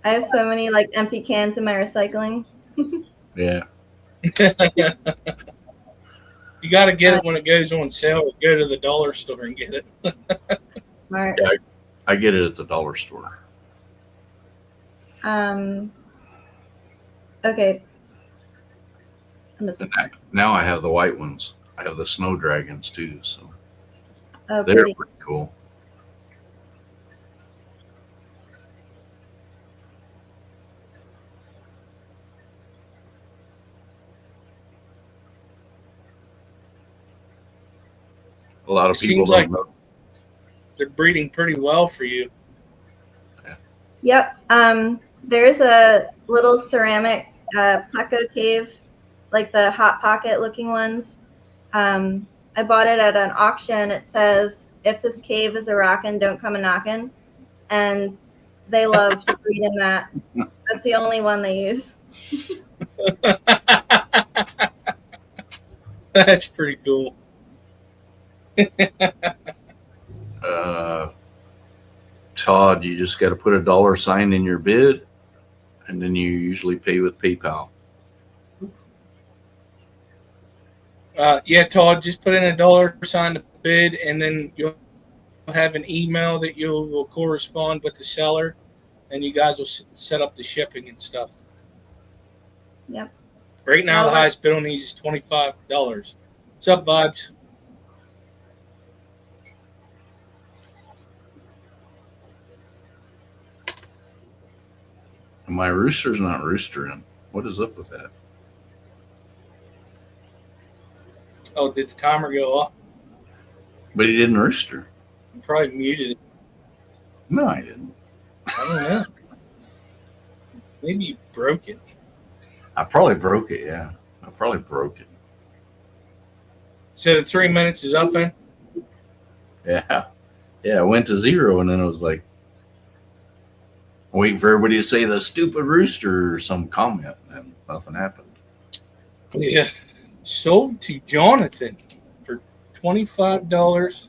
I have so many like empty cans in my recycling. Yeah. You got to get it when it goes on sale. Or go to the dollar store and get it. Smart. Yeah, I get it at the dollar store. Okay. Now I have the white ones. I have the snow dragons too, so Oh, they're pretty. pretty cool. A lot of It people seems don't like know. they're breeding pretty well for you. Yep. There's a little ceramic pleco cave, like the hot pocket looking ones. I bought it at an auction. It says, "If this cave is a rockin', don't come a knockin'," and they love to breed in that. That's the only one they use. That's pretty cool. Todd, you just got to put a $sign in your bid, and then you usually pay with PayPal. Yeah, Todd, just put in a $sign to bid, and then you'll have an email that you will correspond with the seller, and you guys will set up the shipping and stuff. Yep. Right now, the highest bid on these is $25. What's up, Vibes? My rooster's not roostering. What is up with that? Oh, did the timer go off? But he didn't rooster. You probably muted it. No, I didn't. I don't know. Maybe you broke it. I probably broke it, yeah. I probably broke it. So the 3 minutes is up then? Yeah. Yeah, it went to 0, and then it was like, waiting for everybody to say the stupid rooster or some comment, and nothing happened. Yeah. Sold to Jonathan for $25.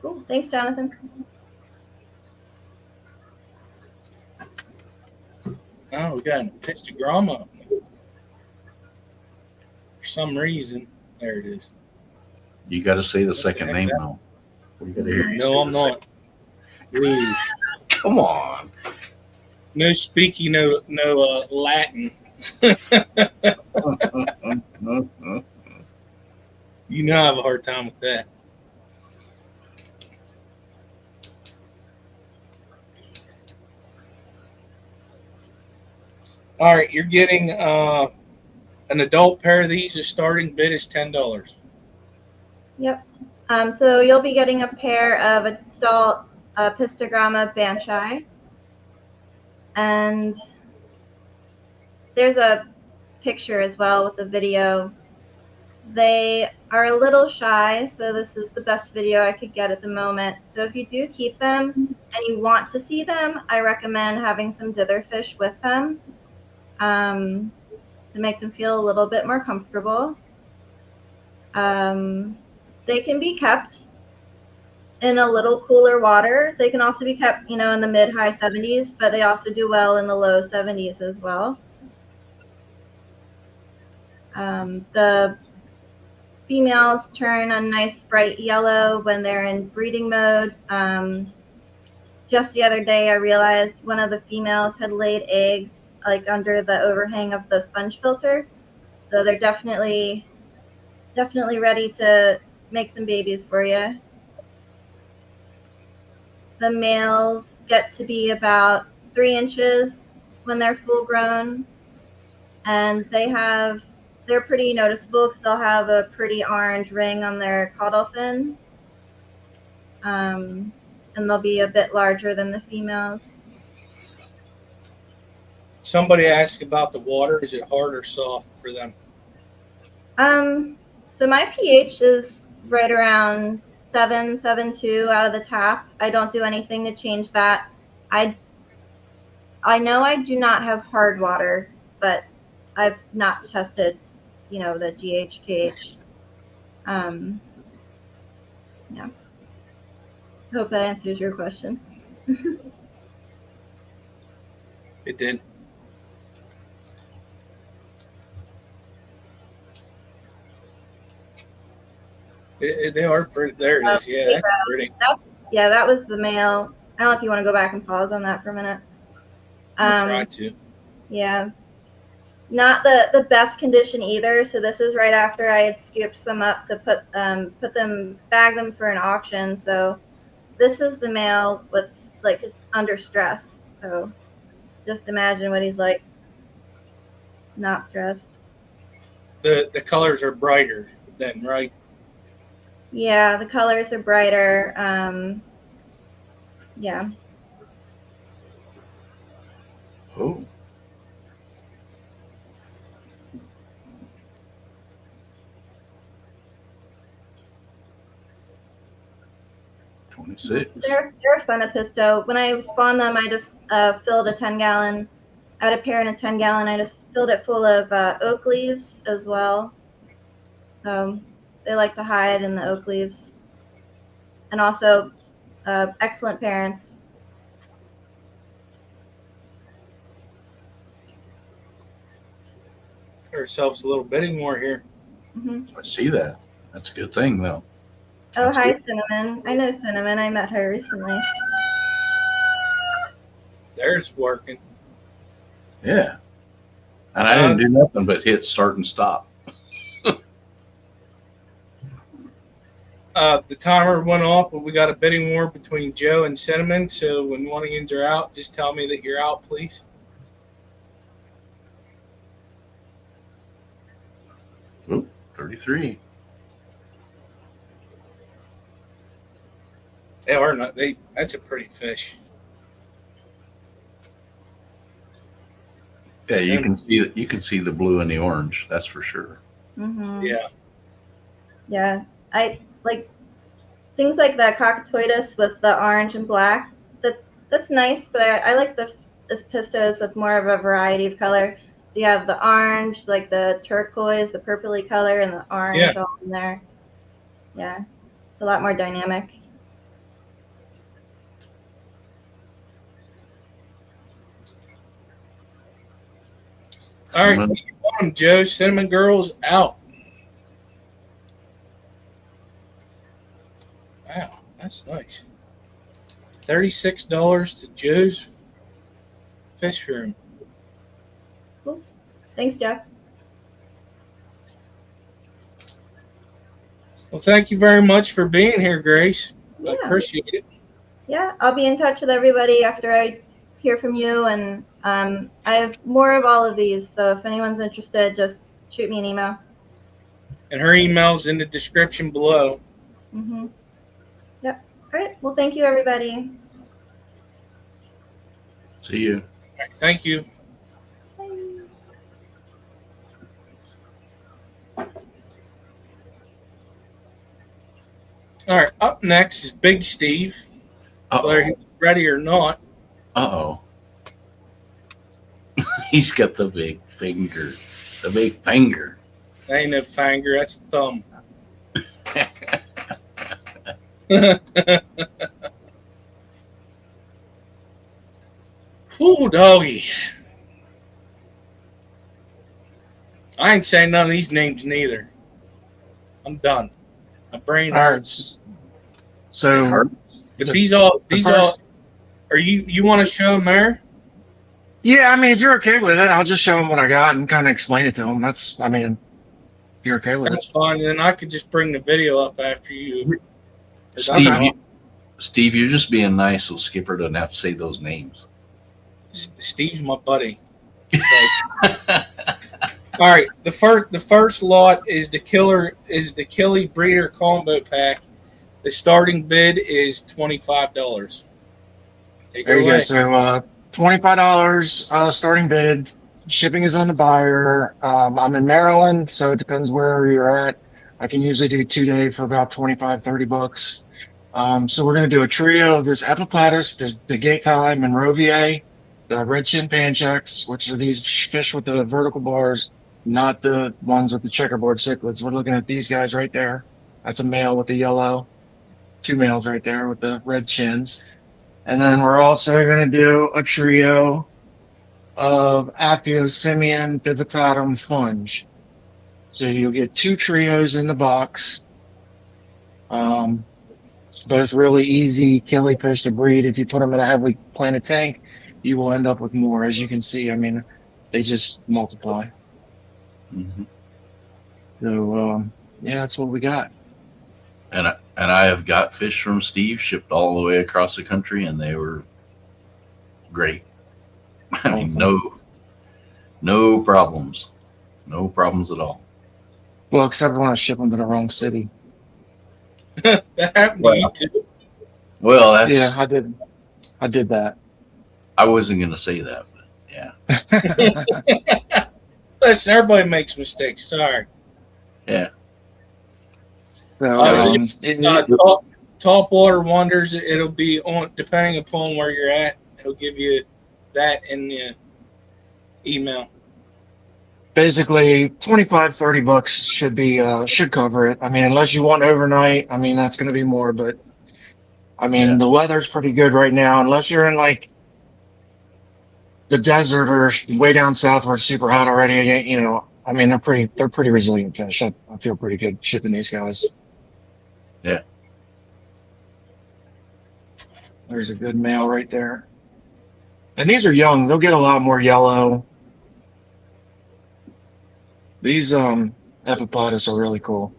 Cool. Thanks, Jonathan. Oh, we got an Instagram up. For some reason. There it is. You got to say the second name now. We gotta hear you say No, I'm the not. Ooh. Come on. No speaking, no Latin. You know I have a hard time with that. All right, you're getting an adult pair of these. The starting bid is $10. Yep. So you'll be getting a pair of adult Pistogramma banshai. And there's a picture as well with the video. They are a little shy, so this is the best video I could get at the moment. So if you do keep them and you want to see them, I recommend having some ditherfish with them to make them feel a little bit more comfortable. They can be kept in a little cooler water. They can also be kept, in the mid-high 70s, but they also do well in the low 70s as well. The females turn a nice bright yellow when they're in breeding mode. Just the other day, I realized one of the females had laid eggs like under the overhang of the sponge filter. So they're definitely ready to make some babies for you. The males get to be about 3 inches when they're full grown, and they're pretty noticeable because they'll have a pretty orange ring on their caudal fin, and they'll be a bit larger than the females. Somebody asked about the water. Is it hard or soft for them? So my pH is right around 7.2 out of the tap. I don't do anything to change that. I know I do not have hard water, but I've not tested, the GHKH. Yeah. Hope that answers your question. It did. They are pretty. There it is. Yeah, that's pretty. That was the male. I don't know if you want to go back and pause on that for a minute. I'll try to. Yeah. Not the best condition either. So this is right after I had scooped them up to bag them for an auction. So this is the male with under stress. So just imagine what he's like. Not stressed. The colors are brighter then, right? Yeah, the colors are brighter. Yeah. Oh. They're a fun Apisto. When I spawned them, I just filled a 10-gallon. I had a pair in a 10-gallon. I just filled it full of oak leaves as well. They like to hide in the oak leaves. And also excellent parents. Got ourselves a little bidding war here. Mm-hmm. I see that. That's a good thing, though. Oh, That's hi, good. Cinnamon. I know Cinnamon. I met her recently. There's working. Yeah. And I didn't do nothing but hit start and stop. The timer went off, but we got a bidding war between Joe and Cinnamon. So when one of you are out, just tell me that you're out, please. Oop, 33. They are not. That's a pretty fish. Yeah, you can see the blue and the orange. That's for sure. Mm-hmm. Yeah. Yeah. I like things like the Cockatoides with the orange and black. That's nice, but I like the pistos with more of a variety of color. So you have the orange, like the turquoise, the purpley color, and the orange all in there. Yeah, it's a lot more dynamic. All right, bottom, Joe. Cinnamon Girl's out. Wow, that's nice. $36 to Joe's fish room. Cool. Thanks, Jeff. Well, thank you very much for being here, Grace. Yeah. I appreciate it. Yeah, I'll be in touch with everybody after I hear from you, and I have more of all of these, so if anyone's interested, just shoot me an email. And her email's in the description below. Mm-hmm. Yep. All right. Well, thank you, everybody. See you. Thank you. Bye. All right, up next is Big Steve. Whether he's ready or not. Uh-oh. He's got the big finger. The big finger. That ain't no finger, that's a thumb. Ooh, doggy. I ain't saying none of these names neither. I'm done. My brain All right. hurts. So, But these all, are you want to show them there? yeah, I mean, if you're okay with it, I'll just show them what I got and kind of explain it to them. That's, I mean, if you're okay with That's it. fine. Then I could just bring the video up after you. Steve, Okay. Steve, you're just being nice, so Skipper doesn't have to say those names. Steve's my buddy. All right, the first lot is the Killy Breeder Combo Pack. The starting bid is $25. Take There it you go. away. So, $25 starting bid. Shipping is on the buyer. I'm in Maryland, so it depends where you're at. I can usually do 2 day for about 25, 30 bucks. So we're going to do a trio of this Epiplatus, the Gatai Monrovier, the red chin panchaks, which are these fish with the vertical bars, not the ones with the checkerboard cichlids. We're looking at these guys right there. That's a male with the yellow. 2 males right there with the red chins. And then we're also going to do a trio of Appiosimian Bivitatum funge. So you'll get 2 trios in the box. It's both really easy killifish to breed. If you put them in a heavily planted tank, you will end up with more. As you can see, I mean, they just multiply. Mm-hmm. So, yeah, that's what we got. And I have got fish from Steve shipped all the way across the country, and they were great. I mean, no problems, no problems at all. Well, except when I ship them to the wrong city. That happened to you too. Well, that's Yeah, I did that. I wasn't going to say that, but yeah. Listen, everybody makes mistakes. Sorry. Yeah. So, Top Water Wonders. It'll be on depending upon where you're at. It'll give you that in the email. basically 25, 30 bucks should cover it. I mean, unless you want overnight, I mean, that's going to be more, but I mean, the weather's pretty good right now, unless you're in like the desert or way down south where it's super hot already. You know, I mean, they're pretty resilient fish. I feel pretty good shipping these guys. Yeah. There's a good male right there. And these are young. They'll get a lot more yellow. These Epiplatus are really cool.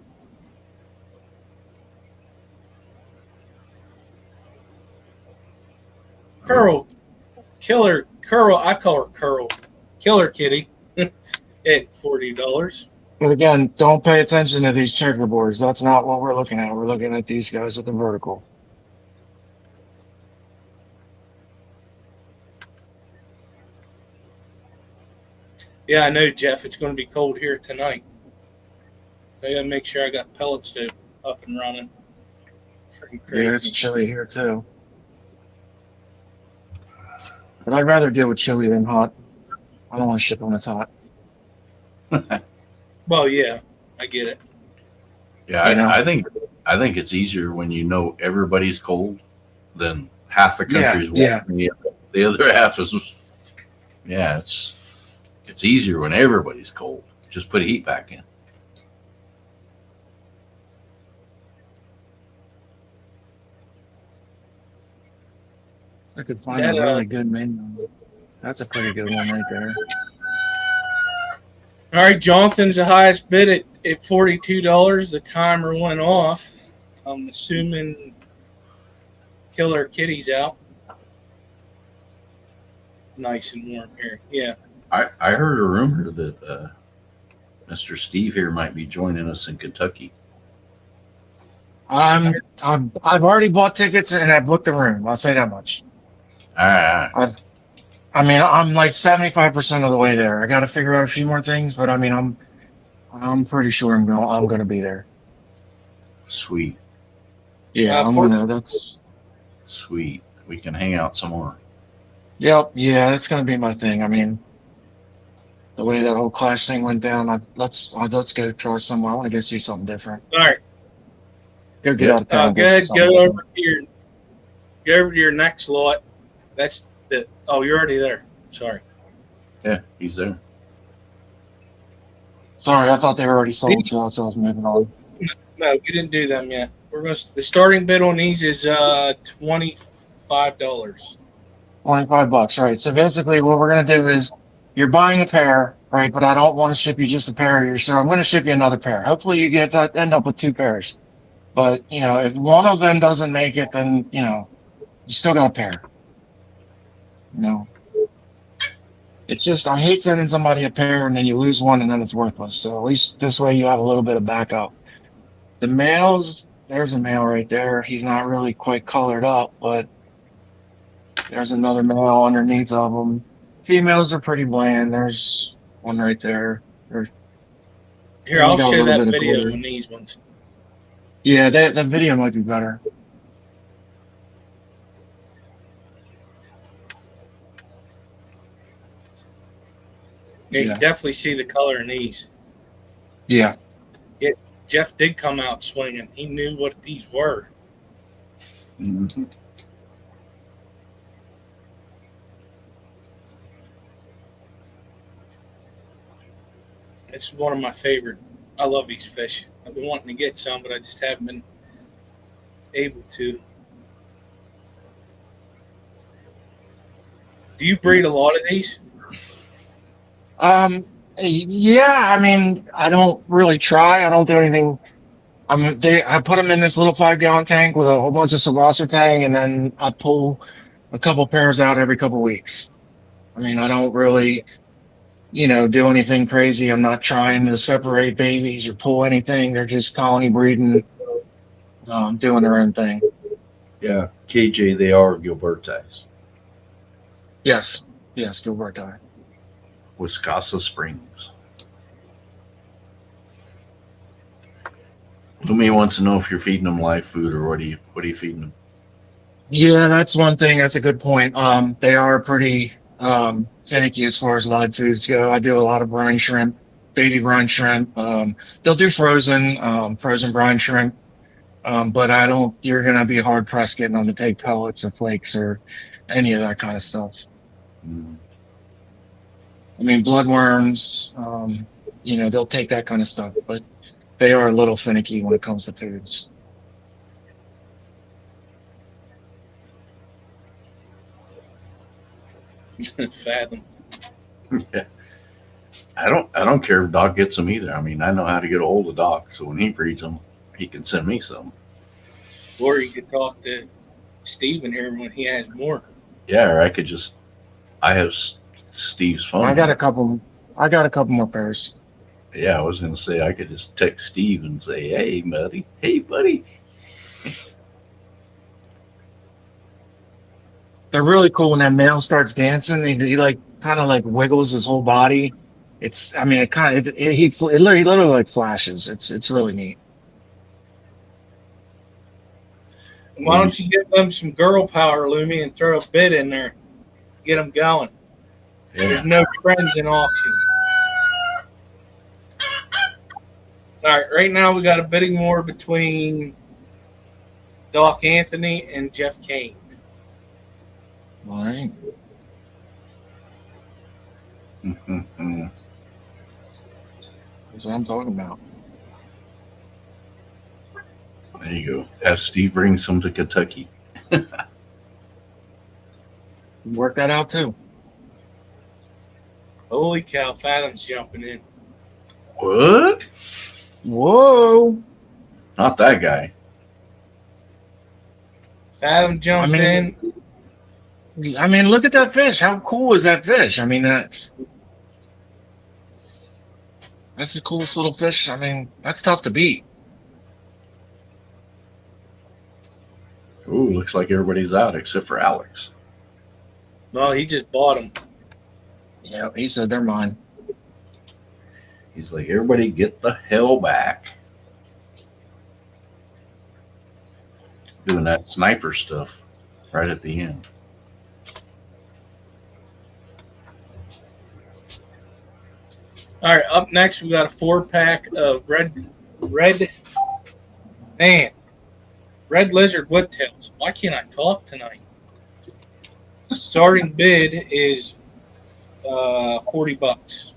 Curl, I call her Curl, Killer Kitty, at $40. But again, don't pay attention to these checkerboards. That's not what we're looking at. We're looking at these guys with the vertical. Yeah, I know, Jeff. It's going to be cold here tonight. So I got to make sure I got pellet stove up and running. Freaking crazy. Yeah, it's chilly here too. But I'd rather deal with chilly than hot. I don't want to ship when it's hot. Well, yeah, I get it. Yeah, I think it's easier when you know everybody's cold than half the country's warm. Yeah. And the other half is, yeah, it's easier when everybody's cold. Just put a heat pack in. I could find a really good menu. That's a pretty good one right there. All right, Jonathan's the highest bid at $42. The timer went off. I'm assuming Killer Kitty's out. Nice and warm here. Yeah. I heard a rumor that Mr. Steve here might be joining us in Kentucky. I've already bought tickets and I booked the room. I'll say that much. All right. I mean, I'm like 75% of the way there. I got to figure out a few more things, but I mean, I'm pretty sure I'm going to be there. Sweet. Yeah, I'm gonna. That's sweet. We can hang out some more. Yep. Yeah, that's gonna be my thing. I mean, the way that whole Clash thing went down, let's go try somewhere. I want to go see something different. All right. Go get out of town. Good. Go over to your next lot. That's the. Oh, you're already there. Sorry. Yeah, he's there. Sorry, I thought they were already sold, so I was moving on. No, we didn't do them yet. The starting bid on these is $25. $25, right? So basically, what we're gonna do is you're buying a pair, right? But I don't want to ship you just a pair here, so I'm gonna ship you another pair. Hopefully, you end up with 2 pairs. But if one of them doesn't make it, then you still got a pair. It's just I hate sending somebody a pair and then you lose one and then it's worthless. So at least this way you have a little bit of backup. The males, there's a male right there. He's not really quite colored up, but there's another male underneath of them. Females are pretty bland. There's one right there. Here, I'll show that video on these ones. Yeah, that video might be better. Yeah, you definitely see the color in these. Yeah. Yeah, Jeff did come out swinging. He knew what these were. Mm-hmm. It's one of my favorite. I love these fish. I've been wanting to get some, but I just haven't been able to. Do you breed a lot of these? Yeah, I mean, I don't really try. I don't do anything. I put them in this little 5-gallon tank with a whole bunch of Savasser tang, and then I pull a couple pairs out every couple weeks. I mean, I don't really, do anything crazy. I'm not trying to separate babies or pull anything. They're just colony breeding, doing their own thing. Yeah, KJ, they are Gilbertis. Yes, Gilberti. Wiscasa Springs. Lumi wants to know if you're feeding them live food or what are you feeding them? Yeah, that's one thing. That's a good point. They are pretty finicky as far as live foods go. I do a lot of brine shrimp, baby brine shrimp. They'll do frozen brine shrimp. But you're going to be hard pressed getting them to take pellets or flakes or any of that kind of stuff. I mean, bloodworms, they'll take that kind of stuff, but they are a little finicky when it comes to foods. Fathom. Yeah. I don't care if Doc gets them either. I mean, I know how to get a hold of Doc, so when he breeds them, he can send me some. Or you could talk to Steven here when he has more. Yeah, or I have Steve's phone. I got a couple more pairs. Yeah, I was going to say I could just text Steve and say, "Hey, buddy." They're really cool when that male starts dancing. He kind of wiggles his whole body. He literally like flashes. It's really neat. Why don't you give them some girl power, Lumi, and throw a bid in there? Get them going. Yeah. There's no friends in auction. All right, right now we got a bidding war between Doc Anthony and Jeff Kane. All right. That's what I'm talking about. There you go. Have Steve bring some to Kentucky. Work that out too. Holy cow, Fathom's jumping in. What? Whoa. Not that guy. Fathom jumped in. I mean, look at that fish. How cool is that fish? I mean, that's the coolest little fish. I mean, that's tough to beat. Ooh, looks like everybody's out except for Alex. No, he just bought them. Yeah, he said they're mine. He's like, everybody get the hell back. Doing that sniper stuff right at the end. All right, up next we got a 4-pack of red. Man, Red lizard woodtails. Why can't I talk tonight? Starting bid is $40.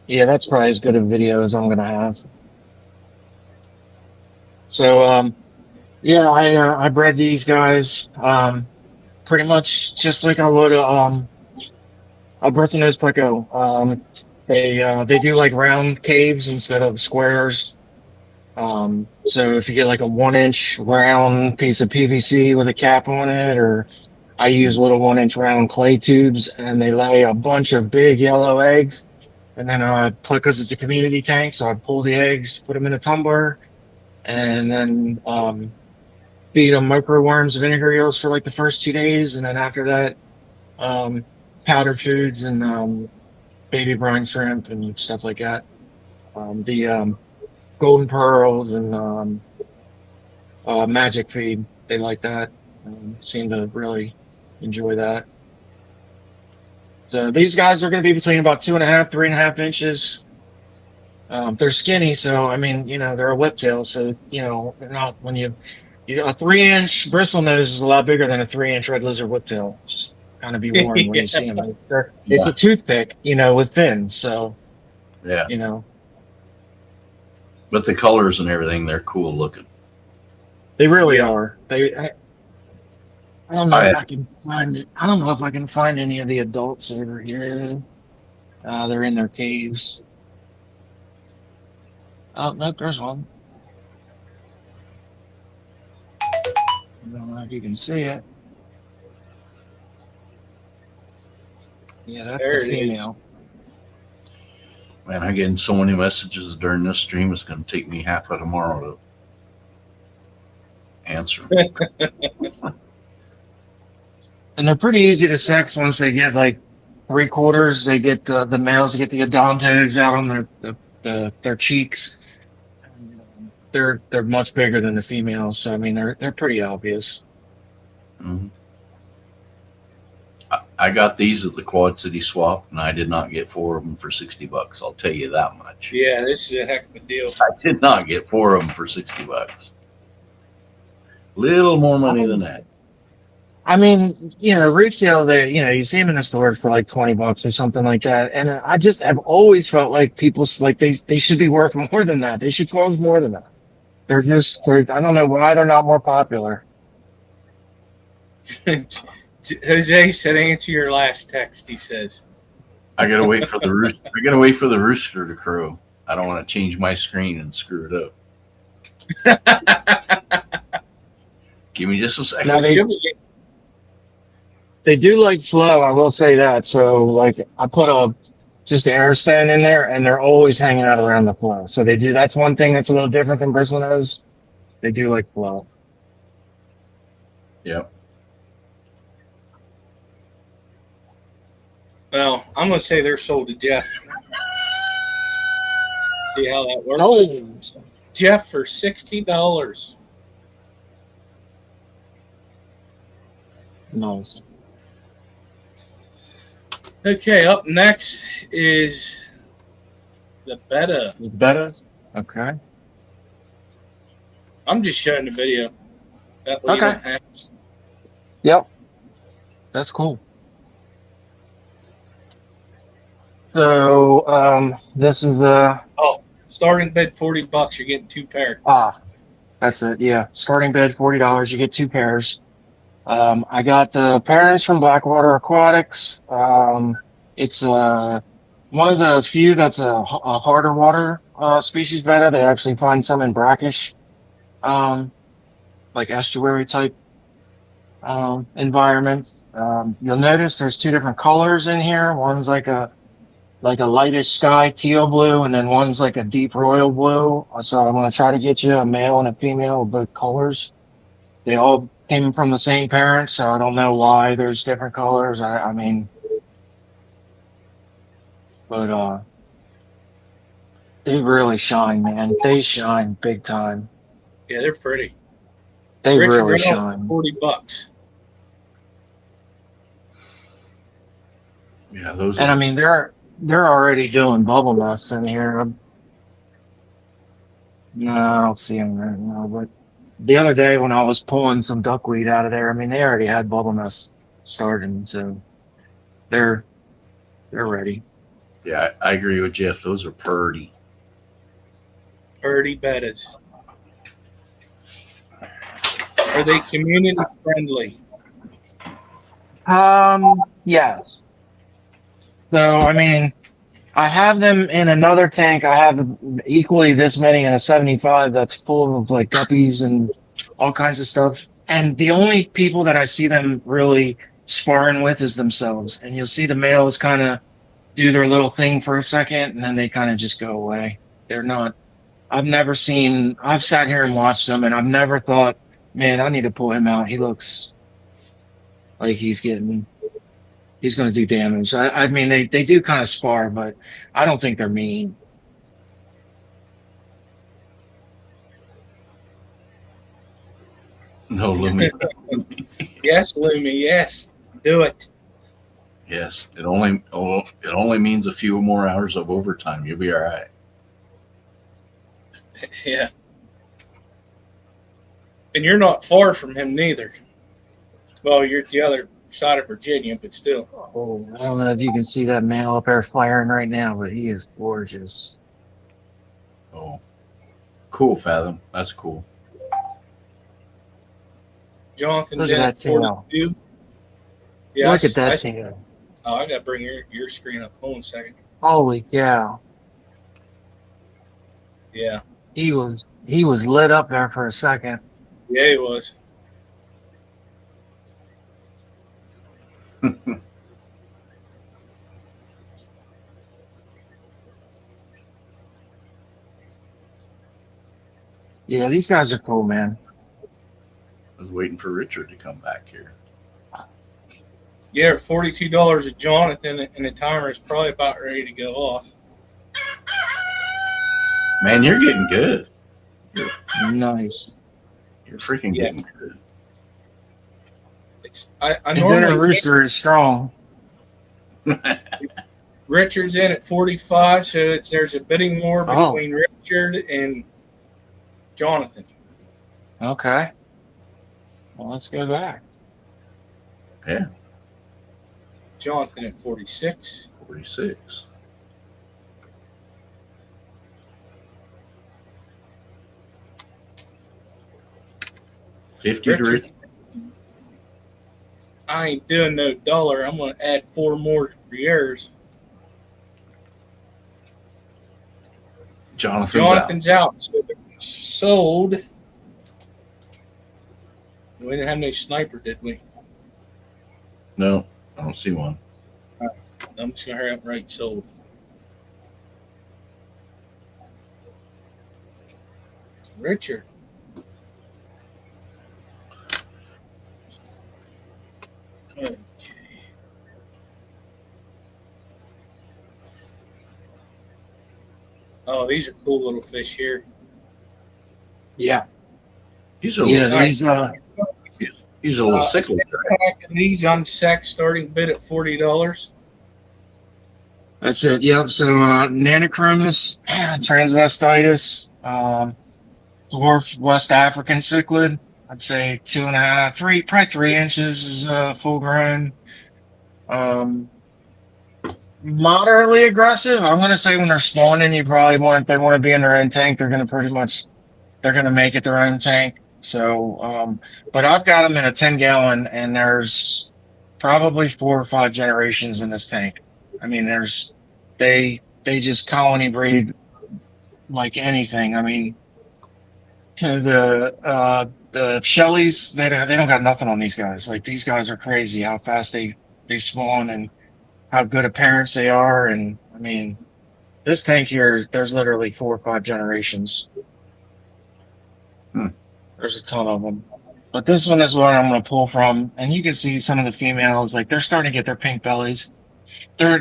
Yeah, that's probably as good a video as I'm gonna have. So yeah, I bred these guys pretty much just like I would a Brettonose Pleco. They do like round caves instead of squares. So if you get like a 1 inch round piece of PVC with a cap on it, or I use little 1 inch round clay tubes, and they lay a bunch of big yellow eggs. And then because it's a community tank, so I pull the eggs, put them in a tumbler, and then feed them microworms, vinegar eels for like the first 2 days, and then after that, powder foods and baby brine shrimp and stuff like that. The golden pearls and magic feed, they like that. Seem to really enjoy that. So these guys are going to be between about 2.5, 3.5 inches. They're skinny, so I mean, they're a whiptail, so they're not when you a 3 inch bristlenose is a lot bigger than a 3 inch red lizard whiptail. Just kind of be warned when you see them. It's a toothpick, with fins. So yeah, But the colors and everything, they're cool looking. They really are. I don't know if I can find it. I don't know if I can find any of the adults over here. They're in their caves. Oh, no, there's one. I don't know if you can see it. Yeah, that's the female. Man, I'm getting so many messages during this stream, it's going to take me half of tomorrow to answer. And they're pretty easy to sex once they get like 3/4. They get the males get the odontos out on their cheeks. They're much bigger than the females, so I mean they're pretty obvious. Mm-hmm. I got these at the Quad City Swap, and I did not get 4 of them for $60. I'll tell you that much. Yeah, this is a heck of a deal. I did not get 4 of them for $60. Little more money than that. I mean, retail, you see them in the store for like $20 or something like that. And I just have always felt like people like they should be worth more than that. They should cost more than that. I don't know why they're not more popular. Jose said, "Answer your last text." He says, "I gotta wait for the rooster. I gotta wait for the rooster to crow. I don't want to change my screen and screw it up." Give me just a second. Now they do like flow, I will say that. So like I put just an air stand in there, and they're always hanging out around the flow. So they do. That's one thing that's a little different than bristlenose. They do like flow. Yep. Well, I'm going to say they're sold to Jeff. See how that works? Oh. Jeff for $60. Nice. Okay, up next is the betta. The bettas? Okay. I'm just showing the video. That way you don't have to. Yep. That's cool. So this is starting bid $40. You're getting 2 pairs. That's it. Yeah, starting bid $40. You get 2 pairs. I got the parents from Blackwater Aquatics. It's one of the few that's a harder water species betta. They actually find some in brackish, like estuary type environments. You'll notice there's 2 different colors in here. One's like a lightish sky teal blue, and then one's like a deep royal blue. So I'm going to try to get you a male and a female of both colors. They all came from the same parents, so I don't know why there's different colors. I mean, but they really shine, man. They shine big time. Yeah, they're pretty. They Richard really Reynolds, shine. $40. Yeah, those. And I mean, they're already doing bubble nests in here. No, I don't see them right now, but the other day when I was pulling some duckweed out of there, I mean, they already had bubble nests started, so they're ready. Yeah, I agree with Jeff. Those are purdy. Purdy bettas. Are they community friendly? Yes. So, I mean, I have them in another tank. I have equally this many in a 75 that's full of like guppies and all kinds of stuff. And the only people that I see them really sparring with is themselves. And you'll see the males kind of do their little thing for a second and then they kind of just go away. They're not, I've sat here and watched them and I've never thought, man, I need to pull him out. He looks like he's going to do damage. I mean, they do kind of spar, but I don't think they're mean. No, Lumi. Yes, Lumi. Yes, do it. Yes, it only means a few more hours of overtime. You'll be all right. Yeah. And you're not far from him neither. Well, you're at the other side of Virginia, but still. Oh, I don't know if you can see that male up there firing right now, but he is gorgeous. Oh, cool, Fathom. That's cool. Jonathan's Look in at at that tail. 42. Yeah, Look at that tail. Oh, I got to bring your screen up. Hold on a second. Holy cow. Yeah. He was lit up there for a second. Yeah, he was. Yeah, these guys are cool, man. I was waiting for Richard to come back here. Yeah, $42 at Jonathan, and the timer is probably about ready to go off. Man, you're getting good. Nice. You're freaking getting good. I His inner normally rooster is strong. Richard's in at 45, so there's a bidding war between Richard and Jonathan. Okay. Well, let's go back. Yeah. Jonathan at 46. 46. $50 to Richard. I ain't doing no dollar. I'm going to add 4 more for yours. Jonathan's out. So sold. We didn't have no sniper, did we? No, I don't see one. I'm just going to hurry up and write sold. Richard. Okay. Oh, these are cool little fish here. Yeah. These are yeah, these are little cichlids. These on sec starting bid at $40. That's it. Yep. So Nanochromis, transvestitis, dwarf West African cichlid. I'd say 2.5, 3, probably 3 inches is full grown. Moderately aggressive. I'm gonna say when they're spawning, you probably want, if they want to be in their own tank, they're gonna make it their own tank. So, but I've got them in a 10-gallon, and there's probably 4 or 5 generations in this tank. I mean, they just colony breed like anything. I mean, the Shelleys, they don't got nothing on these guys. Like, these guys are crazy how fast they spawn and how good of parents they are. And I mean, this tank here there's literally 4 or 5 generations. There's a ton of them. But this one is what I'm going to pull from, and you can see some of the females, like, they're starting to get their pink bellies. They're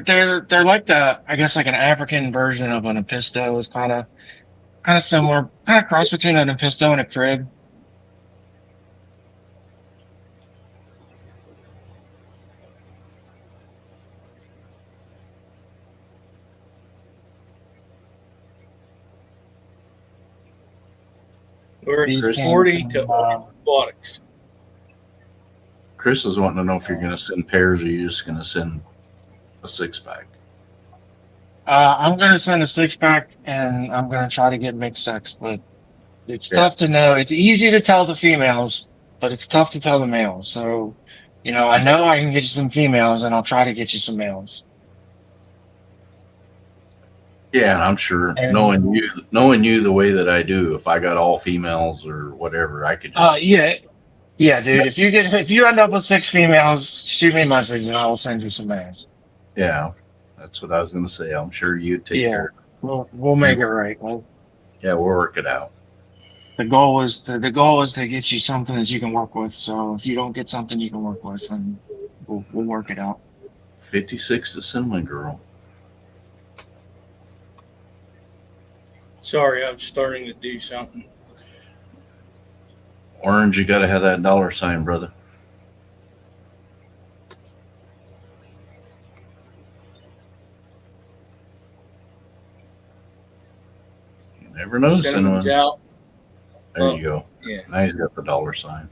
like I guess like an African version of an Apisto. Is kind of similar, kind of cross between an Apisto and a crib. We're These at came 40 from, to aquatics. Chris is wanting to know if you're going to send pairs or you're just going to send a 6-pack. I'm going to send a 6-pack, and I'm going to try to get mixed sex, but it's tough to know. It's easy to tell the females, but it's tough to tell the males. So, I know I can get you some females, and I'll try to get you some males. Yeah, and I'm sure And- knowing you the way that I do, if I got all females or whatever, I could just Yeah, dude. If you end up with 6 females, shoot me a message, and I will send you some males. Yeah, that's what I was going to say. I'm sure you'd take care. We'll make it right. Yeah, we'll work it out. The goal is to get you something that you can work with. So if you don't get something you can work with, then we'll work it out. 56 to Cinnamon Girl. Sorry, I'm starting to do something. Orange, you got to have that $, brother. You never know, Cinnamon's Cinnamon. out. There you go. Yeah. Now he's got the $.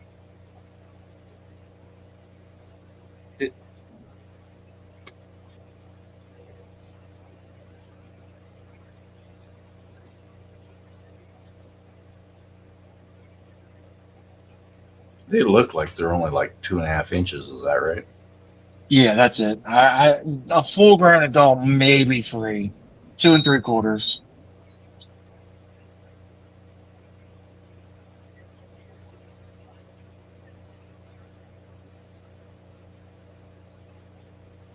They look like they're only like 2.5 inches. Is that right? Yeah, that's it. A full-grown adult, maybe 3, 2 3/4.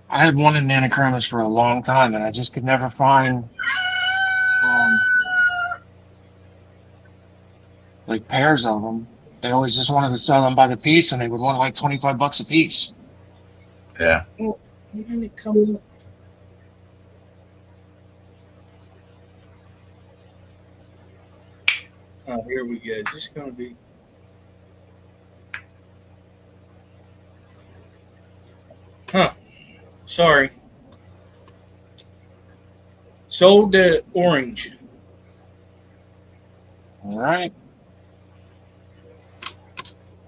I had one in Nanochromos for a long time, and I just could never find like pairs of them. They always just wanted to sell them by the piece, and they would want like $25 a piece. Yeah. Oh, when it comes up. Oh, here we go. This is going to be. Huh. Sorry. Sold the orange. All right.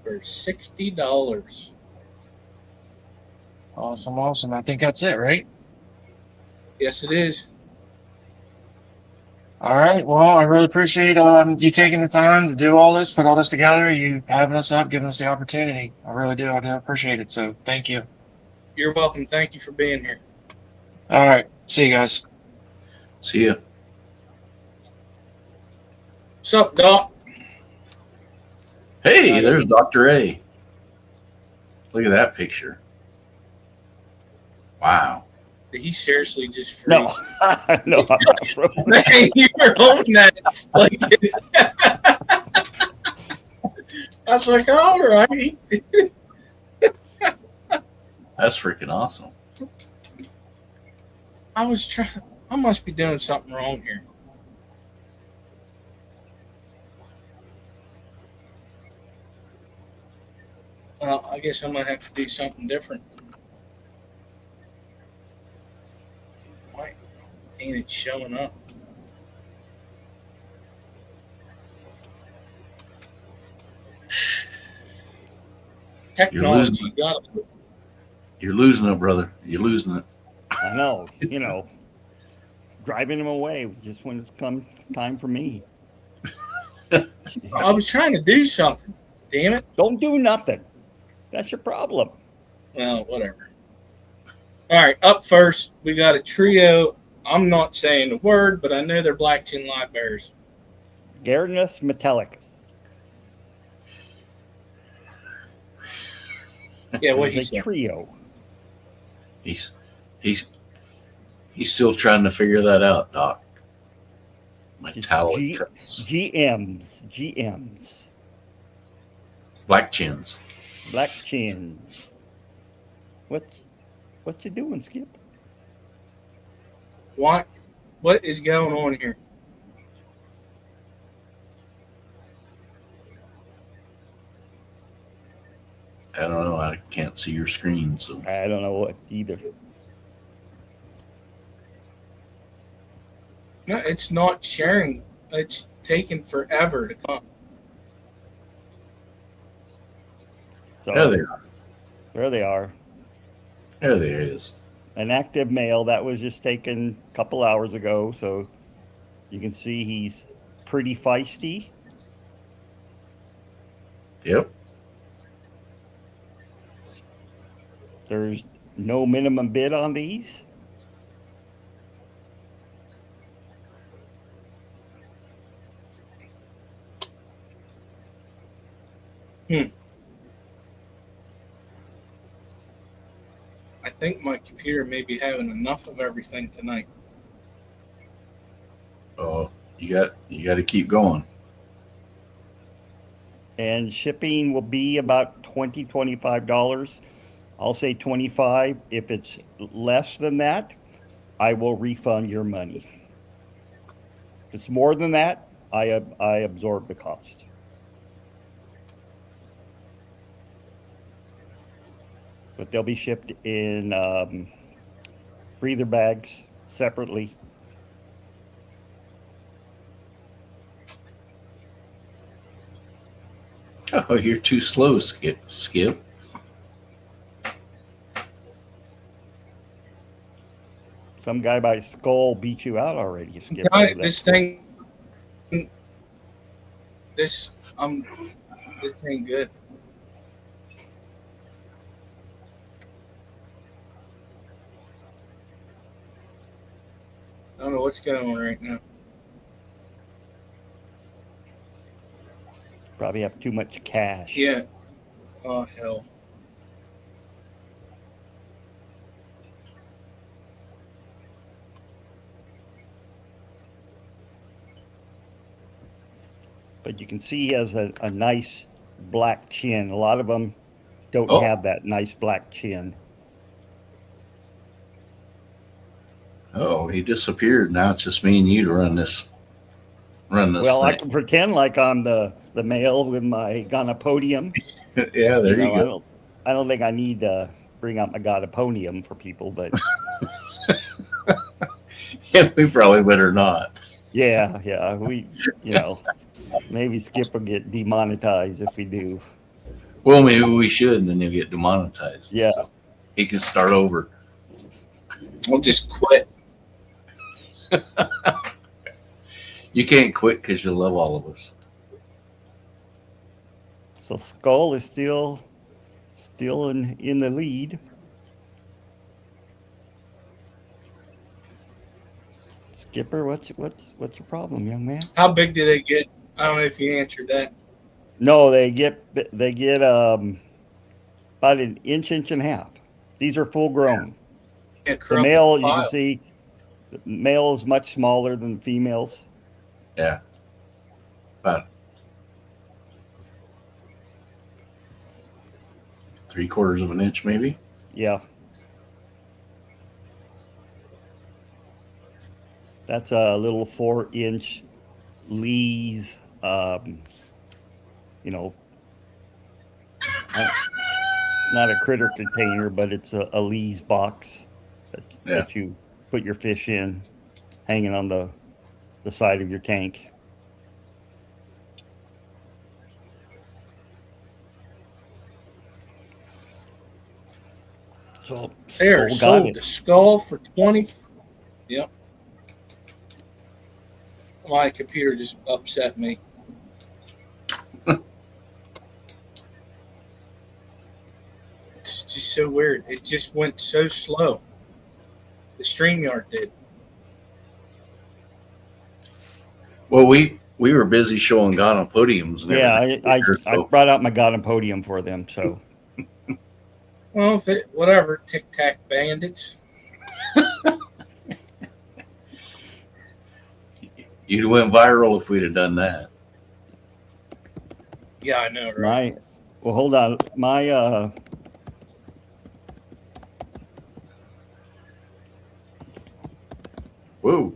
For $60. Awesome. I think that's it, right? Yes, it is. All right. Well, I really appreciate you taking the time to do all this, put all this together. You having us up, giving us the opportunity. I really do. I do appreciate it. So thank you. You're welcome. Thank you for being here. All right. See you guys. See ya. What's up, Doc? Hey, there's Dr. A. Look at that picture. Wow. Did he seriously just freeze? No, no, I'm not frozen. Man, you were holding that like I was like, all right. That's freaking awesome. I must be doing something wrong here. Well, I guess I'm gonna have to do something different. Why ain't it showing up? Technology, You're losing it, brother. You're losing it. I know, driving him away just when it's come time for me. I was trying to do something. Damn it. Don't do nothing. That's your problem. Well, whatever. All right, up first, we got a trio. I'm not saying the word, but I know they're black chin live bears. Gardnerus metallicus. Yeah, what It's he a said. trio. He's still trying to figure that out, Doc. Metallic GMs. black chins. Black chins. What you doing, Skip? What is going on here? I don't know. I can't see your screen, so I don't know what either. No, it's not sharing. It's taking forever to come. So There they are. there they are. There they is. An active male that was just taken a couple hours ago. So you can see he's pretty feisty. Yep. There's no minimum bid on these. I think my computer may be having enough of everything tonight. Oh, you got to keep going. And shipping will be about $25. I'll say 25. If it's less than that, I will refund your money. If it's more than that, I absorb the cost. But they'll be shipped in breather bags separately. Oh, you're too slow, Skip. Some guy by Skull beat you out already, Skip. This thing, this ain't good. I don't know what's going on right now. Probably have too much cash. Yeah. Oh, hell. But you can see he has a nice black chin. A lot of them don't Oh. have that nice black chin. Oh, he disappeared. Now it's just me and you to run this Well, I thing. can pretend like I'm the male with my gonopodium. Yeah, there you go. I don't think I need to bring out my gonopodium for people, but Yeah, we probably better not. yeah, we, maybe Skip will get demonetized if we do. Well, maybe we should, and then you'll get demonetized. Yeah. So he can start over. I'll just quit. You can't quit because you love all of us. So Skull is still in the lead. Skipper, what's your problem, young man? How big do they get? I don't know if you answered that. No, they get about an inch and a half. These are full grown. Yeah, The male, you can see, the male is much smaller than the females. Yeah. About 3/4 of an inch, maybe. Yeah. That's a little 4-inch Lee's, not a critter container, but it's a Lee's box that you put your fish in, hanging on the side of your tank. So There, sold the Skull for 20. Yep. My computer just upset me. It's just so weird. It just went so slow. The StreamYard did. Well, we were busy showing gonopodiums. And Yeah, everything. I brought out my gonopodium for them. So, Well, whatever. Tic Tac Bandits. You'd went viral if we'd have done that. Yeah, I know, right? well, hold on. My Whoa.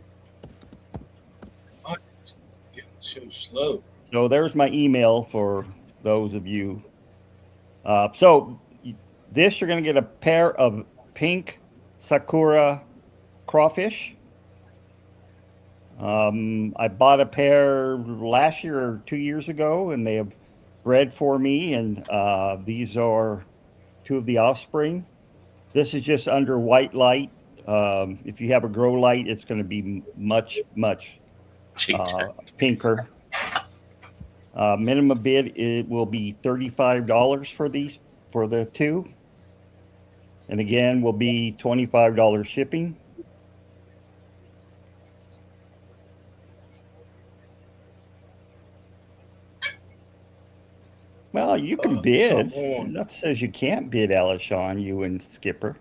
What? Getting so slow. So there's my email for those of you. So this, you're going to get a pair of pink Sakura crawfish. I bought a pair last year or 2 years ago, and they have bred for me, and these are 2 of the offspring. This is just under white light. If you have a grow light, it's going to be much pinker. Minimum bid, it will be $35 for these, for the 2. And again, will be $25 shipping. Well, you can bid. That says you can't bid, Alishon, you and Skipper.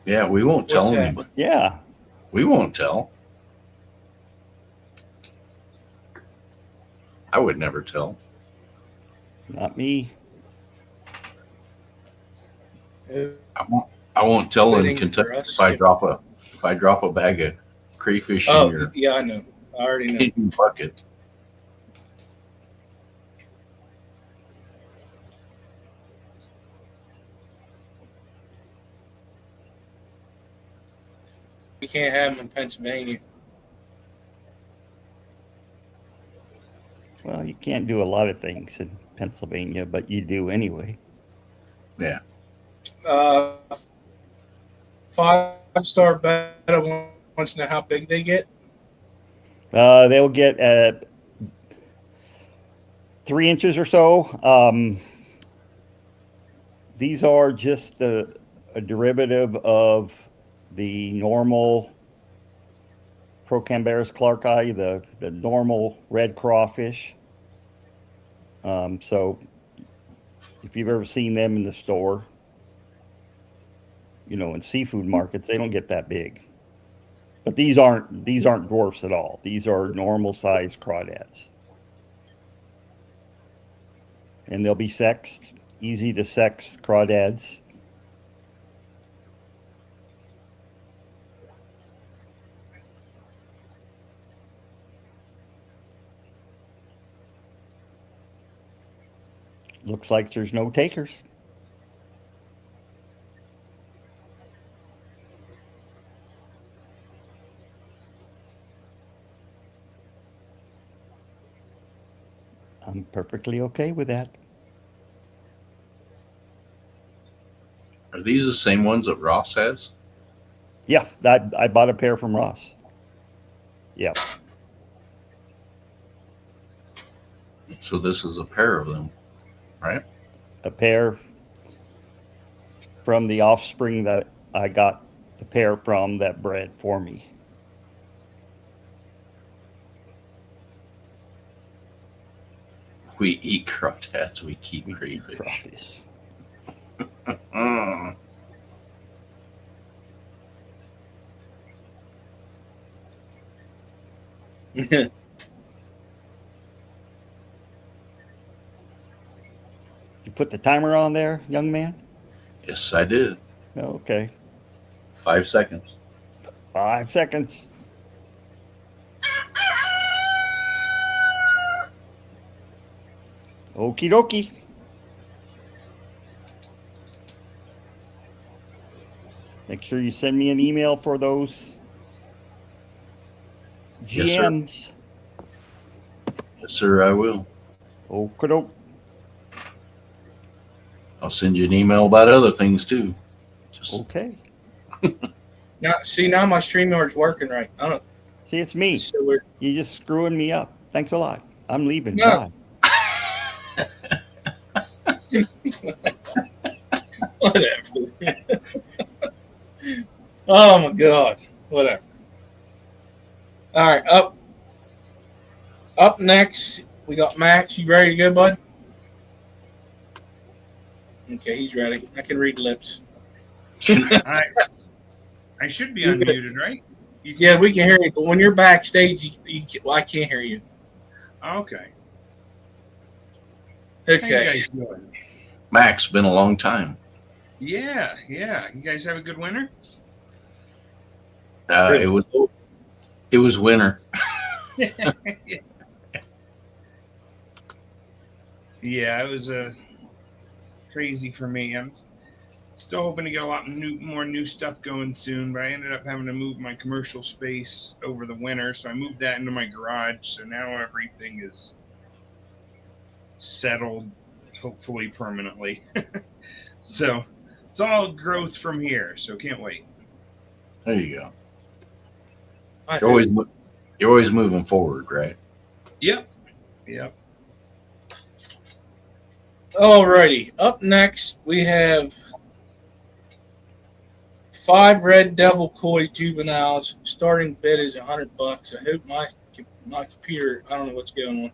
Yeah, we won't tell What's that? anybody. Yeah. We won't tell. I would never tell. Not me. I won't tell in Bidding for Kentucky us, if I drop a bag of crayfish in Oh, your yeah, I know. I already know. in your bucket. We can't have them in Pennsylvania. Well, you can't do a lot of things in Pennsylvania, but you do anyway. Yeah. 5-star betta wants to know how big they get. They'll get 3 inches or so. These are just a derivative of the normal Procambarus clarki, the normal red crawfish. So if you've ever seen them in the store, you know, in seafood markets, they don't get that big. But these aren't dwarfs at all. These are normal sized crawdads. And they'll be sexed, easy to sex crawdads. Looks like there's no takers. I'm perfectly okay with that. Are these the same ones that Ross has? Yeah, I bought a pair from Ross. Yeah. So this is a pair of them, right? A pair from the offspring that I got the pair from that bred for me. We eat crawdads, we keep crayfish. You put the timer on there, young man? Yes, I did. Okay. 5 seconds. 5 seconds. Okie dokie. Make sure you send me an email for those Yes, sir. GMs. Yes, sir, I will. Okie I'll send you an email about other things too. Just okay. Now my StreamYard's working right. I don't. See, it's me. It's so weird. You're just screwing me up. Thanks a lot. I'm leaving. No. Bye. Whatever. Oh my God. Whatever. All right. Up next, we got Max. You ready to go, bud? Okay, he's ready. I can read lips. I should be unmuted, right? Yeah, we can hear you, but when you're backstage, I can't hear you. Okay. How you Okay. guys doing? Max, been a long time. Yeah. You guys have a good winter? It was winter. Yeah, it was crazy for me. I'm Still hoping to get a lot more new stuff going soon, but I ended up having to move my commercial space over the winter, so I moved that into my garage. So now everything is settled, hopefully permanently. So it's all growth from here. So can't wait. There you go. You're always moving forward, right? Yep. Yep. Alrighty. Up next, we have 5 red devil koi juveniles. Starting bid is $100. I hope my computer. I don't know what's going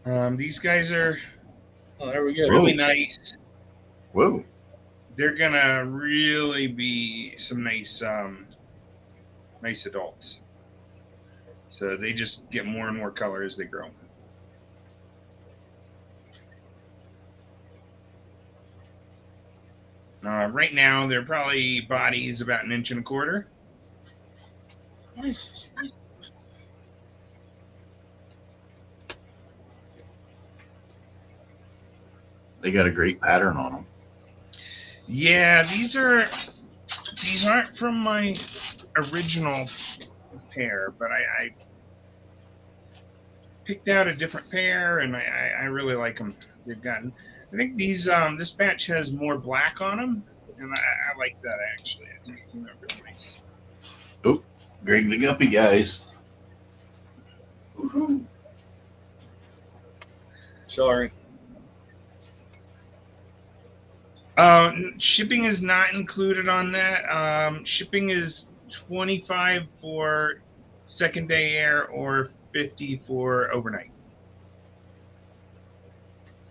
on. These guys are. Oh, there we go. Really nice. Whoa. They're gonna really be some nice, nice adults. So they just get more and more color as they grow. Right now, their probably body is about 1.25 inches. Nice. They got a great pattern on them. Yeah, these aren't from my original pair, but I picked out a different pair, and I really like them. They've gotten. I think this batch has more black on them, and I like that actually. I think they're really nice. Oh, Greg the Guppy guys. Woohoo. Sorry. Shipping is not included on that. Shipping is $25 for second day air or $50 for overnight.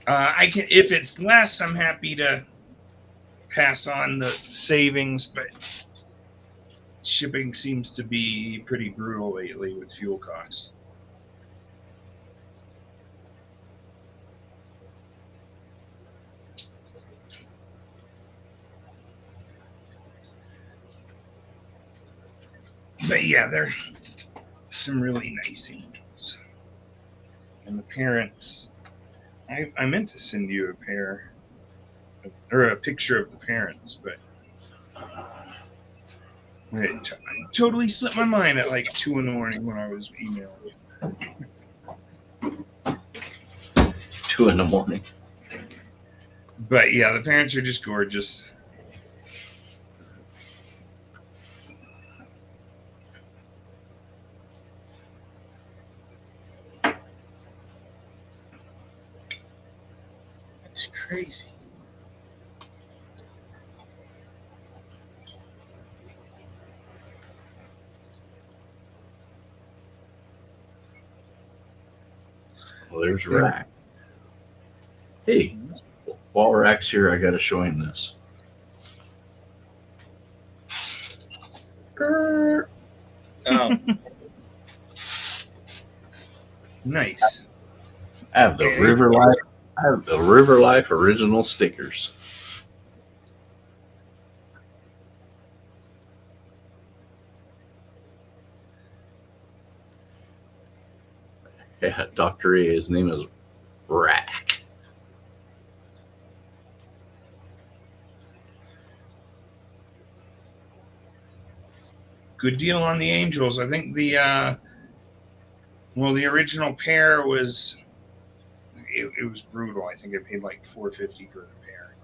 I can, if it's less, I'm happy to pass on the savings, but shipping seems to be pretty brutal lately with fuel costs. But yeah, they're some really nice angels. And the parents, I meant to send you a pair, or a picture of the parents, but it totally slipped my mind at like 2 in the morning when I was emailing you. 2 in the morning. But yeah, the parents are just gorgeous. It's crazy. Well, there's Rack. Hey, while Rack's here, I got to show him this. Oh. Nice. I have the River Life. I have the River Life original stickers. Yeah, Dr. A, his name is Rack. Good deal on the angels. I think the original pair was it was brutal. I think I paid like $450 for the pair.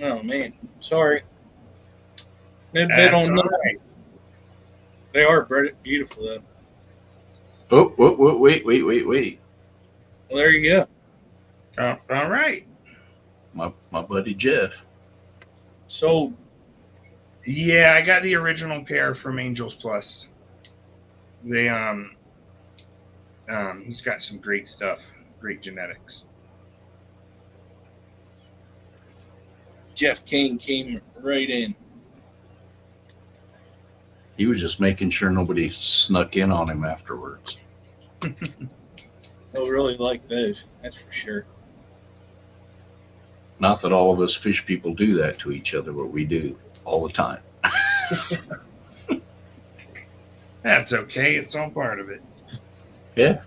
Oh man, sorry. Bid That's on all that. right. They are beautiful though. Oh, wait. Well, there you go. All right. My buddy Jeff. Sold. Yeah, I got the original pair from Angels Plus. They he's got some great stuff, great genetics. Jeff King came right in. He was just making sure nobody snuck in on him afterwards. They'll really like those, that's for sure. Not that all of us fish people do that to each other, but we do all the time. That's okay. It's all part of it. Yeah.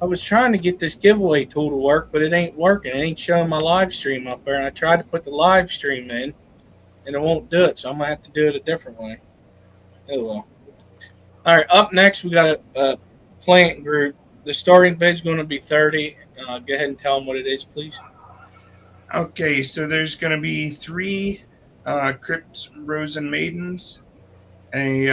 I was trying to get this giveaway tool to work, but it ain't working. It ain't showing my live stream up there. And I tried to put the live stream in, and it won't do it. So I'm going to have to do it a different way. Oh, well. All right, up next, we got a plant group. The starting bid's going to be 30. Go ahead and tell them what it is, please. Okay, so there's going to be 3 Crypt Rosen Maidens, a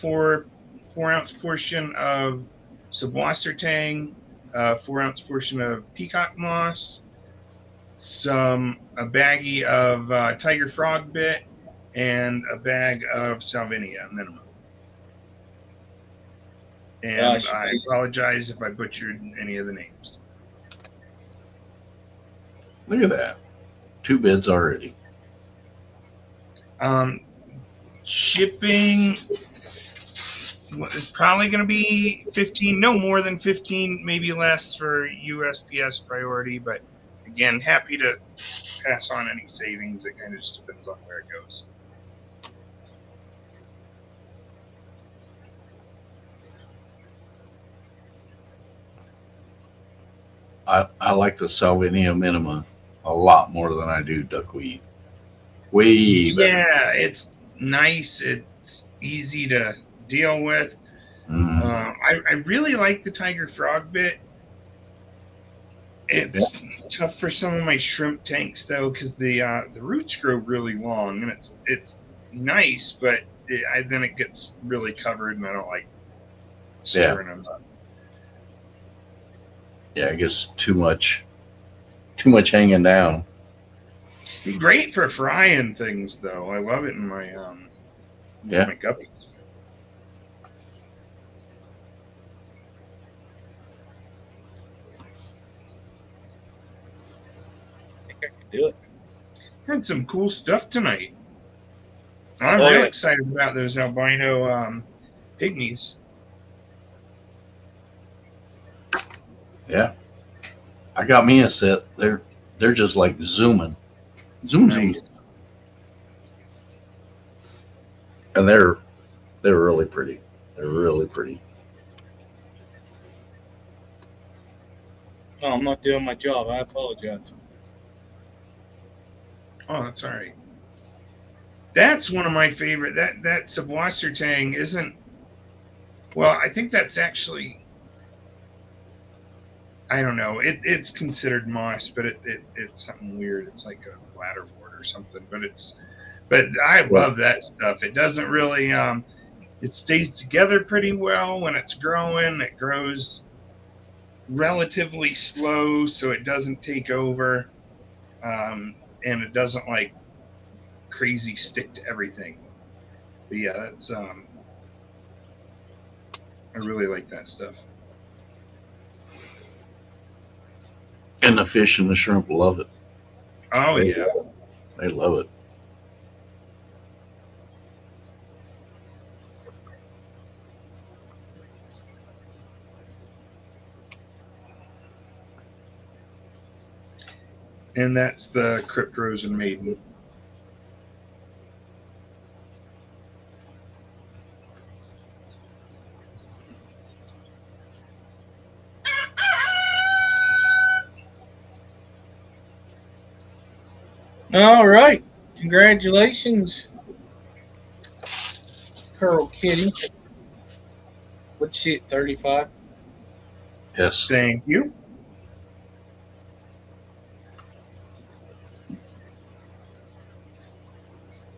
4-ounce portion of Subwasser Tang, a 4-ounce portion of Peacock Moss, a baggie of Tiger Frog Bit, and a bag of Salvinia minimum. And I apologize if I butchered any of the names. Look at that. 2 bids already. Shipping is probably going to be 15, no more than 15, maybe less for USPS priority. But again, happy to pass on any savings. It kind of just depends on where it goes. I like the Salvinia minima a lot more than I do duckweed. Way better. Yeah, it's nice. It's easy to deal with. I really like the Tiger Frog Bit. It's tough for some of my shrimp tanks though, because the roots grow really long, and it's nice, but then it gets really covered, and I don't like stirring them up. Yeah, it gets too much hanging down. Great for frying things though. I love it in my my guppies. Do it. Had some cool stuff tonight. I'm really excited about those albino pygmies. Yeah, I got me a set. They're just like zooming, zoom. And they're really pretty. They're really pretty. Oh, I'm not doing my job. I apologize. Oh, that's all right. That's one of my favorite. That Subwasser Tang isn't. Well, I think that's actually. I don't know. It's considered moss, but it's something weird. It's like a bladderwort or something. But I love that stuff. It doesn't really. It stays together pretty well when it's growing. It grows relatively slow, so it doesn't take over. And it doesn't like crazy stick to everything. But yeah, that's I really like that stuff. And the fish and the shrimp love it. Oh yeah, they love it. And that's the Crypt Rosen Maiden. All right. Congratulations, Curl Kitty. What's she at 35? Yes. Thank you.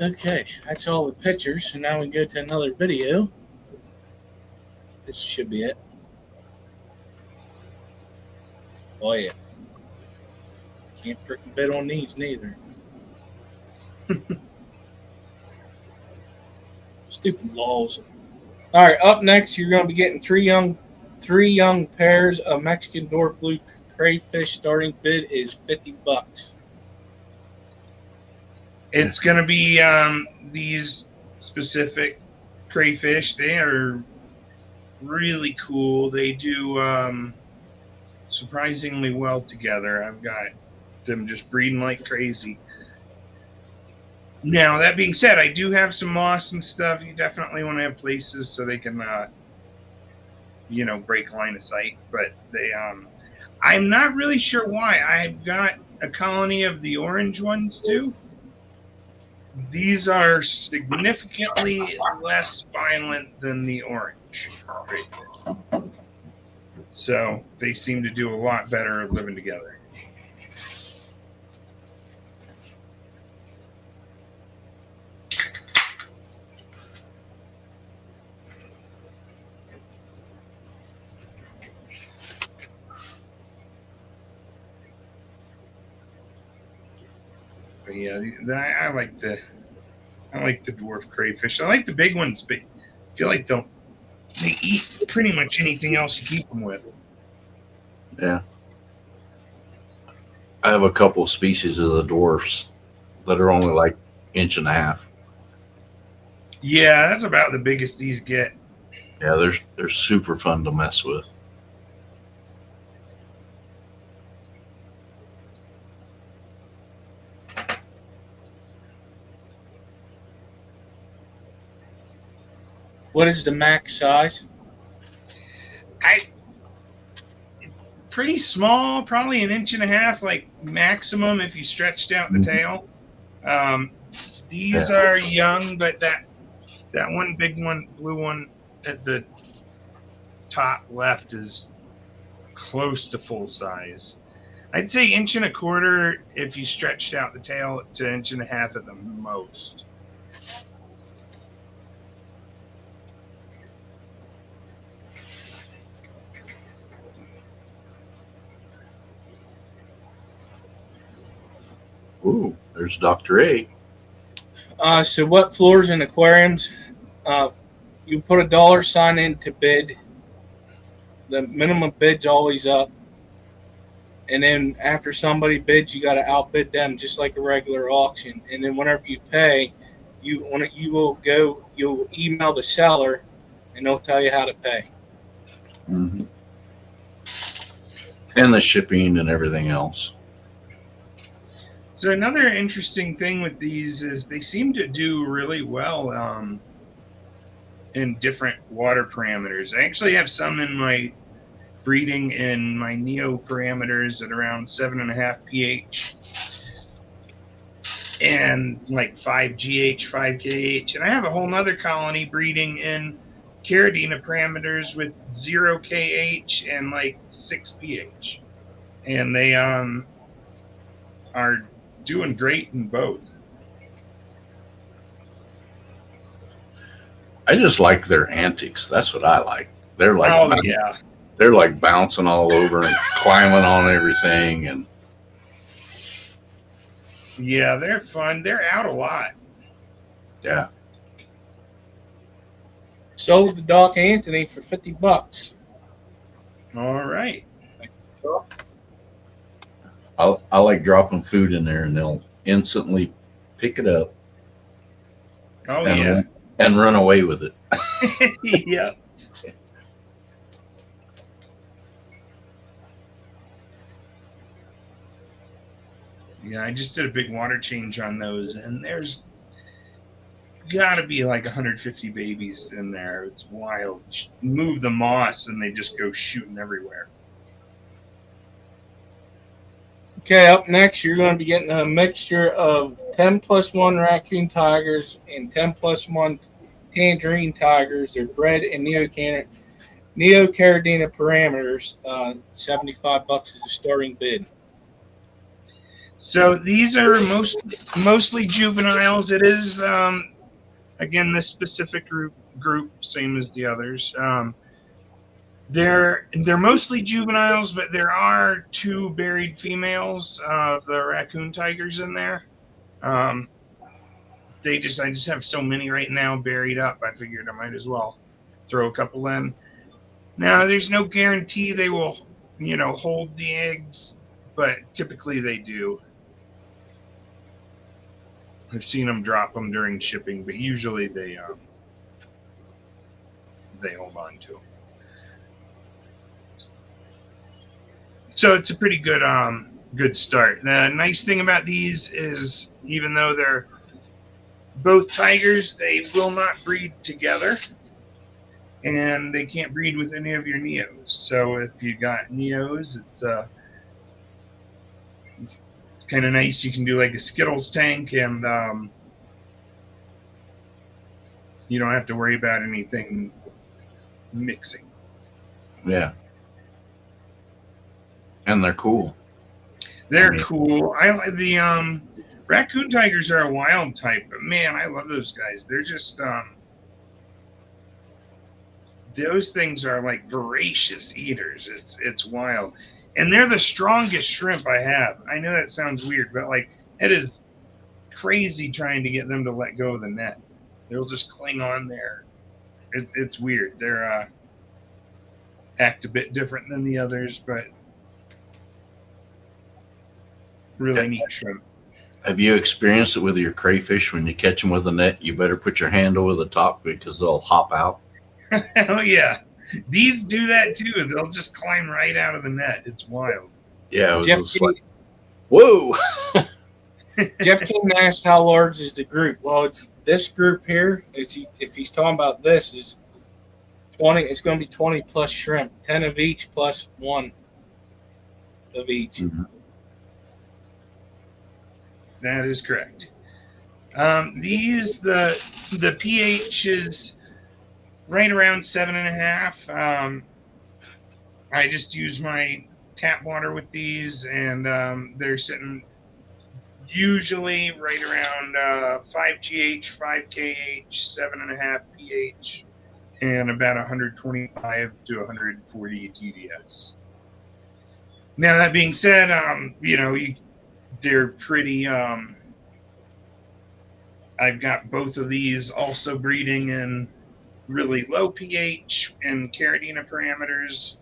Okay, that's all the pictures. So now we go to another video. This should be it. Oh yeah. Can't freaking bid on these neither. Stupid laws. All right, up next you're going to be getting three young pairs of Mexican dwarf blue crayfish. Starting bid is $50. It's going to be these specific crayfish. They are really cool. They do surprisingly well together. I've got them just breeding like crazy. Now, that being said, I do have some moss and stuff. You definitely want to have places so they can, you know, break line of sight. But they, I'm not really sure why. I've got a colony of the orange ones too. These are significantly less violent than the orange. So they seem to do a lot better living together. But yeah, I like the dwarf crayfish. I like the big ones, but I feel like they eat pretty much anything else you keep them with. Yeah. I have a couple of species of the dwarfs that are only like 1.5 inches. Yeah, that's about the biggest these get. Yeah, they're super fun to mess with. What is the max size? Pretty small, probably 1.5 inches, like maximum if you stretched out the tail. These are young, but that one big one, blue one at the top left is close to full size. I'd say 1.25 inches if you stretched out the tail to 1.5 inches at the most. Ooh, there's Dr. A. So what floors in aquariums? You put a $sign in to bid. The minimum bid's always up. And then after somebody bids, you got to outbid them just like a regular auction. And then whenever you pay, you'll email the seller, and they'll tell you how to pay. Mm-hmm. And the shipping and everything else. So another interesting thing with these is they seem to do really well in different water parameters. I actually have some in my breeding in my Neo parameters at around 7.5 pH and like 5 GH, 5 KH. And I have a whole nother colony breeding in Caridina parameters with 0 KH and like 6 pH. And they are doing great in both. I just like their antics. That's what I like. They're like, they're like bouncing all over and climbing on everything, and yeah, they're fun. They're out a lot. Yeah. Sold the Doc Anthony for $50. All right. I like dropping food in there, and they'll instantly pick it up. Oh, yeah. And run away with it. Yep. Yeah, I just did a big water change on those, and there's got to be like 150 babies in there. It's wild. Move the moss, and they just go shooting everywhere. Okay, up next, you're going to be getting a mixture of 10+1 raccoon tigers and 10+1 tangerine tigers. They're bred in Neocaridina parameters. $75 is the starting bid. So these are mostly juveniles. It is, again, this specific group, same as the others. They're mostly juveniles, but there are 2 buried females of the raccoon tigers in there. I just have so many right now buried up. I figured I might as well throw a couple in. Now, there's no guarantee they will, hold the eggs, but typically they do. I've seen them drop them during shipping, but usually they hold on to them. So it's a pretty good good start. The nice thing about these is, even though they're both tigers, they will not breed together, and they can't breed with any of your neos. So if you got neos, it's kind of nice. You can do like a Skittles tank, and you don't have to worry about anything mixing. Yeah. And they're cool. They're cool. I like the raccoon tigers are a wild type, but man, I love those guys. They're just those things are like voracious eaters. It's wild. And they're the strongest shrimp I have. I know that sounds weird, but like it is crazy trying to get them to let go of the net. They'll just cling on there. It's weird. They're act a bit different than the others, but really neat shrimp. Have you experienced it with your crayfish? When you catch them with a net, you better put your hand over the top because they'll hop out. Oh yeah, these do that too. They'll just climb right out of the net. It's wild. Yeah, it was Jeff just like, whoa. Jeff King asked how large is the group. Well, it's this group here. If he's talking about this, is 20. It's going to be 20 plus shrimp, 10 of each plus 1 of each. Mm-hmm. That is correct. These the pH is right around 7.5. I just use my tap water with these, and they're sitting usually right around 5 GH, 5 KH, 7.5 pH, and about 125 to 140 TDS. Now that being said, they're pretty. I've got both of these also breeding in really low pH and Caridina parameters.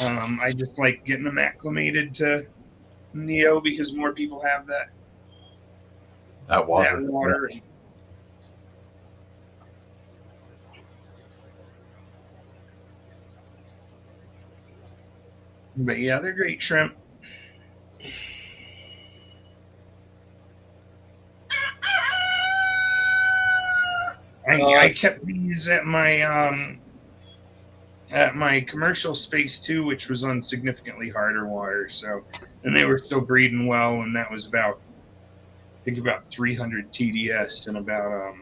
I just like getting them acclimated to Neo because more people have that water. But yeah, they're great shrimp. I kept these at my commercial space too, which was on significantly harder water. So, and they were still breeding well, and that was about, I think, about 300 TDS and about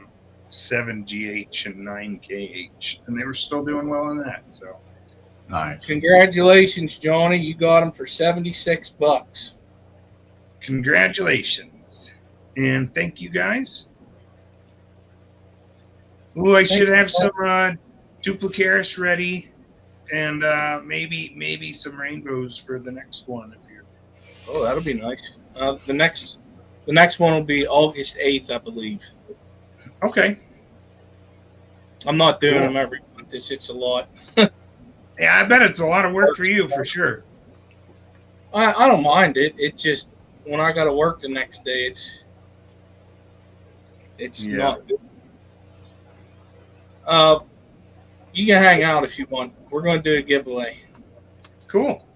7 GH and 9 KH, and they were still doing well on that. So, nice. Congratulations, Johnny! You got them for $76. Congratulations, and thank you guys. Oh, I should have some duplicaris ready, and maybe some rainbows for the next one. Oh, that'll be nice. The next one will be August 8th, I believe. Okay. I'm not doing them every month. It's a lot. Yeah, I bet it's a lot of work for you, for sure. I don't mind it. It's just when I got to work the next day, it's not good. You can hang out if you want. We're going to do a giveaway. Cool.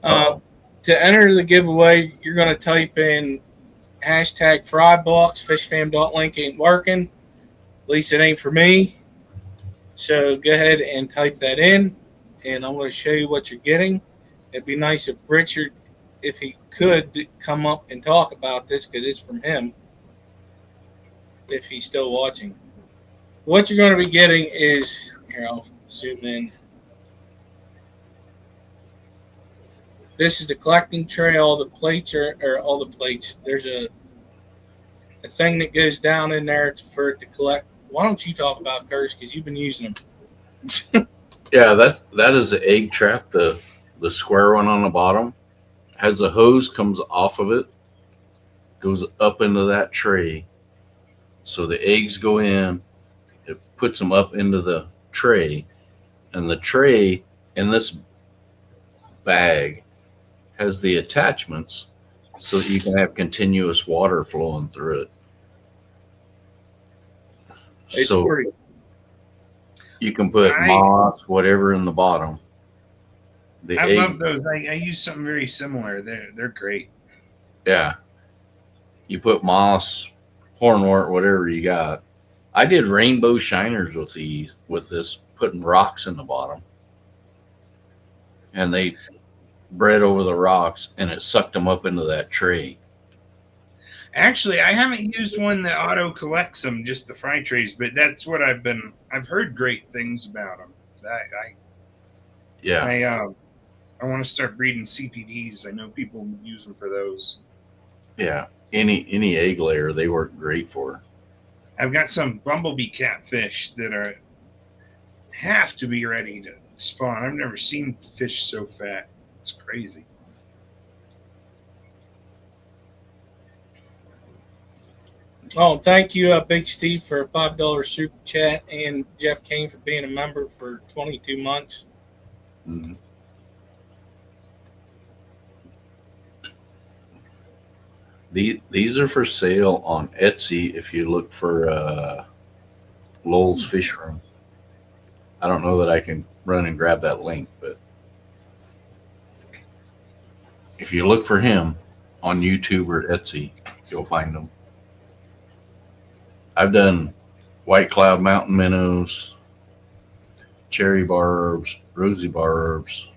To enter the giveaway, you're going to type in #frybox. FishFam.link ain't working. At least it ain't for me. So go ahead and type that in, and I'm going to show you what you're getting. It'd be nice if Richard, if he could, come up and talk about this because it's from him, if he's still watching. What you're going to be getting is, here, I'll zoom in. This is the collecting tray. All the plates all the plates. There's a thing that goes down in there for it to collect. Why don't you talk about Curse, because you've been using them. Yeah, that is the egg trap, the square one on the bottom. Has a hose comes off of it, goes up into that tray. So the eggs go in, it puts them up into the tray, and the tray in this bag has the attachments so that you can have continuous water flowing through it. It's so pretty. You can put moss, whatever in the bottom, The I egg, love those. I use something very similar. They're great. yeah. You put moss, hornwort, whatever you got. I did rainbow shiners with this, putting rocks in the bottom, and they bred over the rocks, and it sucked them up into that tray. Actually, I haven't used one that auto collects them, just the fry trays, but that's what I've heard great things about them. Yeah, I want to start breeding CPDs. I know people use them for those. yeah. Any egg layer they work great for. I've got some bumblebee catfish that have to be ready to spawn. I've never seen fish so fat. It's crazy. Oh, thank you, Big Steve, for a $5 super chat, and Jeff Kane for being a member for 22 months. Mhm. These are for sale on Etsy if you look for Lowell's Fish Room. I don't know that I can run and grab that link, but if you look for him on YouTube or Etsy, you'll find them. I've done Whitecloud mountain minnows, cherry barbs, rosy barbs,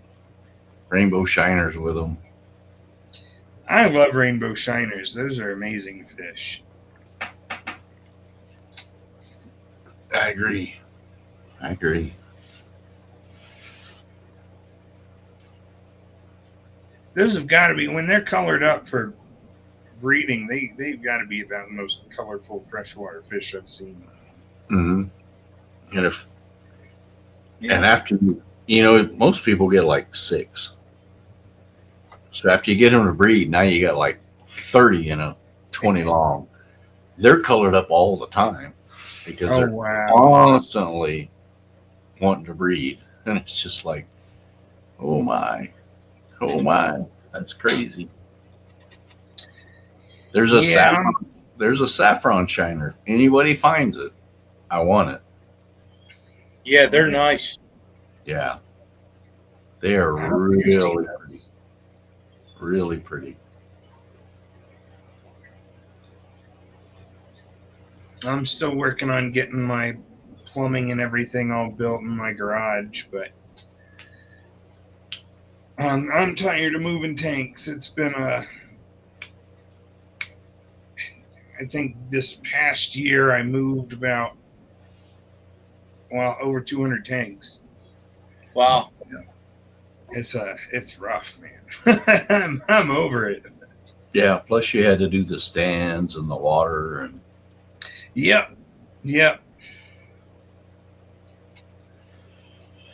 rainbow shiners with them. I love rainbow shiners. Those are amazing fish. I agree. Those have got to be, when they're colored up for breeding, they've got to be about the most colorful freshwater fish I've seen. Mm-hmm. And after most people get like 6. So after you get them to breed, now you got like 30 in a 20 long. They're colored up all the time because they're constantly wanting to breed, and it's just like, oh my, that's crazy. There's a saffron shiner. Anybody finds it, I want it. Yeah, they're nice. Yeah, they are really pretty. Really pretty. I'm still working on getting my plumbing and everything all built in my garage, but I'm tired of moving tanks. It's been I think this past year I moved about, over 200 tanks. Wow. It's rough, man. I'm over it. Yeah, plus you had to do the stands and the water and Yep.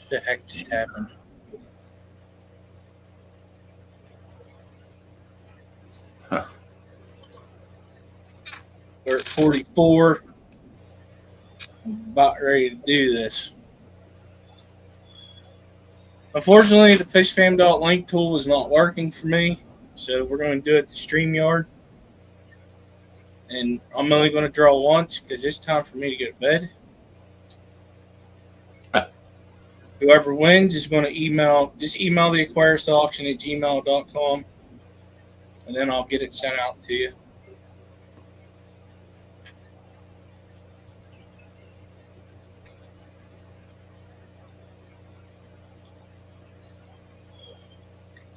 The heck just happened? Huh. We're at 44. About ready to do this. Unfortunately, the fishfam.link tool was not working for me, so we're going to do it the StreamYard. And I'm only going to draw once because it's time for me to go to bed. Whoever wins is going to email the Aquarist Auction at gmail.com, and then I'll get it sent out to you.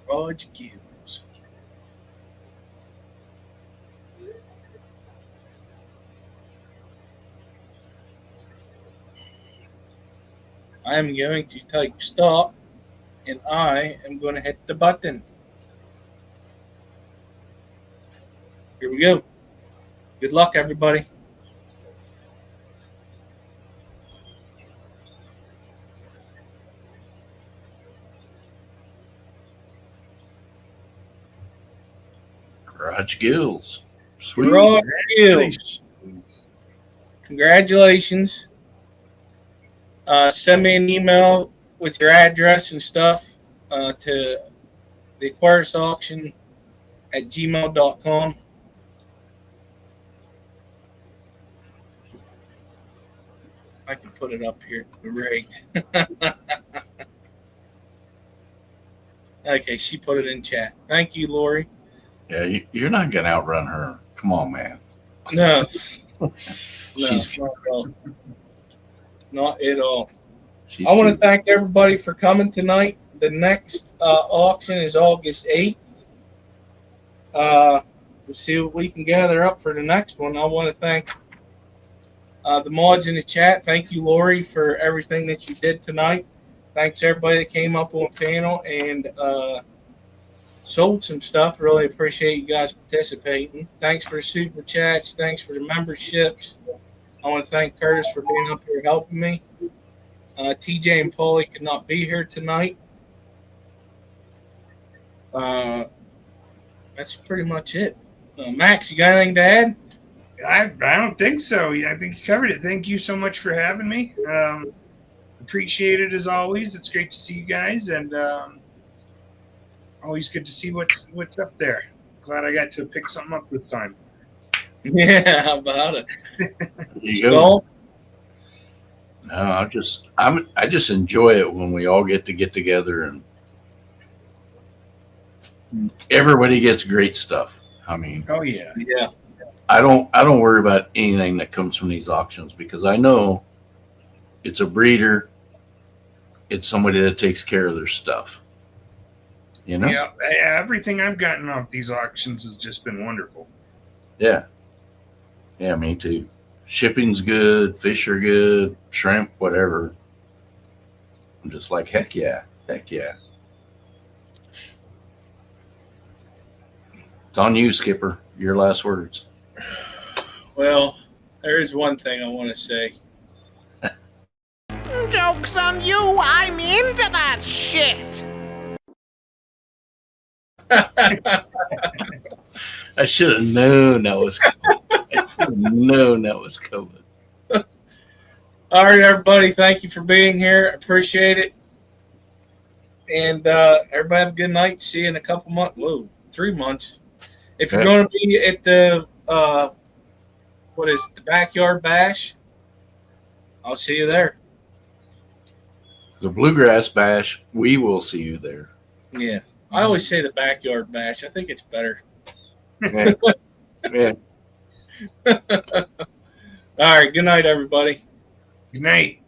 Garage Gills. I am going to type stop, and I am going to hit the button. Here we go. Good luck, everybody. Garage Gills. Sweet. Garage Gills. Congratulations. Send me an email with your address and stuff to the Aquarist Auction at gmail.com. I can put it up here. Rigged. Okay, she put it in chat. Thank you, Lori. Yeah, you're not gonna outrun her. Come on, man. No, She's not at all. Not at all. she's I want to too- thank everybody for coming tonight. The next auction is August 8th. We'll see what we can gather up for the next one. I want to thank the mods in the chat. Thank you, Lori, for everything that you did tonight. Thanks everybody that came up on the panel and sold some stuff. Really appreciate you guys participating. Thanks for the super chats. Thanks for the memberships. I want to thank Curtis for being up here helping me. TJ and Paulie could not be here tonight. That's pretty much it. Max, you got anything to add? I don't think so. Yeah, I think you covered it. Thank you so much for having me. Appreciate it as always. It's great to see you guys, and always good to see what's up there. Glad I got to pick something up this time. Yeah, how about it? There you go. No, I just enjoy it when we all get together and everybody gets great stuff. I mean, Oh yeah. Yeah. I don't worry about anything that comes from these auctions because I know it's a breeder, it's somebody that takes care of their stuff. You know? Yeah, everything I've gotten off these auctions has just been wonderful. Yeah. Yeah, me too. Shipping's good, fish are good, shrimp, whatever. I'm just like, heck yeah. Heck yeah. It's on you, Skipper. Your last words. Well, there is one thing I want to say. Joke's on you, I'm into that shit! I should have known that was coming. All right, everybody. Thank you for being here. Appreciate it. And everybody have a good night. See you in a couple months. Whoa, 3 months. If you're going to be at the, the Backyard Bash, I'll see you there. The Bluegrass Bash, we will see you there. Yeah. I always say the Backyard Bash. I think it's better. Yeah. Yeah. All right. Good night, everybody. Good night.